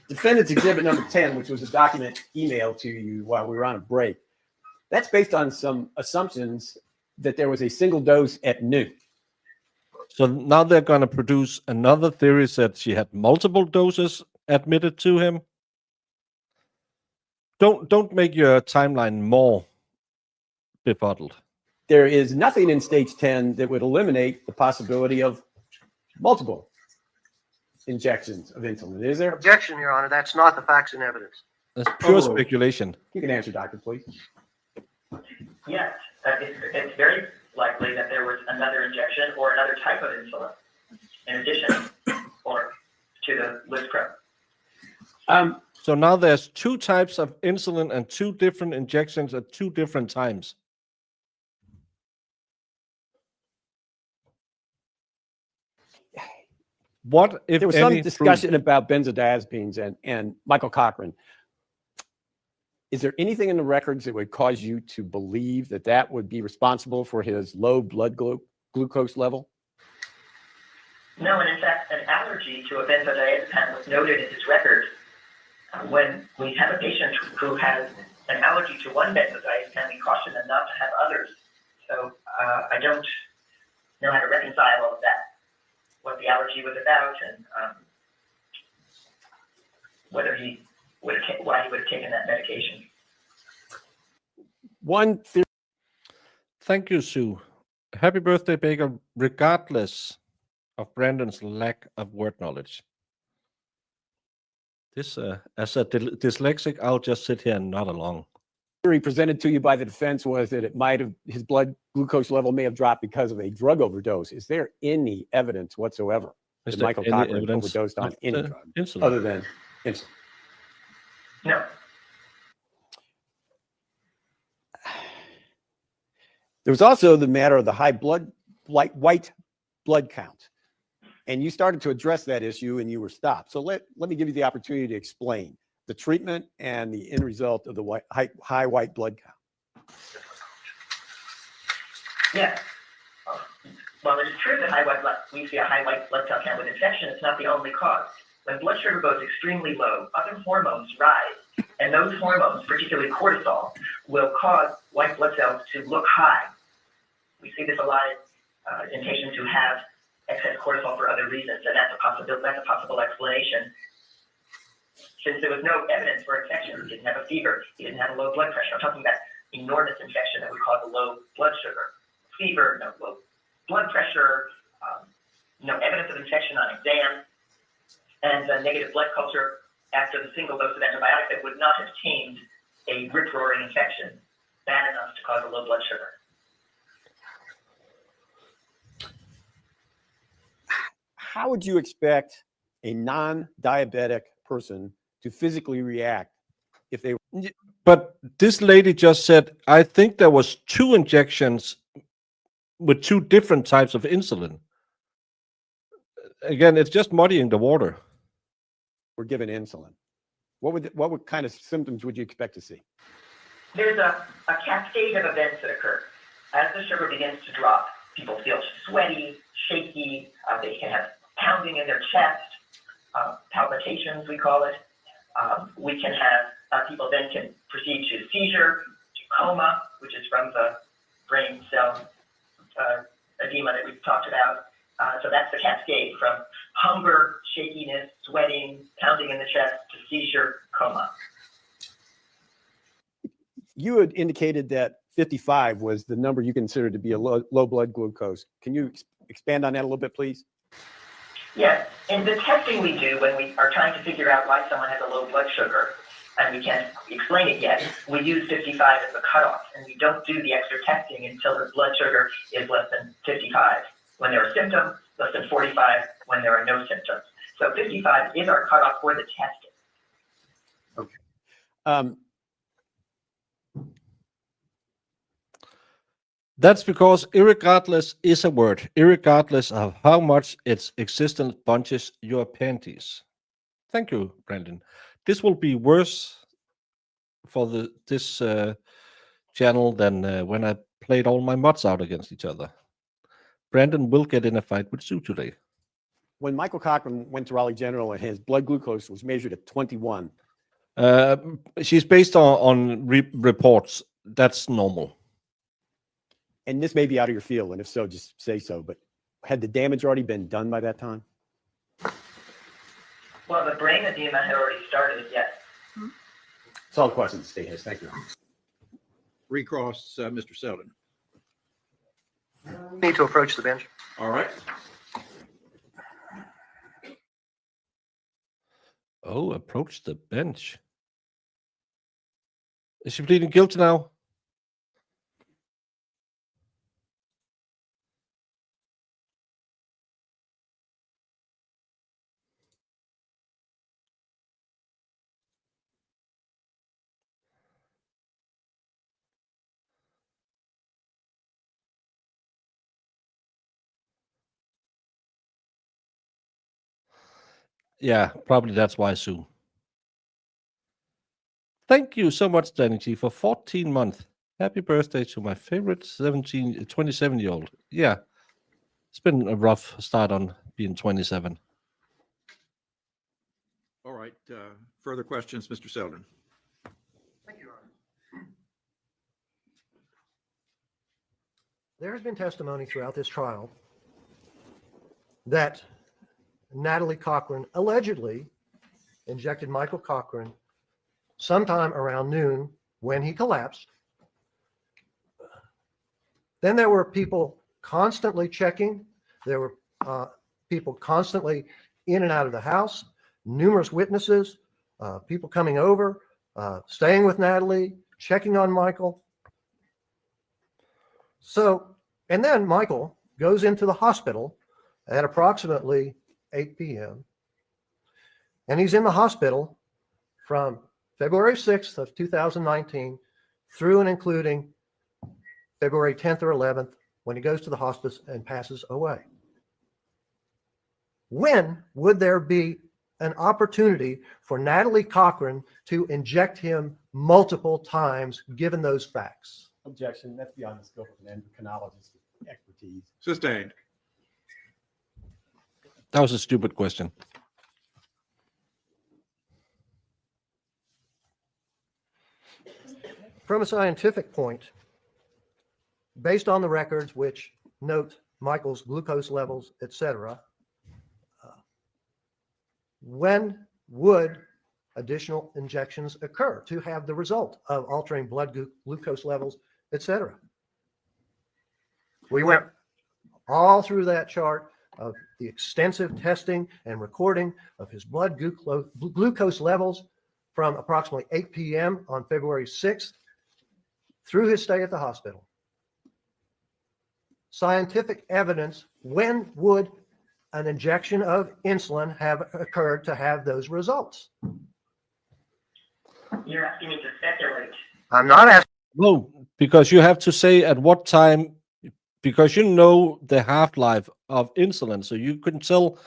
defendant's exhibit number 10, which was a document emailed to you while we were on a break, that's based on some assumptions that there was a single dose at noon. So now they're going to produce another theory that she had multiple doses admitted to him. Don't make your timeline more befuddled. There is nothing in stage 10 that would eliminate the possibility of multiple injections of insulin, is there? Objection, Your Honor. That's not the facts and evidence. That's pure speculation. You can answer, doctor, please. Yes. It's very likely that there was another injection or another type of insulin in addition or to the Lispro. So now there's two types of insulin and two different injections at two different times. What if there was some discussion about benzodiazepines and Michael Cochran? Is there anything in the records that would cause you to believe that that would be responsible for his low blood glucose level? No, and in fact, an allergy to a benzodiazepine was noted in his record. When we have a patient who has an allergy to one benzodiazepine, we caution them not to have others. So I don't know how to reconcile all of that, what the allergy was about, and whether he why he would have taken that medication. One theory. Thank you, Sue. Happy birthday, Baker, regardless of Brandon's lack of word knowledge. This, as a dyslexic, I'll just sit here and nod along. Theory presented to you by the defense was that it might have, his blood glucose level may have dropped because of a drug overdose. Is there any evidence whatsoever that Michael Cochran overdosed on any drug insulin other than insulin? No. There was also the matter of the high white blood count. And you started to address that issue and you were stopped. So let me give you the opportunity to explain the treatment and the end result of the high white blood count. Yes. Well, it is true that we see a high white blood cell count with infection. It's not the only cause. When blood sugar goes extremely low, other hormones rise, And those hormones, particularly cortisol, will cause white blood cells to look high. We see this a lot in patients who have excess cortisol for other reasons, and that's a possible explanation. Since there was no evidence for infection, he didn't have a fever, he didn't have a low blood pressure. I'm talking about enormous infection that would cause a low blood sugar. Fever, no low blood pressure, no evidence of infection on exam, and a negative blood culture after the single dose of antibiotic that would not have tamed a rip-roaring infection bad enough to cause a low blood sugar. How would you expect a non-diabetic person to physically react if they But this lady just said, I think there was 2 injections with 2 different types of insulin. Again, it's just muddying the water. were given insulin? What kind of symptoms would you expect to see? There's a cascade of events that occur. As the sugar begins to drop, people feel sweaty, shaky, they can have pounding in their chest, palpitations, we call it. We can have, people then can proceed to seizure, to coma, which is from the brain cell edema that we've talked about. So that's the cascade from hunger, shakiness, sweating, pounding in the chest, to seizure, coma. You had indicated that 55 was the number you considered to be a low blood glucose. Can you expand on that a little bit, please? Yes, in the testing we do when we are trying to figure out why someone has a low blood sugar, and we can't explain it yet, we use 55 as the cutoff, and we don't do the extra testing until the blood sugar is less than 55 when there are symptoms, less than 45 when there are no symptoms. So 55 is our cutoff for the testing. Okay. That's because irregardless is a word, irregardless of how much its existence bunches your panties. Thank you, Brandon. This will be worse for this channel than when I played all my mods out against each other. Brandon will get in a fight with Sue today. When Michael Cochran went to Raleigh General and his blood glucose was measured at 21. She's based on reports. That's normal. And this may be out of your field, and if so, just say so. But had the damage already been done by that time? Well, the brain edema had already started, yes. That's all the questions the state has. Thank you. Recross, Mr. Selden. Need to approach the bench. All right. Oh, approach the bench. Is she pleading guilty now? Yeah, probably that's why, Sue. Thank you so much, Danny G, for 14 months. Happy birthday to my favorite 27-year-old. Yeah, it's been a rough start on being 27. All right. Further questions, Mr. Selden? Thank you, Your Honor. There has been testimony throughout this trial that Natalie Cochran allegedly injected Michael Cochran sometime around noon when he collapsed. Then there were people constantly checking. There were people constantly in and out of the house, numerous witnesses, people coming over, staying with Natalie, checking on Michael. So, and then Michael goes into the hospital at approximately 8 p.m. And he's in the hospital from February 6th of 2019 through and including February 10th or 11th when he goes to the hospice and passes away. When would there be an opportunity for Natalie Cochran to inject him multiple times given those facts? Objection. That's beyond the scope of an endocrinologist's expertise. Sustained. That was a stupid question. from a scientific point, based on the records which note Michael's glucose levels, etc., when would additional injections occur to have the result of altering blood glucose levels, etc.? We went all through that chart of the extensive testing and recording of his blood glucose levels from approximately 8 p.m. on February 6th through his stay at the hospital. Scientific evidence, when would an injection of insulin have occurred to have those results? You're asking me to speculate. I'm not asking. No, because you have to say at what time, because you know the half-life of insulin, so you can tell,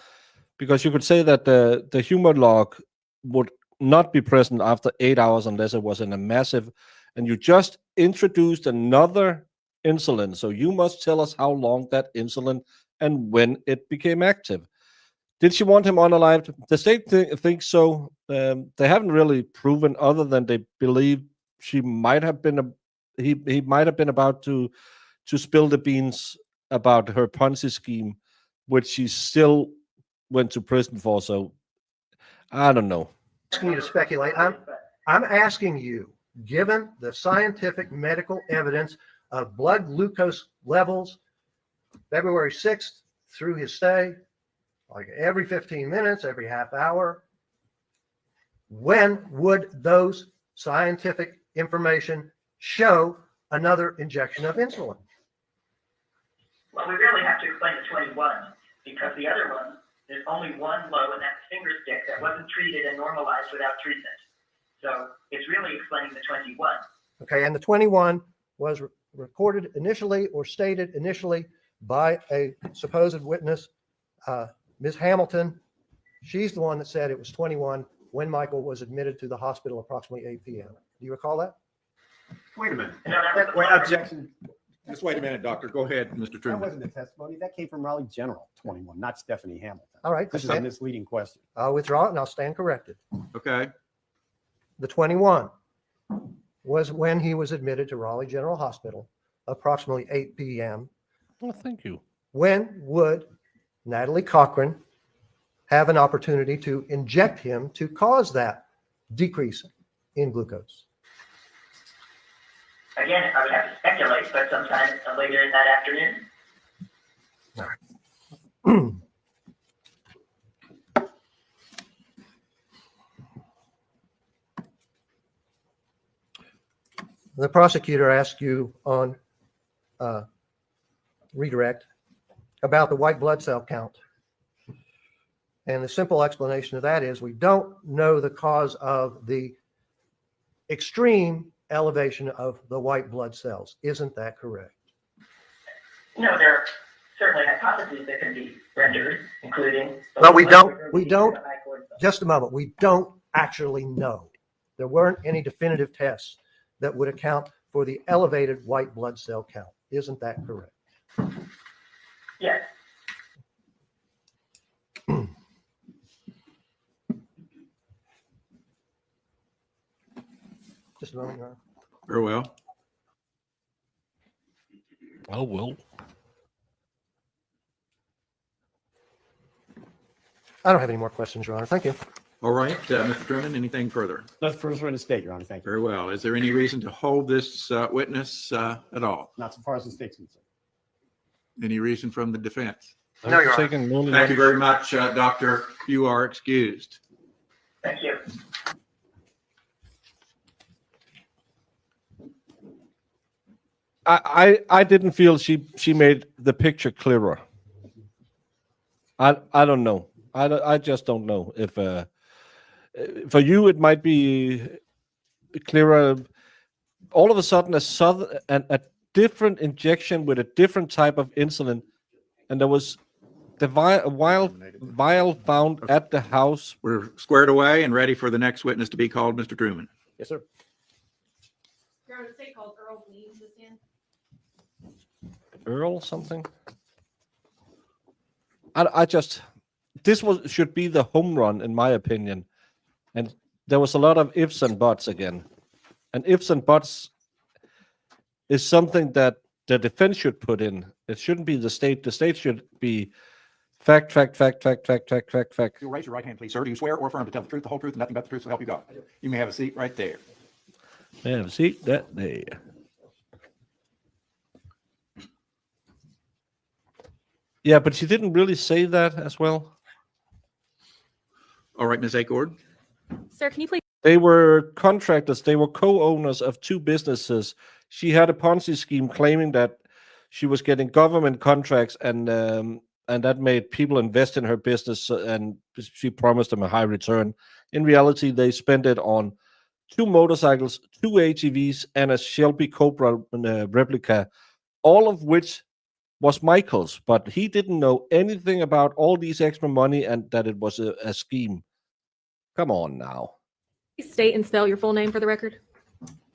because you could say that the humor log would not be present after 8 hours unless it was in a massive, and you just introduced another insulin, so you must tell us how long that insulin and when it became active. Did she want him unalived? The state thinks so. They haven't really proven, other than they believe she might have been he might have been about to spill the beans about her Ponzi scheme, which she still went to prison for. So I don't know. Asking you to speculate. I'm asking you, given the scientific medical evidence of blood glucose levels, February 6th through his stay, like every 15 minutes, every half hour, when would those scientific information show another injection of insulin? Well, we really have to explain the 21 because the other one, there's only one low, and that's finger stick that wasn't treated and normalized without treatment. So it's really explaining the 21. Okay, and the 21 was recorded initially or stated initially by a supposed witness, Ms. Hamilton. She's the one that said it was 21 when Michael was admitted to the hospital approximately 8 p.m. Do you recall that? Wait a minute. No, that was Wait, the objection. Just wait a minute, doctor. Go ahead, Mr. That Truman. wasn't a testimony. That came from Raleigh General 21, not Stephanie Hamilton. All right, This is a misleading question. I'll withdraw it and I'll stand corrected. Okay. The 21 was when he was admitted to Raleigh General Hospital, approximately 8 p.m. Well, thank you. When would Natalie Cochran have an opportunity to inject him to cause that decrease in glucose? Again, I would have to speculate, but sometime later in that afternoon. The prosecutor asked you on redirect about the white blood cell count. And the simple explanation of that is we don't know the cause of the extreme elevation of the white blood cells. Isn't that correct? No, there are certainly hypotheses that can be rendered, including. But we don't, just a moment, we don't actually know. There weren't any definitive tests that would account for the elevated white blood cell count. Isn't that correct? Yes. Just a moment, Your Honor. Very well. Oh, well. I don't have any more questions, Your Honor. Thank you. All right, Mr. Truman, anything further? That's further in the state, Your Honor. Thank you. Very well. Is there any reason to hold this witness at all? Not so far as the state's concerned. Any reason from the defense? No, Your Honor. Taking only Thank you very much, doctor. You are excused. Thank you. I didn't feel she made the picture clearer. I don't know. I just don't know if for you it might be clearer. All of a sudden, a different injection with a different type of insulin, and there was the vial found at the house. We're squared away and ready for the next witness to be called, Mr. Truman. Yes, sir. Your Honor, the state called Earl Weems this in. Earl something. This should be the home run in my opinion, and there was a lot of ifs and buts again, and ifs and buts is something that the defense should put in. It shouldn't be the state. The state should be fact. If you'll raise your right hand, please, sir. Do you swear or affirm to tell the truth, the whole truth, and nothing but the truth, so help you God? You may have a seat right there. Yeah, see that there. Yeah, but she didn't really say that as well. All right, Ms. Acord. Sir, can you please? They were contractors. They were co-owners of two businesses. She had a Ponzi scheme claiming that she was getting government contracts, and that made people invest in her business, and she promised them a high return. In reality, they spent it on 2 motorcycles, 2 ATVs, and a Shelby Cobra replica, all of which was Michael's, but he didn't know anything about all these extra money and that it was a scheme. Come on now. State and spell your full name for the record.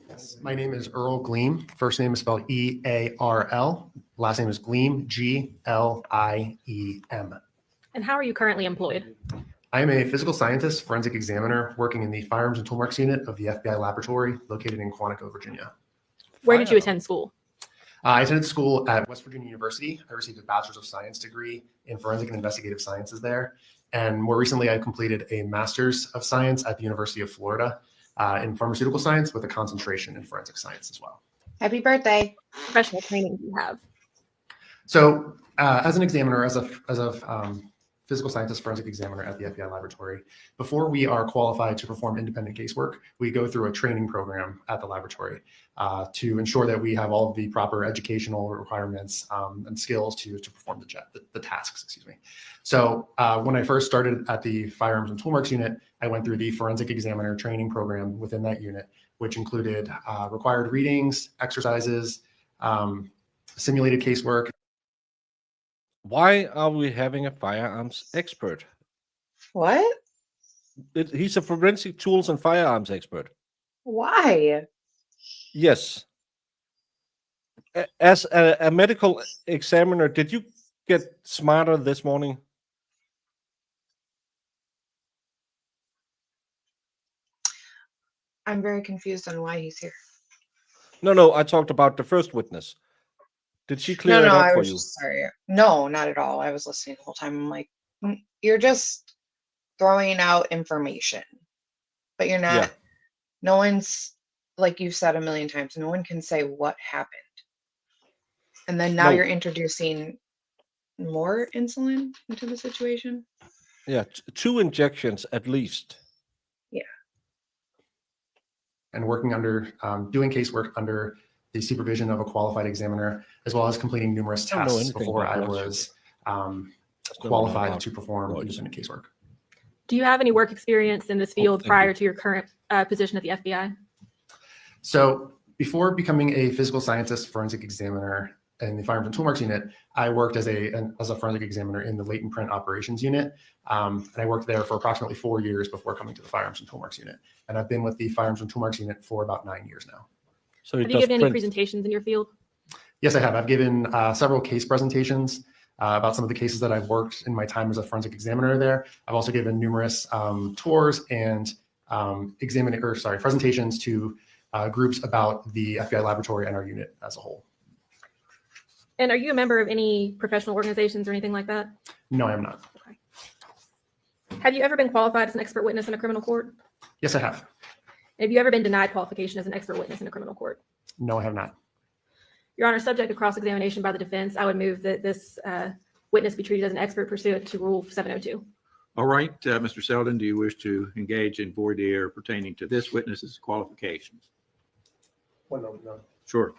Yes, my name is Earl Gleam. First name is spelled E-A-R-L. Last name is Gleam, G-L-I-E-M. And how are you currently employed? I am a physical scientist, forensic examiner, working in the Firearms and Toolmarks Unit of the FBI Laboratory located in Quantico, Virginia. Where did you attend school? I attended school at West Virginia University. I received a Bachelor's of Science degree in Forensic and Investigative Sciences there. And more recently, I completed a Master's of Science at the University of Florida in pharmaceutical science with a concentration in forensic science as well. Happy birthday. Professional training do you have? So as an examiner, as a physical scientist forensic examiner at the FBI Laboratory, before we are qualified to perform independent casework, we go through a training program at the laboratory to ensure that we have all of the proper educational requirements and skills to perform the tasks, excuse me. So when I first started at the Firearms and Toolmarks Unit, I went through the forensic examiner training program within that unit, which included required readings, exercises, simulated casework. Why are we having a firearms expert? What? He's a forensic tools and firearms expert. Why? Yes. As a medical examiner, did you get smarter this morning? I'm very confused on why he's here. No, I talked about the first witness. Did she clear it up I for was you? just sorry. No, not at all. I was listening the whole time. I'm like, you're just throwing out information, but you're not. Yeah. No one's, like you've said a million times, no one can say what happened. And then now No. you're introducing more insulin into the situation. Yeah, 2 injections at least. And working under, doing casework under the supervision of a qualified examiner, as well as completing numerous I don't know tests anything before I about was Still qualified about to perform drugs. independent casework. Do you have any work experience in this field thank prior you. to your current position at the FBI? So before becoming a physical scientist forensic examiner in the Firearms and Toolmarks Unit, I worked as a forensic examiner in the latent print operations unit. And I worked there for approximately 4 years before coming to the Firearms and Toolmarks Unit. And I've been with the Firearms and Toolmarks Unit for about 9 years now. So he Have you does given any print. presentations in your field? Yes, I have. I've given several case presentations about some of the cases that I've worked in my time as a forensic examiner there. I've also given numerous tours and presentations to groups about the FBI laboratory and our unit as a whole. And are you a member of any professional organizations or anything like that? No, I am not. Have you ever been qualified as an expert witness in a criminal court? Yes, I have. Have you ever been denied qualification as an expert witness in a criminal court? No, I have not. Your Honor, subject to cross-examination by the defense, I would move that this witness be treated as an expert pursuant to Rule 702. All right, Mr. Selden, do you wish to engage in voir dire pertaining to this witness's qualifications? Well, no. Sure.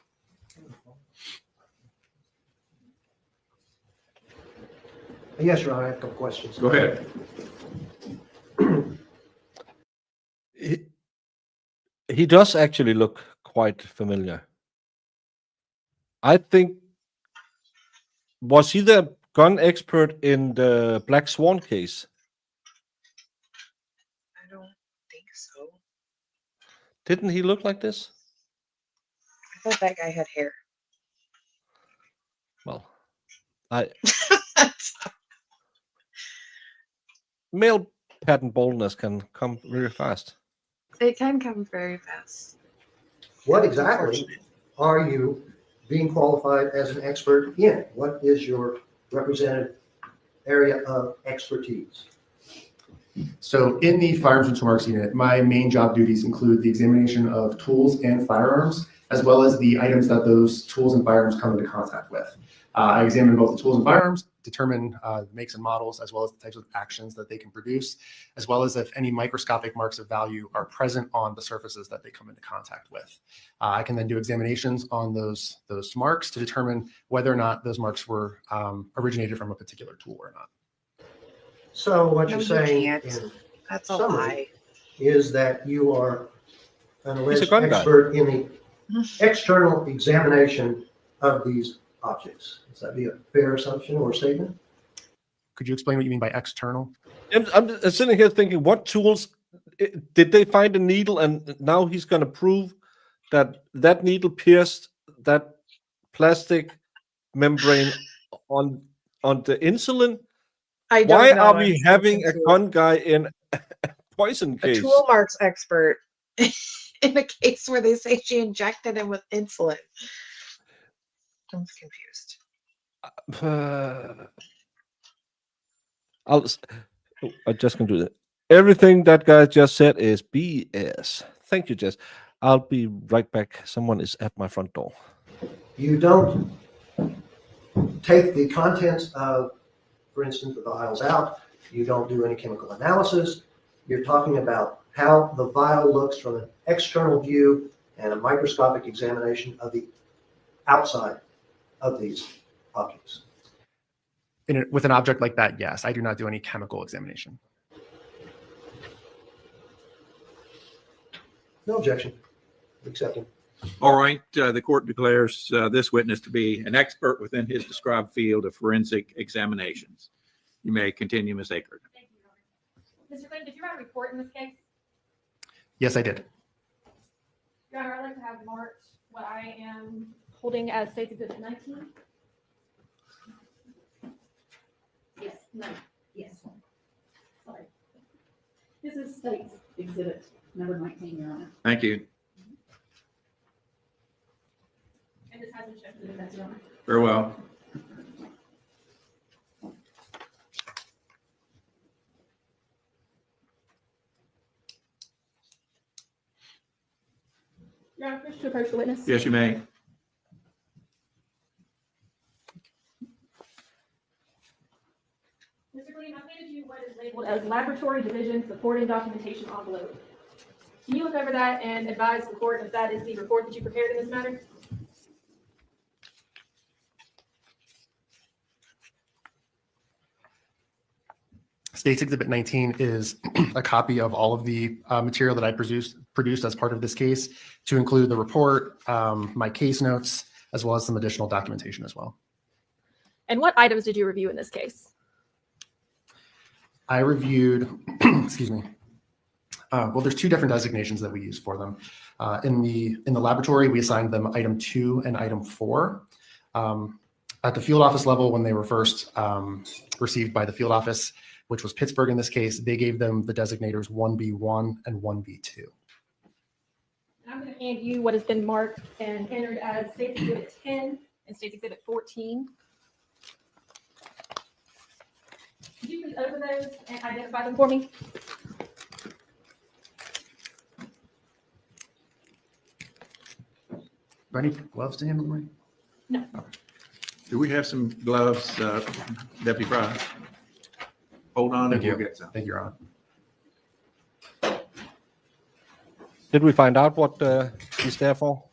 Yes, Ron, I have a couple questions. Go ahead. He does actually look quite familiar. I think, was he the gun expert in the Black Swan case? I don't think so. Didn't he look like this? I thought that guy had hair. Well, male pattern baldness can come very fast. It can come very fast. What exactly are you being qualified as an expert in? What is your represented area of expertise? So in the firearms and tool marks unit, my main job duties include the examination of tools and firearms, as well as the items that those tools and firearms come into contact with. I examine both the tools and firearms, determine makes and models, as well as the types of actions that they can produce, as well as if any microscopic marks of value are present on the surfaces that they come into contact with. I can then do examinations on those marks to determine whether or not those marks were originated from a particular tool or not. So what No, you're you saying can't. in That's a summary lie. is that you are an He's a alleged gun guy. expert in the external examination of these objects. Does that be a fair assumption or statement? Could you explain what you mean by external? I'm sitting here thinking, what tools did they find a needle, and now he's going to prove that that needle pierced that plastic membrane on the insulin? I don't Why know. are I'm we so having a confused. gun guy in a poison A case? tool marks expert in a case where they say she injected him with insulin. I'm confused. I'm just gonna do that. Everything that guy just said is BS. Thank you, Jess. I'll be right back. Someone is at my front door. You don't take the contents of, for instance, the vials out. You don't do any chemical analysis. You're talking about how the vial looks from an external view and a microscopic examination of the outside of these objects. With an object like that, yes, I do not do any chemical examination. No objection. Accepting. All right, the court declares this witness to be an expert within his described field of forensic examinations. You may continue, Ms. Akert. Thank you, Your Honor. Mr. Clinton, did you write a report in this case? Yes, I did. Your Honor, I'd like to have marked what I am holding as State's Exhibit 19. Yes, no, yes. Sorry. This is State's Exhibit number 19, Your Honor. Thank you. And this has been checked to the defense, Your Honor. Very well. Your Honor, wish to approach the witness? Yes, you may. Mr. Green, I handed you what is labeled as Laboratory Division Supporting Documentation Envelope. Can you look over that and advise the court if that is the report that you prepared in this matter? State's Exhibit 19 is a copy of all of the material that I produced as part of this case, to include the report, my case notes, as well as some additional documentation as well. And what items did you review in this case? I reviewed, excuse me. Well, there's two different designations that we use for them. In the laboratory, we assigned them item 2 and item 4. At the field office level, when they were first received by the field office, which was Pittsburgh in this case, they gave them the designators 1B1 and 1B2. I'm going to hand you what has been marked and entered as State's Exhibit 10 and State's Exhibit 14. Could you please open those and identify them for me? Do I need gloves to handle them? No. Do we have some gloves, Deputy Fry? Hold on, and Thank we'll you. get some. Thank you, Your Honor. Did we find out what he's there for?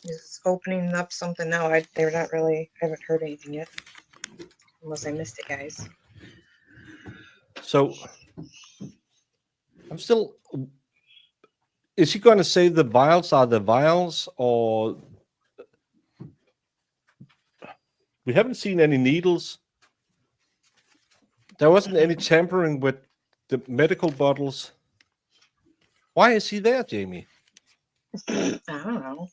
Is opening up something now. They're not really, I haven't heard anything yet. Unless I missed it, guys. So I'm still. Is he going to say the vials are the vials, or we haven't seen any needles? There wasn't any tampering with the medical bottles. Why is he there, Jamie? I don't know.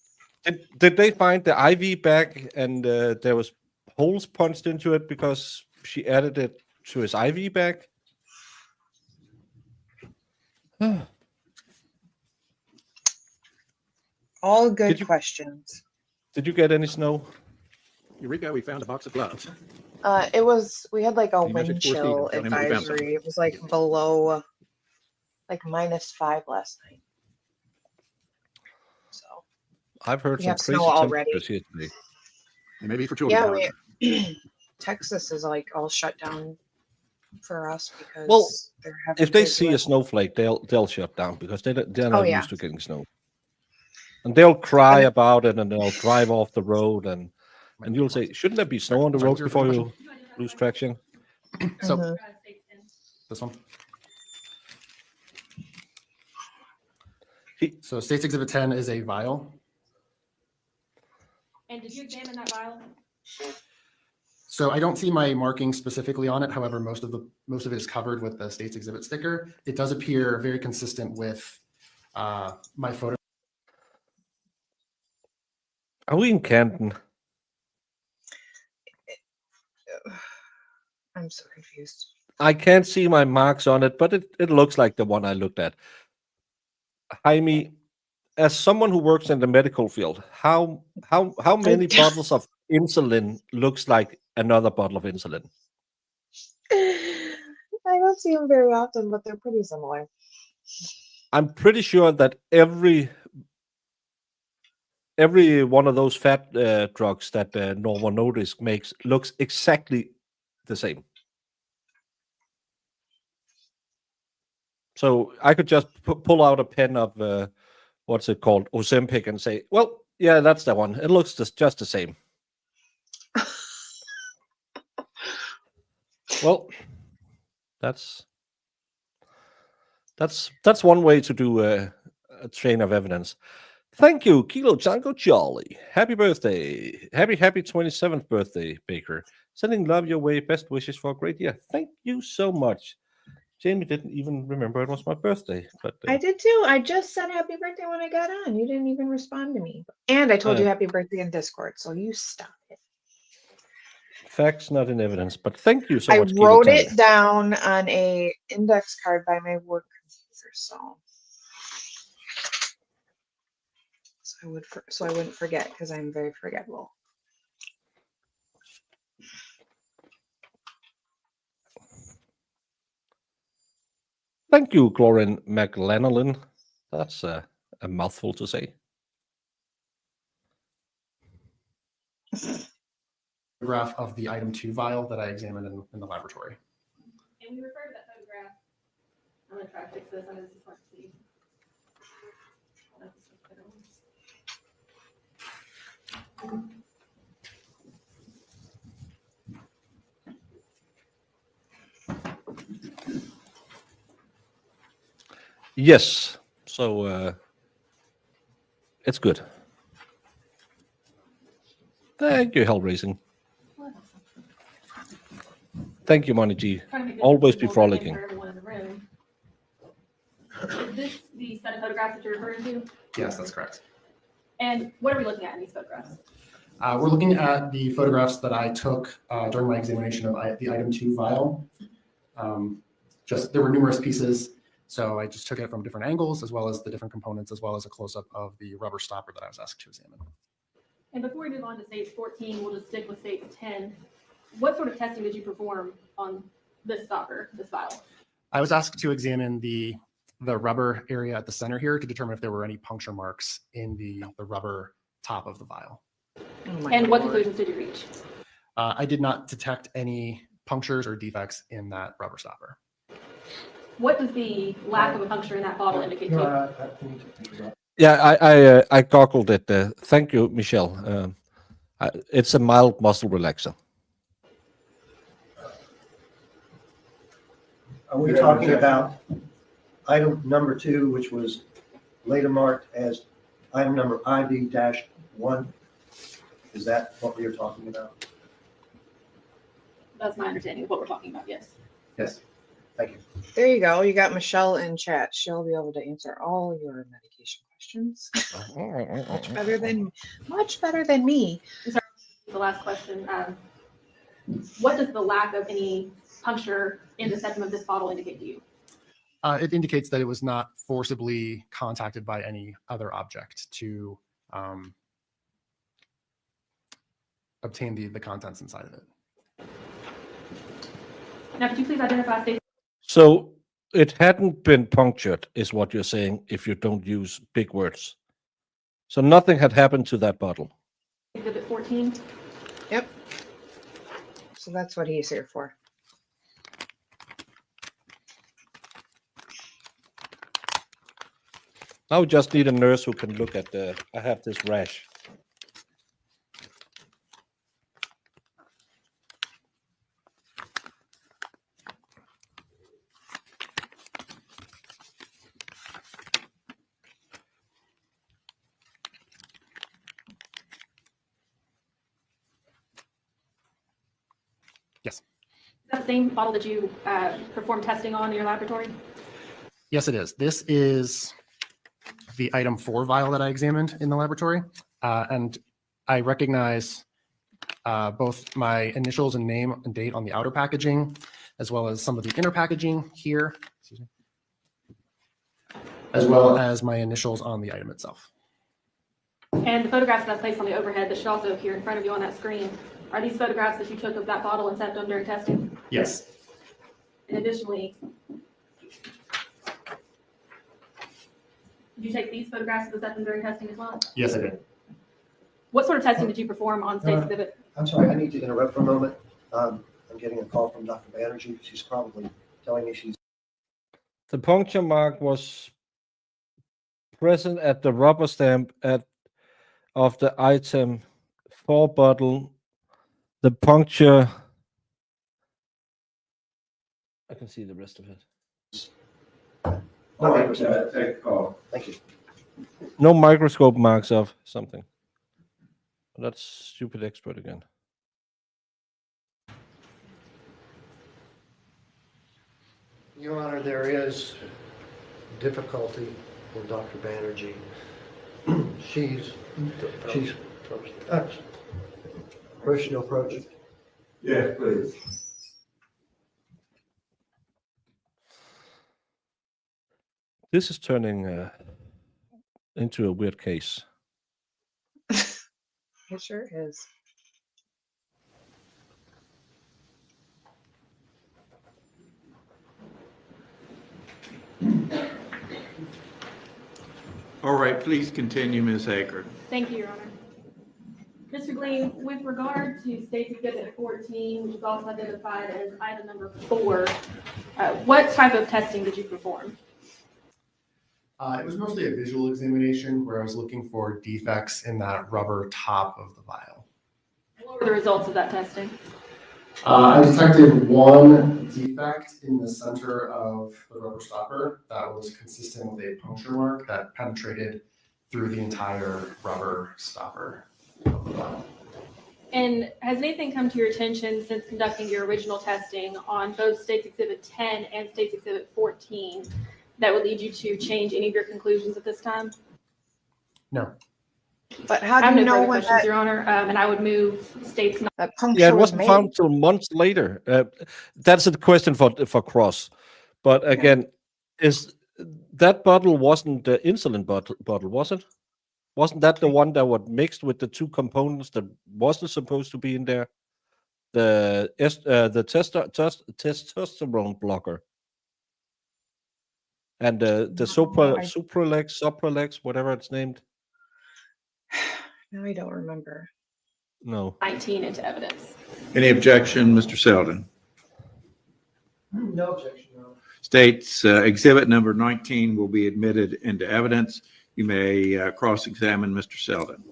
Did they find the IV bag and there was holes punched into it because she added it to his IV bag? All good Did you- questions. Did you get any snow? Eureka, we found a box of gloves. We had like a You measured wind 4 feet chill and tell him that we found advisory. It was like below like -5 last night. So I've heard We some have snow crazy already. temperatures here today. It may be for children. yeah, however. Texas is like all shut down for us because Well, they're having If they to see do a it. snowflake, they'll shut down because they're Oh, not yeah. used to getting snow. And they'll cry about it, and they'll drive off the road, and you'll say, "Shouldn't there be snow on the Sorry, road your before question? you lose traction?" So Mhm. this one. He- So States Exhibit 10 is a vial. And did you examine that vial? So I don't see my marking specifically on it. However, most of it is covered with the States Exhibit sticker. It does appear very consistent with my photo. Are we in Canton? I'm so confused. I can't see my marks on it, but it looks like the one I looked at. Jaime, as someone who works in the medical field, how many bottles of insulin looks like another bottle of insulin? I don't see them very often, but they're pretty similar. I'm pretty sure that every one of those fat drugs that Novo Nordisk makes looks exactly the same. So I could just pull out a pen of what's it called, Ozempic, and say, "Well, yeah, that's the one. It looks just the same." Well, that's one way to do a chain of evidence. Thank you, Kilo Tango Jolly. Happy birthday. Happy 27th birthday, Baker. Sending love your way. Best wishes for a great year. Thank you so much. Jamie didn't even remember it was my birthday. But I did too. I just said happy birthday when I got on. You didn't even respond to me. And I told you happy birthday in Discord, so you stop it. Facts not in evidence, but thank you so I much. Kilo wrote Tango. it down on a index card by my work computer, so I wouldn't forget because I'm very forgettable. Thank you, Glorin McLennan. That's a mouthful to say. Photograph of the item 2 vial that I examined in the laboratory. And we refer to that photograph. I'm gonna try to fix this. I know this is hard to see. Yes. So it's good. Thank you, Hell Racing. Thank you, Money G. Always be frolicking. For everyone in the room. Is this the set of photographs that you're referring to? Yes, that's correct. And what are we looking at in these photographs? We're looking at the photographs that I took during my examination of the item 2 vial. There were numerous pieces, so I just took it from different angles, as well as the different components, as well as a close-up of the rubber stopper that I was asked to examine. And before we move on to stage 14, we'll just stick with stage 10. What sort of testing did you perform on this stopper, this vial? I was asked to examine the rubber area at the center here to determine if there were any puncture marks in the rubber top of the vial. And what conclusions did you reach? I did not detect any punctures or defects in that rubber stopper. What does the lack of a puncture in that bottle indicate to you? Yeah, I goggled it. Thank you, Michelle. It's a mild muscle relaxer. Are we talking about item number 2, which was later marked as item number IV-1? Is that what we are talking about? That's my understanding of what we're talking about, yes. Yes. Thank you. There you go. You got Michelle in chat. She'll be able to answer all your medication questions. much better than me. The last question, what does the lack of any puncture in the septum of this bottle indicate to you? It indicates that it was not forcibly contacted by any other object to obtain the contents inside of it. Now, could you please identify Stacy? So it hadn't been punctured, is what you're saying, if you don't use big words. So nothing had happened to that bottle. Exhibit 14? Yep. So that's what he's here for. Now we just need a nurse who can look at the, I have this rash. Yes. Is that the same bottle that you performed testing on in your laboratory? Yes, it is. This is the item 4 vial that I examined in the laboratory. And I recognize both my initials and name and date on the outer packaging, as well as some of the inner packaging here, excuse me, as well as my initials on the item itself. And the photographs that I placed on the overhead that should also appear in front of you on that screen, are these photographs that you took of that bottle and sent them during testing? Yes. And additionally, did you take these photographs and set them during testing as well? Yes, I did. What sort of testing did you perform on State's exhibit? I'm sorry, I need to interrupt for a moment. I'm getting a call from Dr. Banerjee. She's probably telling me she's. The puncture mark was present at the rubber stamp of the item 4 bottle. The puncture, I can see the rest of it. All right, take call. Thank you. No microscope marks of something. That's stupid expert again. Your Honor, there is difficulty with Dr. Banerjee. She's First, you'll approach it. Yes, please. This is turning into a weird case. It sure is. All right, please continue, Ms. Akron. Thank you, Your Honor. Mr. Glean, with regard to State's exhibit 14, which is also identified as item number 4, what type of testing did you perform? It was mostly a visual examination where I was looking for defects in that rubber top of the vial. What were the results of that testing? I detected one defect in the center of the rubber stopper that was consistent with a puncture mark that penetrated through the entire rubber stopper of the vial. And has anything come to your attention since conducting your original testing on both State's Exhibit 10 and State's Exhibit 14 that would lead you to change any of your conclusions at this time? No. But I how have do you no know further when questions, that, Your Honor, and I would move State's. that puncture Yeah, it was wasn't made? found until months later. That's a question for Cross. But again, is that bottle wasn't the insulin bottle, was it? Wasn't that the one that was mixed with the two components that wasn't supposed to be in there? The testosterone blocker and the Supralex, whatever it's named. No, I don't remember. No. 19 into evidence. Any objection, Mr. Selden? No objection, no. State's exhibit number 19 will be admitted into evidence. You may cross-examine Mr. Selden.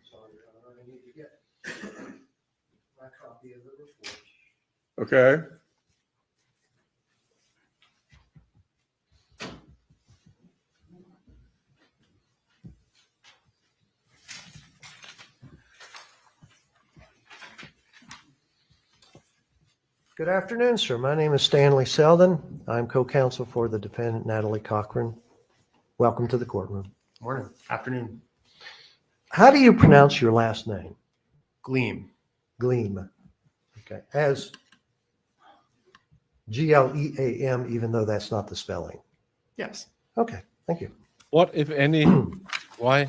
Sorry, Your Honor, I need to get my copy of the report. Okay. Good afternoon, sir. My name is Stanley Selden. I'm co-counsel for the defendant, Natalie Cochran. Welcome to the courtroom. Morning. Afternoon. How do you pronounce your last name? Gleam. Gleam. Okay. As Gleam, even though that's not the spelling. Yes. Okay. Thank you. What, if any, why?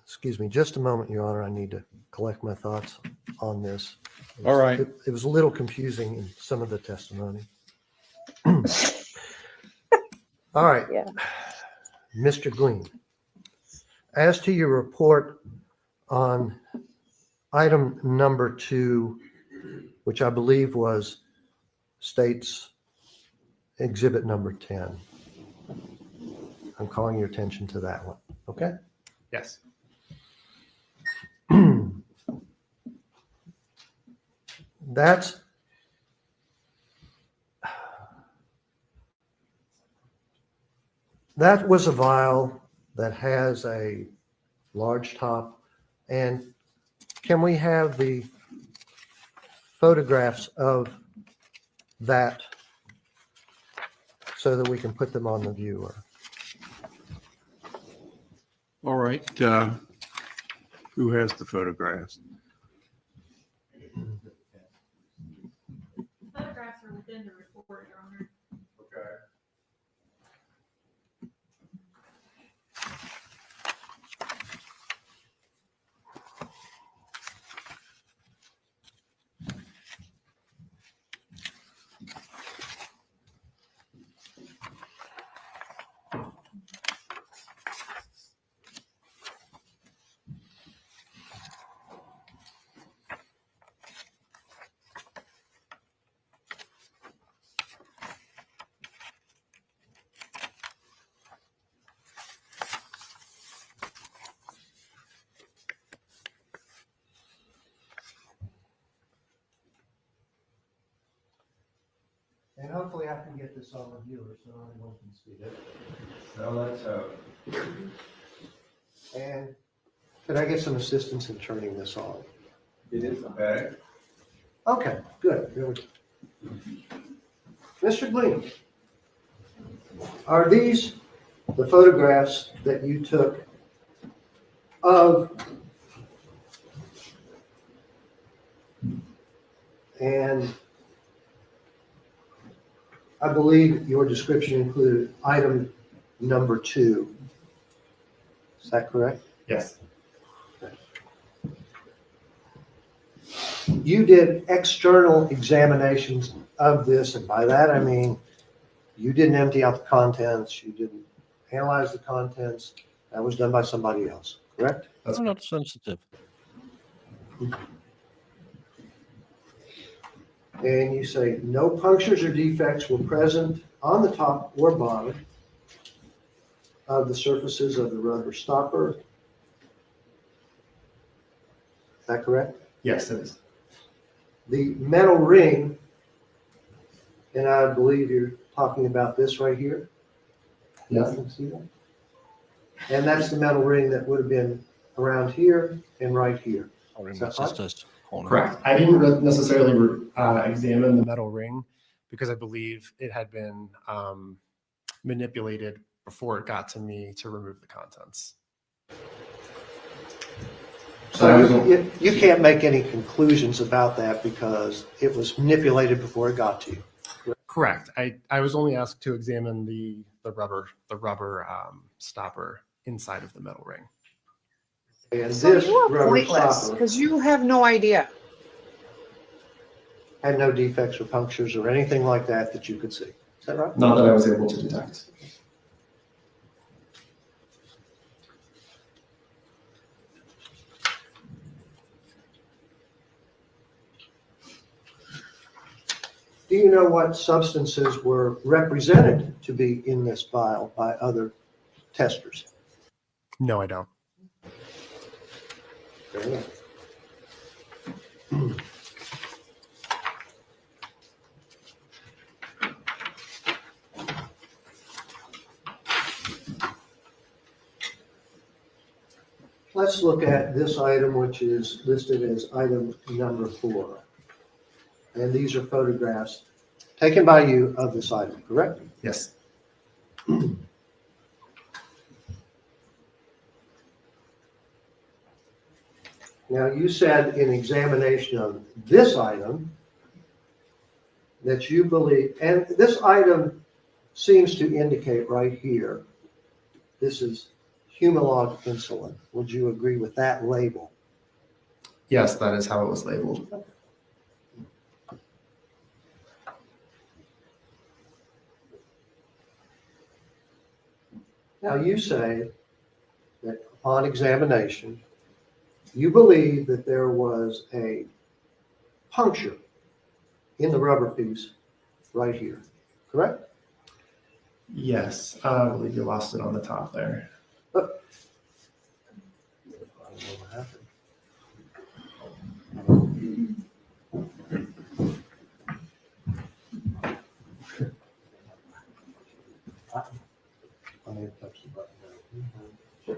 Excuse me, just a moment, Your Honor. I need to collect my thoughts on this. All right. It was a little confusing in some of the testimony. All right. Yeah. Mr. Green, as to your report on item number 2, which I believe was state's exhibit number 10. I'm calling your attention to that one, okay? Yes. That was a vial that has a large top. And can we have the photographs of that so that we can put them on the viewer? All right. Who has the photographs? Photographs are within the report, Your Honor. Okay. And hopefully I can get this on the viewer so everyone can see it. So let's hope. And could I get some assistance in turning this on? It is okay. Okay, good. Here we go. Mr. Gleam, are these the photographs that you took of, and I believe your description included item number 2. Is that correct? Yes. You did external examinations of this, and by that I mean you didn't empty out the contents, you didn't analyze the contents. That was done by somebody else, correct? I'm not sensitive. And you say no punctures or defects were present on the top or bottom of the surfaces of the rubber stopper. Is that correct? Yes, it is. The metal ring, and I believe you're talking about this right here. Yes. You can see that. And that's the metal ring that would have been around here and right here. Is that right? Correct. I didn't necessarily examine the metal ring because I believe it had been manipulated before it got to me to remove the contents. So you can't make any conclusions about that because it was manipulated before it got to you. Correct. I was only asked to examine the rubber stopper inside of the metal ring. And So this you are rubber pointless stopper because you have no idea. had no defects or punctures or anything like that that you could see. Is that right? Not that I was able to detect. Do you know what substances were represented to be in this vial by other testers? No, I don't. Fair enough. let's look at this item, which is listed as item number 4. And these are photographs taken by you of this item, correct? Yes. Now, you said in examination of this item that you believe, and this item seems to indicate right here, this is Humalog insulin. Would you agree with that label? Yes, that is how it was labeled. Now, you say that upon examination, you believe that there was a puncture in the rubber piece right here, correct? Yes, I believe you lost it on the top there. I don't know what happened. I may have touched the button now.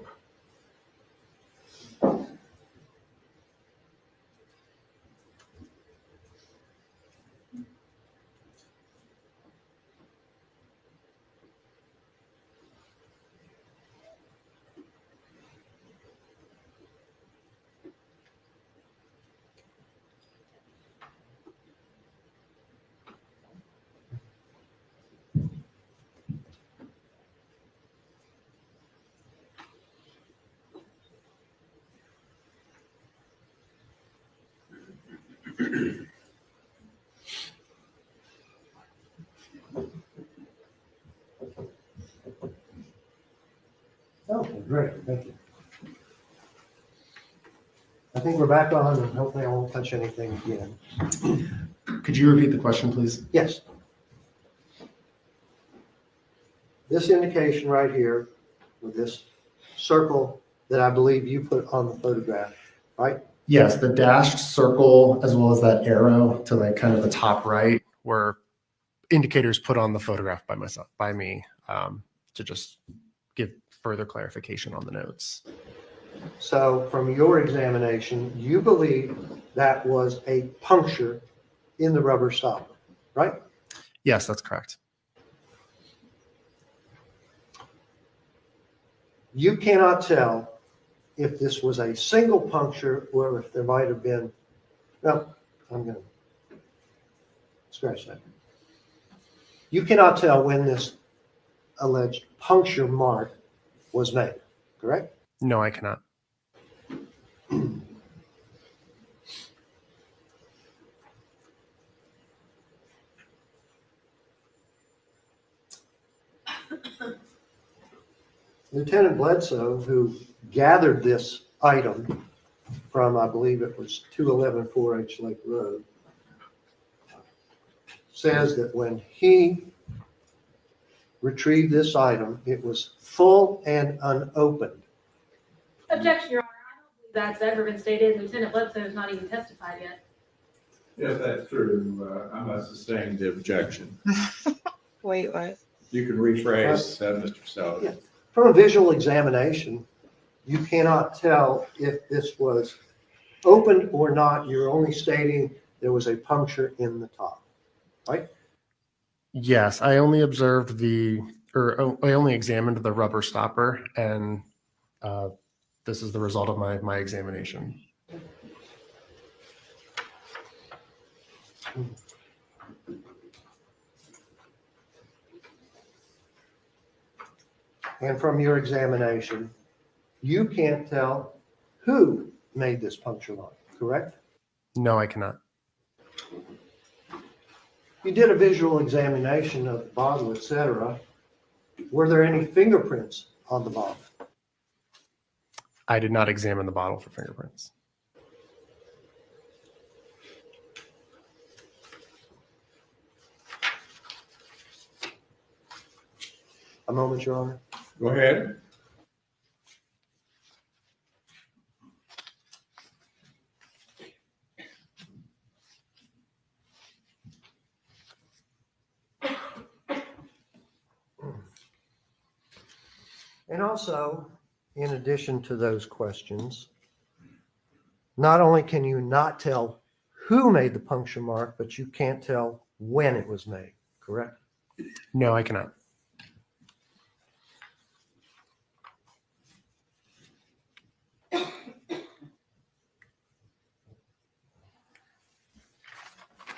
Okay, great, thank you. I think we're back on, and hopefully I won't touch anything again. Could you repeat the question, please? Yes. This indication right here with this circle that I believe you put on the photograph, right? Yes, the dashed circle as well as that arrow to like kind of the top right were indicators put on the photograph by me to just give further clarification on the notes. So from your examination, you believe that was a puncture in the rubber stopper, right? Yes, that's correct. You cannot tell if this was a single puncture or if there might have been, no, I'm going to scratch that. You cannot tell when this alleged puncture mark was made, correct? No, I cannot. Lieutenant Bledsoe, who gathered this item from, I believe it was 211 4H Lake Road, says that when he retrieved this item, it was full and unopened. Objection, Your Honor. I don't believe that's ever been stated. Lieutenant Bledsoe has not even testified yet. Yes, that's true. I must sustain the objection. Wait, what? You can rephrase, Mr. Sullivan. Yeah. From a visual examination, you cannot tell if this was opened or not. You're only stating there was a puncture in the top, right? Yes, I only observed I only examined the rubber stopper, and this is the result of my examination. And from your examination, you can't tell who made this puncture mark, correct? No, I cannot. You did a visual examination of the bottle, etc. Were there any fingerprints on the bottle? I did not examine the bottle for fingerprints. A moment, Your Honor. Go ahead. And also, in addition to those questions, not only can you not tell who made the puncture mark, but you can't tell when it was made, correct? No, I cannot.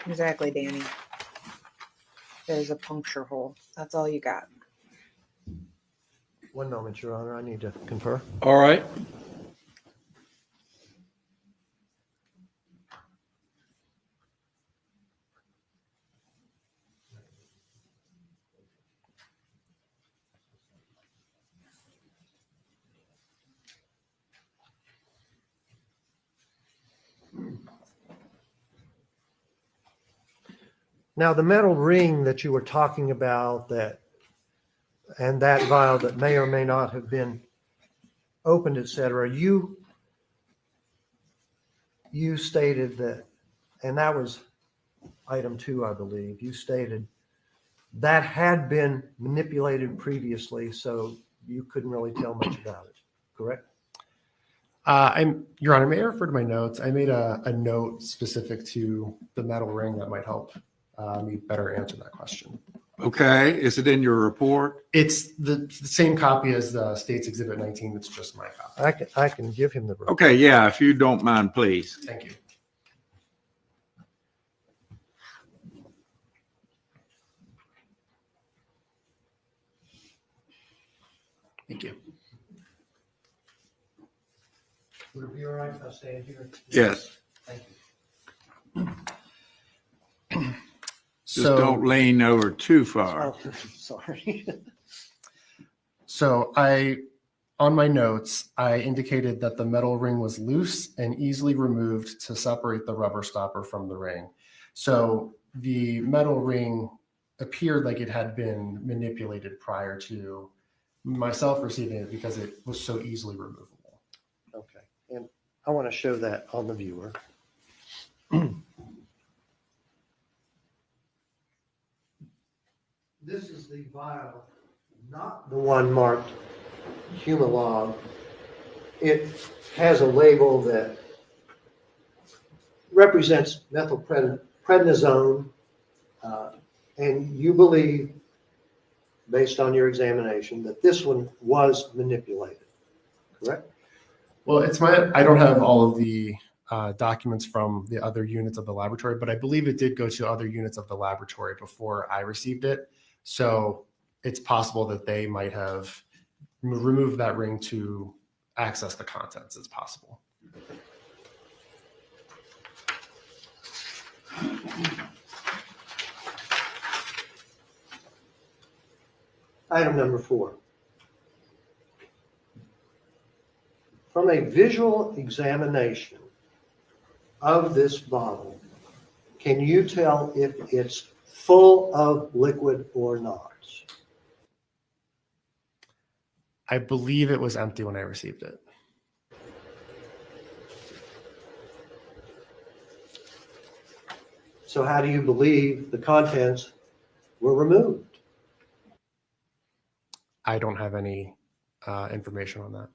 Exactly, Danny. There's a puncture hole. That's all you got. One moment, Your Honor, I need to confer. All right. Now, the metal ring that you were talking about and that vial that may or may not have been opened, et cetera, you stated that, and that was item 2, I believe, you stated that had been manipulated previously, so you couldn't really tell much about it, correct? Your Honor, may I refer to my notes? I made a note specific to the metal ring that might help me better answer that question. Okay, is it in your report? It's the same copy as the State's Exhibit 19. It's just my copy. I can give him the report. Okay, yeah, if you don't mind, please. Thank you. Thank you. Would it be all right if I stayed here? Yes. Thank you. Just don't lean over too far. Oh, sorry. So on my notes, I indicated that the metal ring was loose and easily removed to separate the rubber stopper from the ring. So the metal ring appeared like it had been manipulated prior to myself receiving it because it was so easily removable. Okay, and I want to show that on the viewer. This is the vial, not the one marked Humalog. It has a label that represents methylprednisone, and you believe, based on your examination, that this one was manipulated, correct? Well, I don't have all of the documents from the other units of the laboratory, but I believe it did go to other units of the laboratory before I received it. So it's possible that they might have removed that ring to access the contents. It's possible. Item number 4. From a visual examination of this bottle, can you tell if it's full of liquid or not? I believe it was empty when I received it. So how do you believe the contents were removed? I don't have any information on that.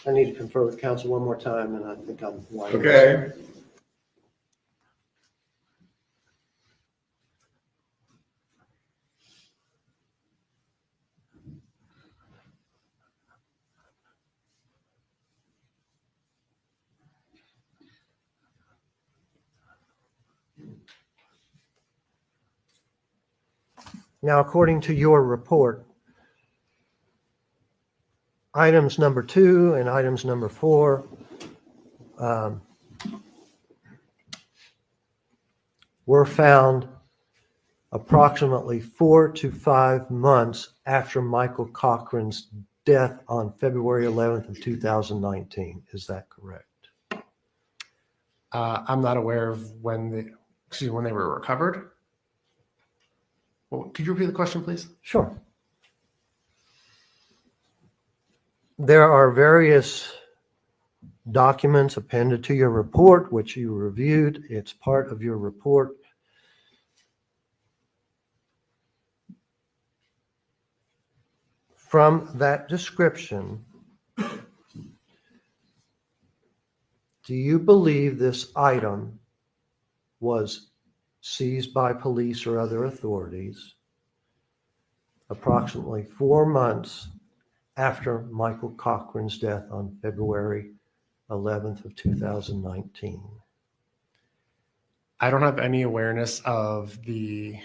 I need to confer with counsel one more time, and I think I'm wide. Okay. Now, according to your report, items number 2 and items number 4 were found approximately 4 to 5 months after Michael Cochran's death on February 11th of 2019. Is that correct? I'm not aware of when they were recovered. Well, could you repeat the question, please? Sure. There are various documents appended to your report, which you reviewed. It's part of your report. From that description, do you believe this item was seized by police or other authorities approximately 4 months after Michael Cochran's death on February 11th of 2019? I don't have any awareness of the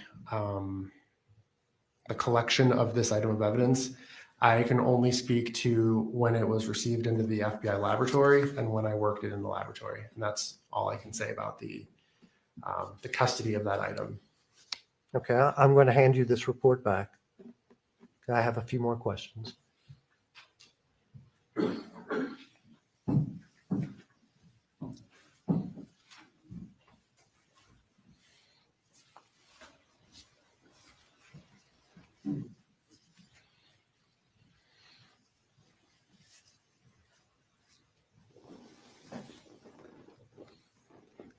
collection of this item of evidence. I can only speak to when it was received into the FBI laboratory and when I worked it in the laboratory. And that's all I can say about the custody of that item. Okay, I'm going to hand you this report back. I have a few more questions.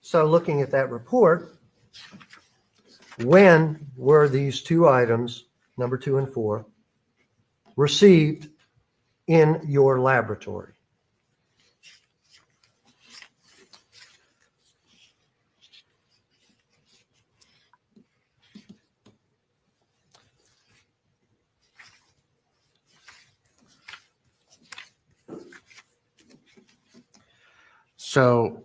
So looking at that report, when were these two items, number 2 and 4, received in your laboratory? So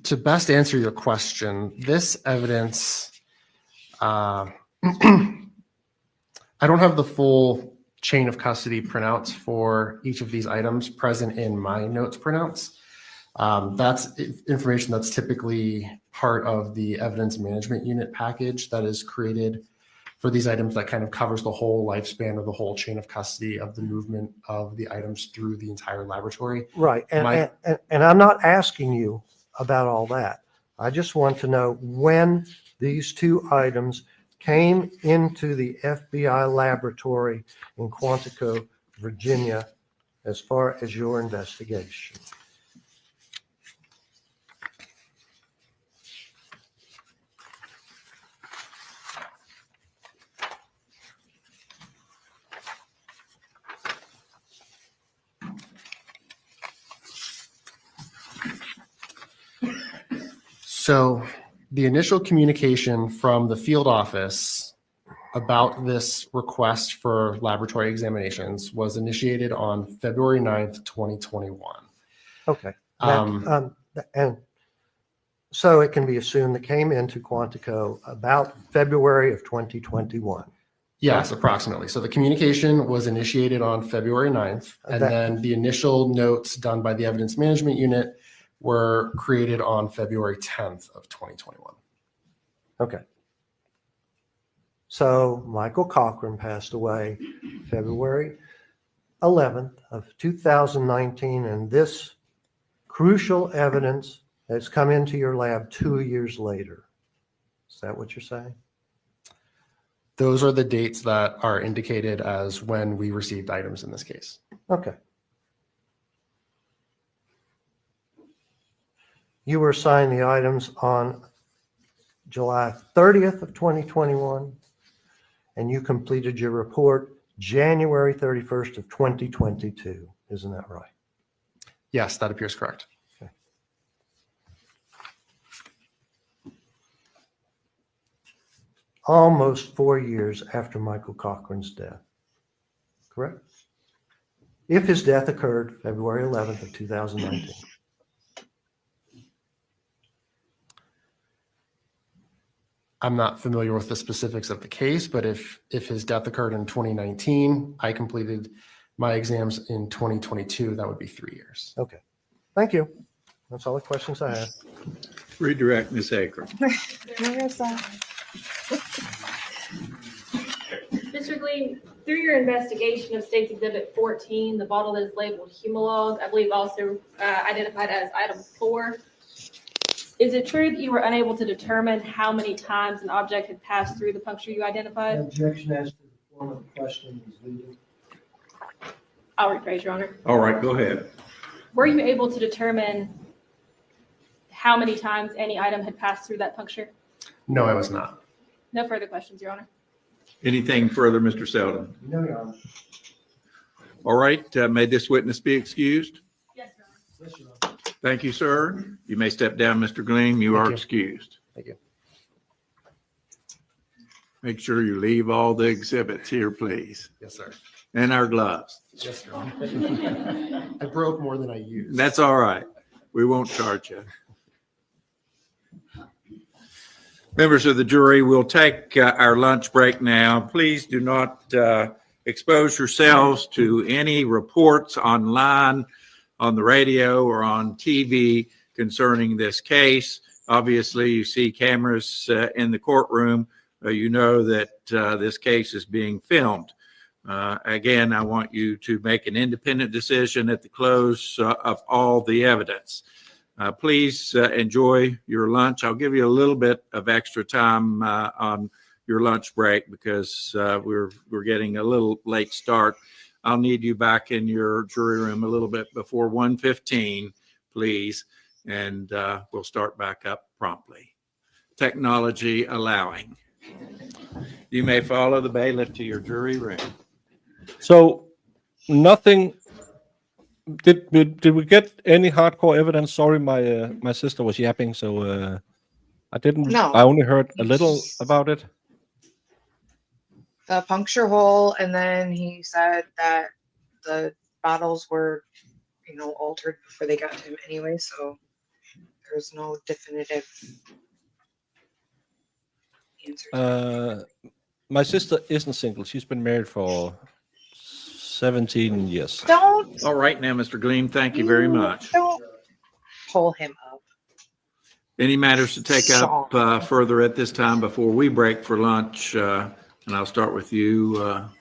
to best answer your question, this evidence, I don't have the full chain of custody printouts for each of these items present in my notes printouts. That's information that's typically part of the evidence management unit package that is created for these items that kind of covers the whole lifespan of the whole chain of custody of the movement of the items through the entire laboratory. Right, and I'm not asking you about all that. I just want to know when these two items came into the FBI laboratory in Quantico, Virginia, as far as your investigation. So the initial communication from the field office about this request for laboratory examinations was initiated on February 9th, 2021. Okay. And so it can be assumed that came into Quantico about February of 2021. Yes, approximately. So the communication was initiated on February 9th, and then the initial notes done by the evidence management unit were created on February 10th of 2021. Okay. So Michael Cochran passed away February 11th of 2019, and this crucial evidence has come into your lab 2 years later. Is that what you're saying? Those are the dates that are indicated as when we received items in this case. Okay. You were assigned the items on July 30th of 2021, and you completed your report January 31st of 2022. Isn't that right? Yes, that appears correct. Okay. Almost 4 years after Michael Cochran's death, correct? If his death occurred February 11th of 2019. I'm not familiar with the specifics of the case, but if his death occurred in 2019, I completed my exams in 2022, that would be 3 years. Okay. Thank you. That's all the questions I have. Redirect Ms. Akron. Mr. Glee, through your investigation of State's Exhibit 14, the bottle that is labeled Humalog, I believe also identified as item 4. Is it true that you were unable to determine how many times an object had passed through the puncture you identified? Objection as to the form of the question is legal. I'll rephrase, Your Honor. All right, go ahead. Were you able to determine how many times any item had passed through that puncture? No, I was not. No further questions, Your Honor. Anything further, Mr. Selden? No, Your Honor. All right, may this witness be excused? Yes, Your Honor. Yes, Your Honor. Thank you, sir. You may step down, Mr. Gleam. You Thank are you. excused. Thank you. Make sure you leave all the exhibits here, please, Yes, sir. and our gloves. Yes, Your Honor. I broke more than I used. That's all right. We won't charge you. Members of the jury, we'll take our lunch break now. Please do not expose yourselves to any reports online, on the radio, or on TV concerning this case. Obviously, you see cameras in the courtroom. You know that this case is being filmed. Again, I want you to make an independent decision at the close of all the evidence. Please enjoy your lunch. I'll give you a little bit of extra time on your lunch break because we're getting a little late start. I'll need you back in your jury room a little bit before 1:15, please, and we'll start back up promptly. Technology allowing. You may follow the bailiff to your jury room. So nothing. Did we get any hardcore evidence? Sorry, my sister was yapping, so I didn't. No. I only heard a little about it. The puncture hole, and then he said that the bottles were, altered before they got to him anyway, so there's no definitive answer. My sister isn't single. She's been married for 17 years. Don't. All right now, Mr. Gleam, thank you very much. Don't pull him up. Any matters to take up further at this time before we break for lunch? And I'll start with you,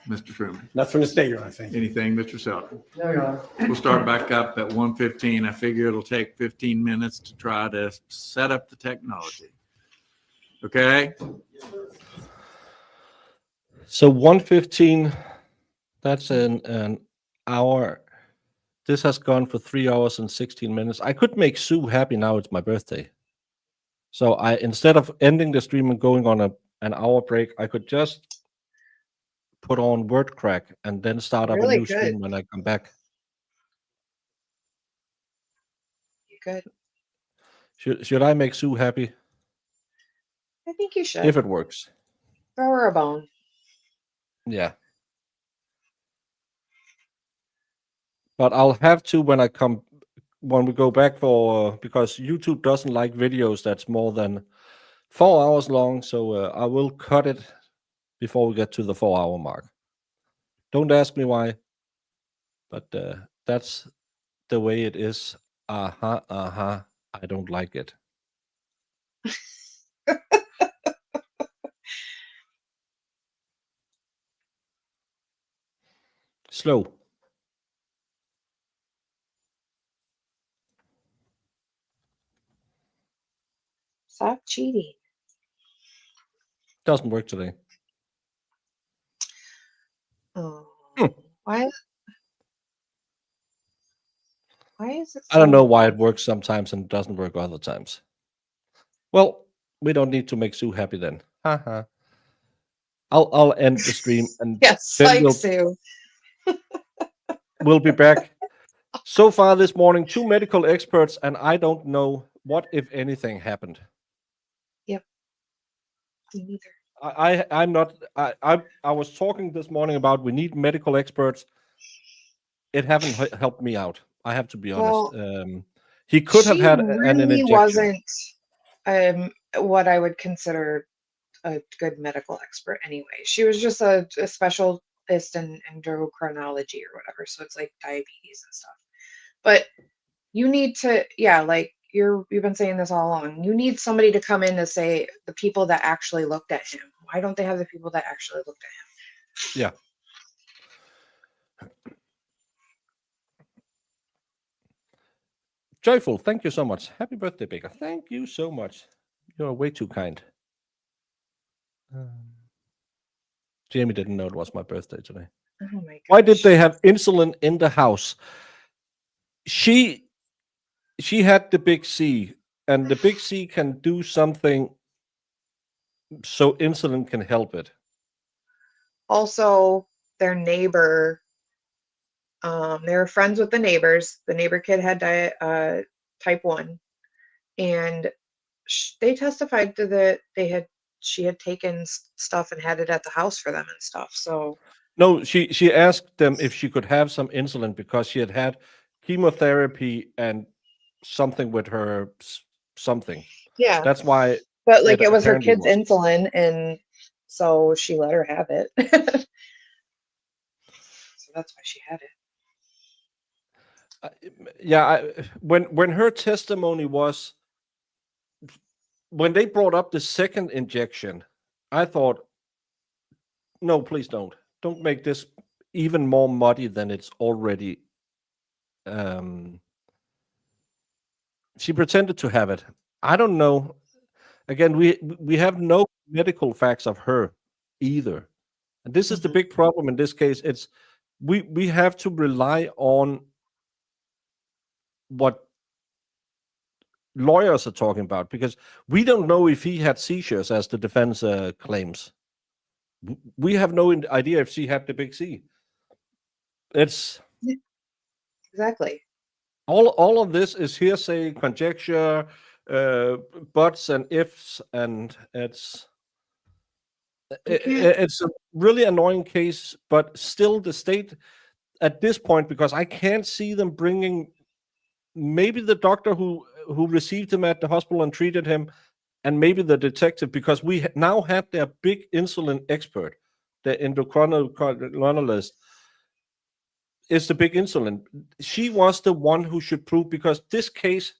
Mr. Truman. That's from the state, Your Honor. Thank you. Anything, Mr. Selden? No, Your Honor. We'll start back up at 1:15. I figure it'll take 15 minutes to try to set up the technology. Okay? So 1:15. That's an hour. This has gone for 3 hours and 16 minutes. I could make Sue happy now. It's my birthday. So instead of ending the stream and going on an hour break, I could just put on word crack and then start up Really a new good. stream when I come back. You good? Should I make Sue happy? I think you should. If it works. Throw her a bone. Yeah. But I'll have to when we go back because YouTube doesn't like videos that's more than 4 hours long. So I will cut it before we get to the 4-hour mark. Don't ask me why, but that's the way it is. I don't like it. Slow. Stop cheating. Doesn't work today. Oh, why is it? I don't so know why hard? it works sometimes and doesn't work other times. Well, we don't need to make Sue happy then. Haha. I'll end the stream and Yes, then like Sue. we'll be back. So far this morning, 2 medical experts, and I don't know what, if anything, happened. Me neither. I'm not. I was talking this morning about we need medical experts. It haven't helped me out. I have to be honest. He could have She had an really injection. wasn't what I would consider a good medical expert anyway. She was just a specialist in endocrinology or whatever. So it's like diabetes and stuff. But you need to, like you've been saying this all along. You need somebody to come in to say the people that actually looked at him. Why don't they have the people that actually looked at him? Yeah. Joyful, thank you so much. Happy birthday, Baker. Thank you so much. You're way too kind. Jamie didn't know it was my birthday today. Oh my Why did gosh. they have insulin in the house? She had the big C, and the big C can do something so insulin can help it. Also, their neighbor, they were friends with the neighbors. The neighbor kid had type 1, and they testified to that she had taken stuff and had it at the house for them and stuff. So No, she asked them if she could have some insulin because she had chemotherapy and something with her something. yeah, That's why but like it was her apparently kid's was. insulin, and so she let her have it. So that's why she had it. Yeah, when her testimony was, when they brought up the second injection, I thought, no, please don't make this even more muddy than it's already. She pretended to have it. I don't know. Again, we have no medical facts of her either, and this is the big problem in this case. It's we have to rely on what lawyers are talking about, because we don't know if he had seizures as the defense claims. We have no idea if she had the big C. It's Exactly. all of this is hearsay, conjecture, buts and ifs, and it's a really annoying case. But still, the state at this point, because I can't see them bringing maybe the doctor who received him at the hospital and treated him, and maybe the detective, because we now had their big insulin expert, the endocrinologist, is the big insulin. She was the one who should prove, because this case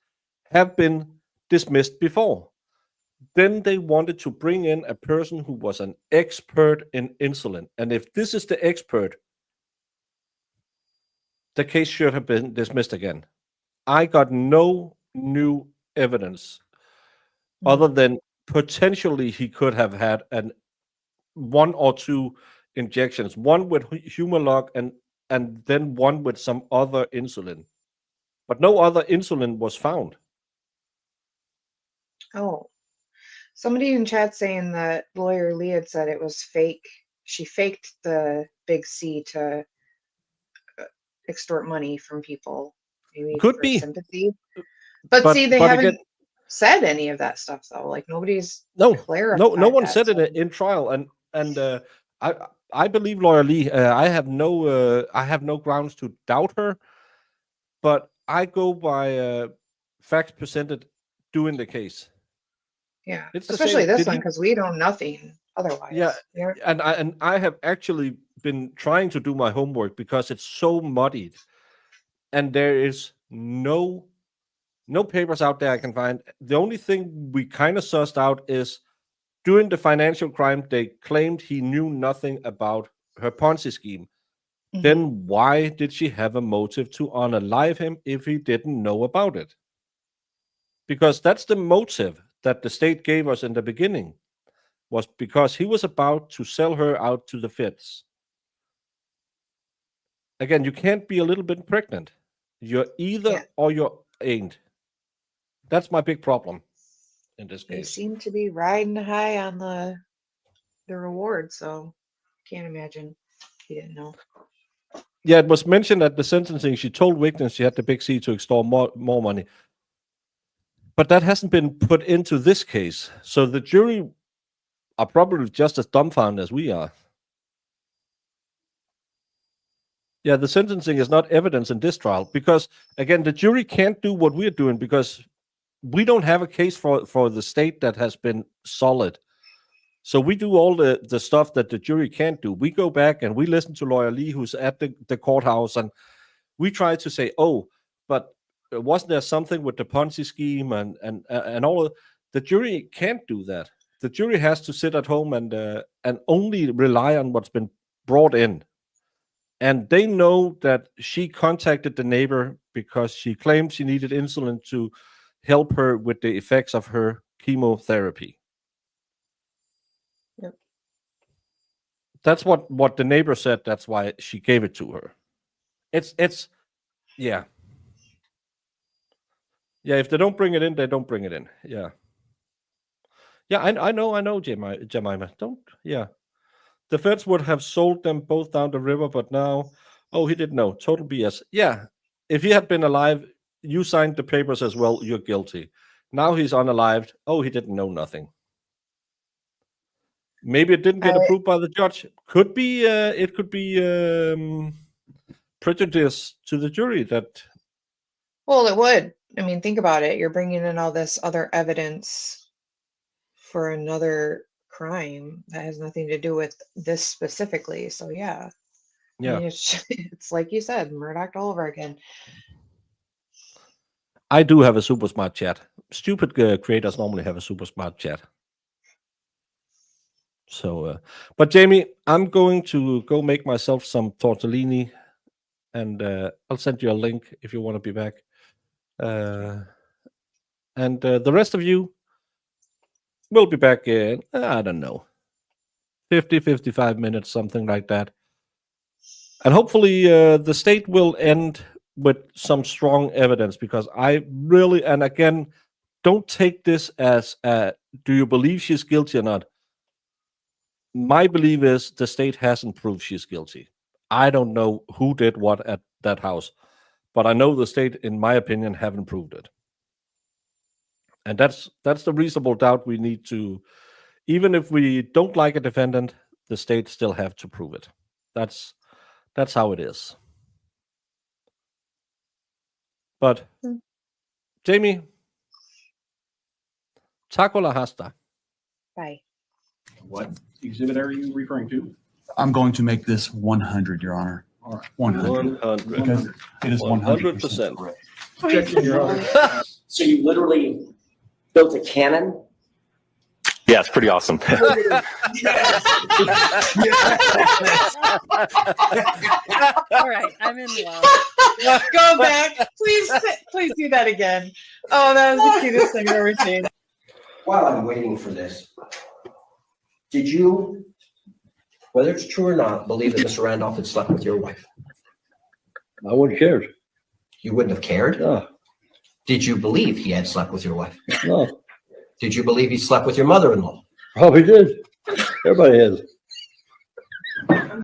have been dismissed before. Then they wanted to bring in a person who was an expert in insulin. And if this is the expert, the case should have been dismissed again. I got no new evidence other than potentially he could have had one or two injections, one with Humalog and then one with some other insulin. But no other insulin was found. Oh, somebody in chat saying that lawyer Lee had said it was fake. She faked the big C to extort money from people, maybe Could for be sympathy. But see, they but haven't again, said any of that stuff though. Like nobody's no clarified one that, said so. it in trial, and I believe lawyer Lee. I have no grounds to doubt her, but I go by facts presented during the case. Yeah, It's the especially same. this Did one he? because we know nothing otherwise. Yeah, Yeah. and I have actually been trying to do my homework because it's so muddied, and there is no papers out there I can find. The only thing we kind of sussed out is during the financial crime, they claimed he knew nothing about her Ponzi scheme. Then why did she have a motive to unalive him if he didn't know about it? Because that's the motive that the state gave us in the beginning, was because he was about to sell her out to the feds. Again, you can't be a little bit pregnant. You're either or you ain't. That's my big problem in this They case. seem to be riding high on the reward, so can't imagine he didn't know. Yeah, it was mentioned at the sentencing. She told victims she had the big C to extort more money. But that hasn't been put into this case. So the jury are probably just as dumbfounded as we are. Yeah, the sentencing is not evidence in this trial because, again, the jury can't do what we're doing because we don't have a case for the state that has been solid. So we do all the stuff that the jury can't do. We go back and we listen to lawyer Lee, who's at the courthouse, and we try to say, oh, but wasn't there something with the Ponzi scheme and all of the jury can't do that. The jury has to sit at home and only rely on what's been brought in. And they know that she contacted the neighbor because she claimed she needed insulin to help her with the effects of her chemotherapy. Yep. That's what the neighbor said. That's why she gave it to her. It's yeah. Yeah, if they don't bring it in, they don't bring it in. Yeah. Yeah, I know, Jemima. Don't, yeah. The feds would have sold them both down the river, but now, oh, he didn't know. Total BS. Yeah. If he had been alive, you signed the papers as well, you're guilty. Now he's unalived. Oh, he didn't know nothing. Maybe it didn't get approved by the judge. Could be, it could be prejudice to the jury that. Well, it would. I mean, think about it. You're bringing in all this other evidence for another crime that has nothing to do with this specifically. So yeah. Yeah. I mean, it's like you said, Murdoch all over again. I do have a super smart chat. Stupid creators normally have a super smart chat. So, but Jamie, I'm going to go make myself some tortellini, and I'll send you a link if you want to be back. And the rest of you will be back in, I don't know, 50, 55 minutes, something like that. And hopefully the state will end with some strong evidence, because I really, and again, don't take this as, do you believe she's guilty or not? My belief is the state hasn't proved she's guilty. I don't know who did what at that house, but I know the state, in my opinion, haven't proved it. And that's the reasonable doubt we need to, even if we don't like a defendant, the state still have to prove it. That's how it is. But Jamie, takola hasta. Bye. What exhibit are you referring to? I'm going to make this 100, Your Honor. All right. 100. 100. Because it is 100% 100%. correct. Objection, Your Honor. So you literally built a cannon? Yeah, it's pretty awesome. Go All right, I'm in love. back. Please do that again. Oh, that was the cutest thing I've ever seen. While I'm waiting for this, did you, whether it's true or not, believe that Mr. Randolph had slept with your wife? I wouldn't have cared. You wouldn't have cared? No. Did you believe he had slept with your wife? No. Did you believe he slept with your mother-in-law? Probably did. Everybody has.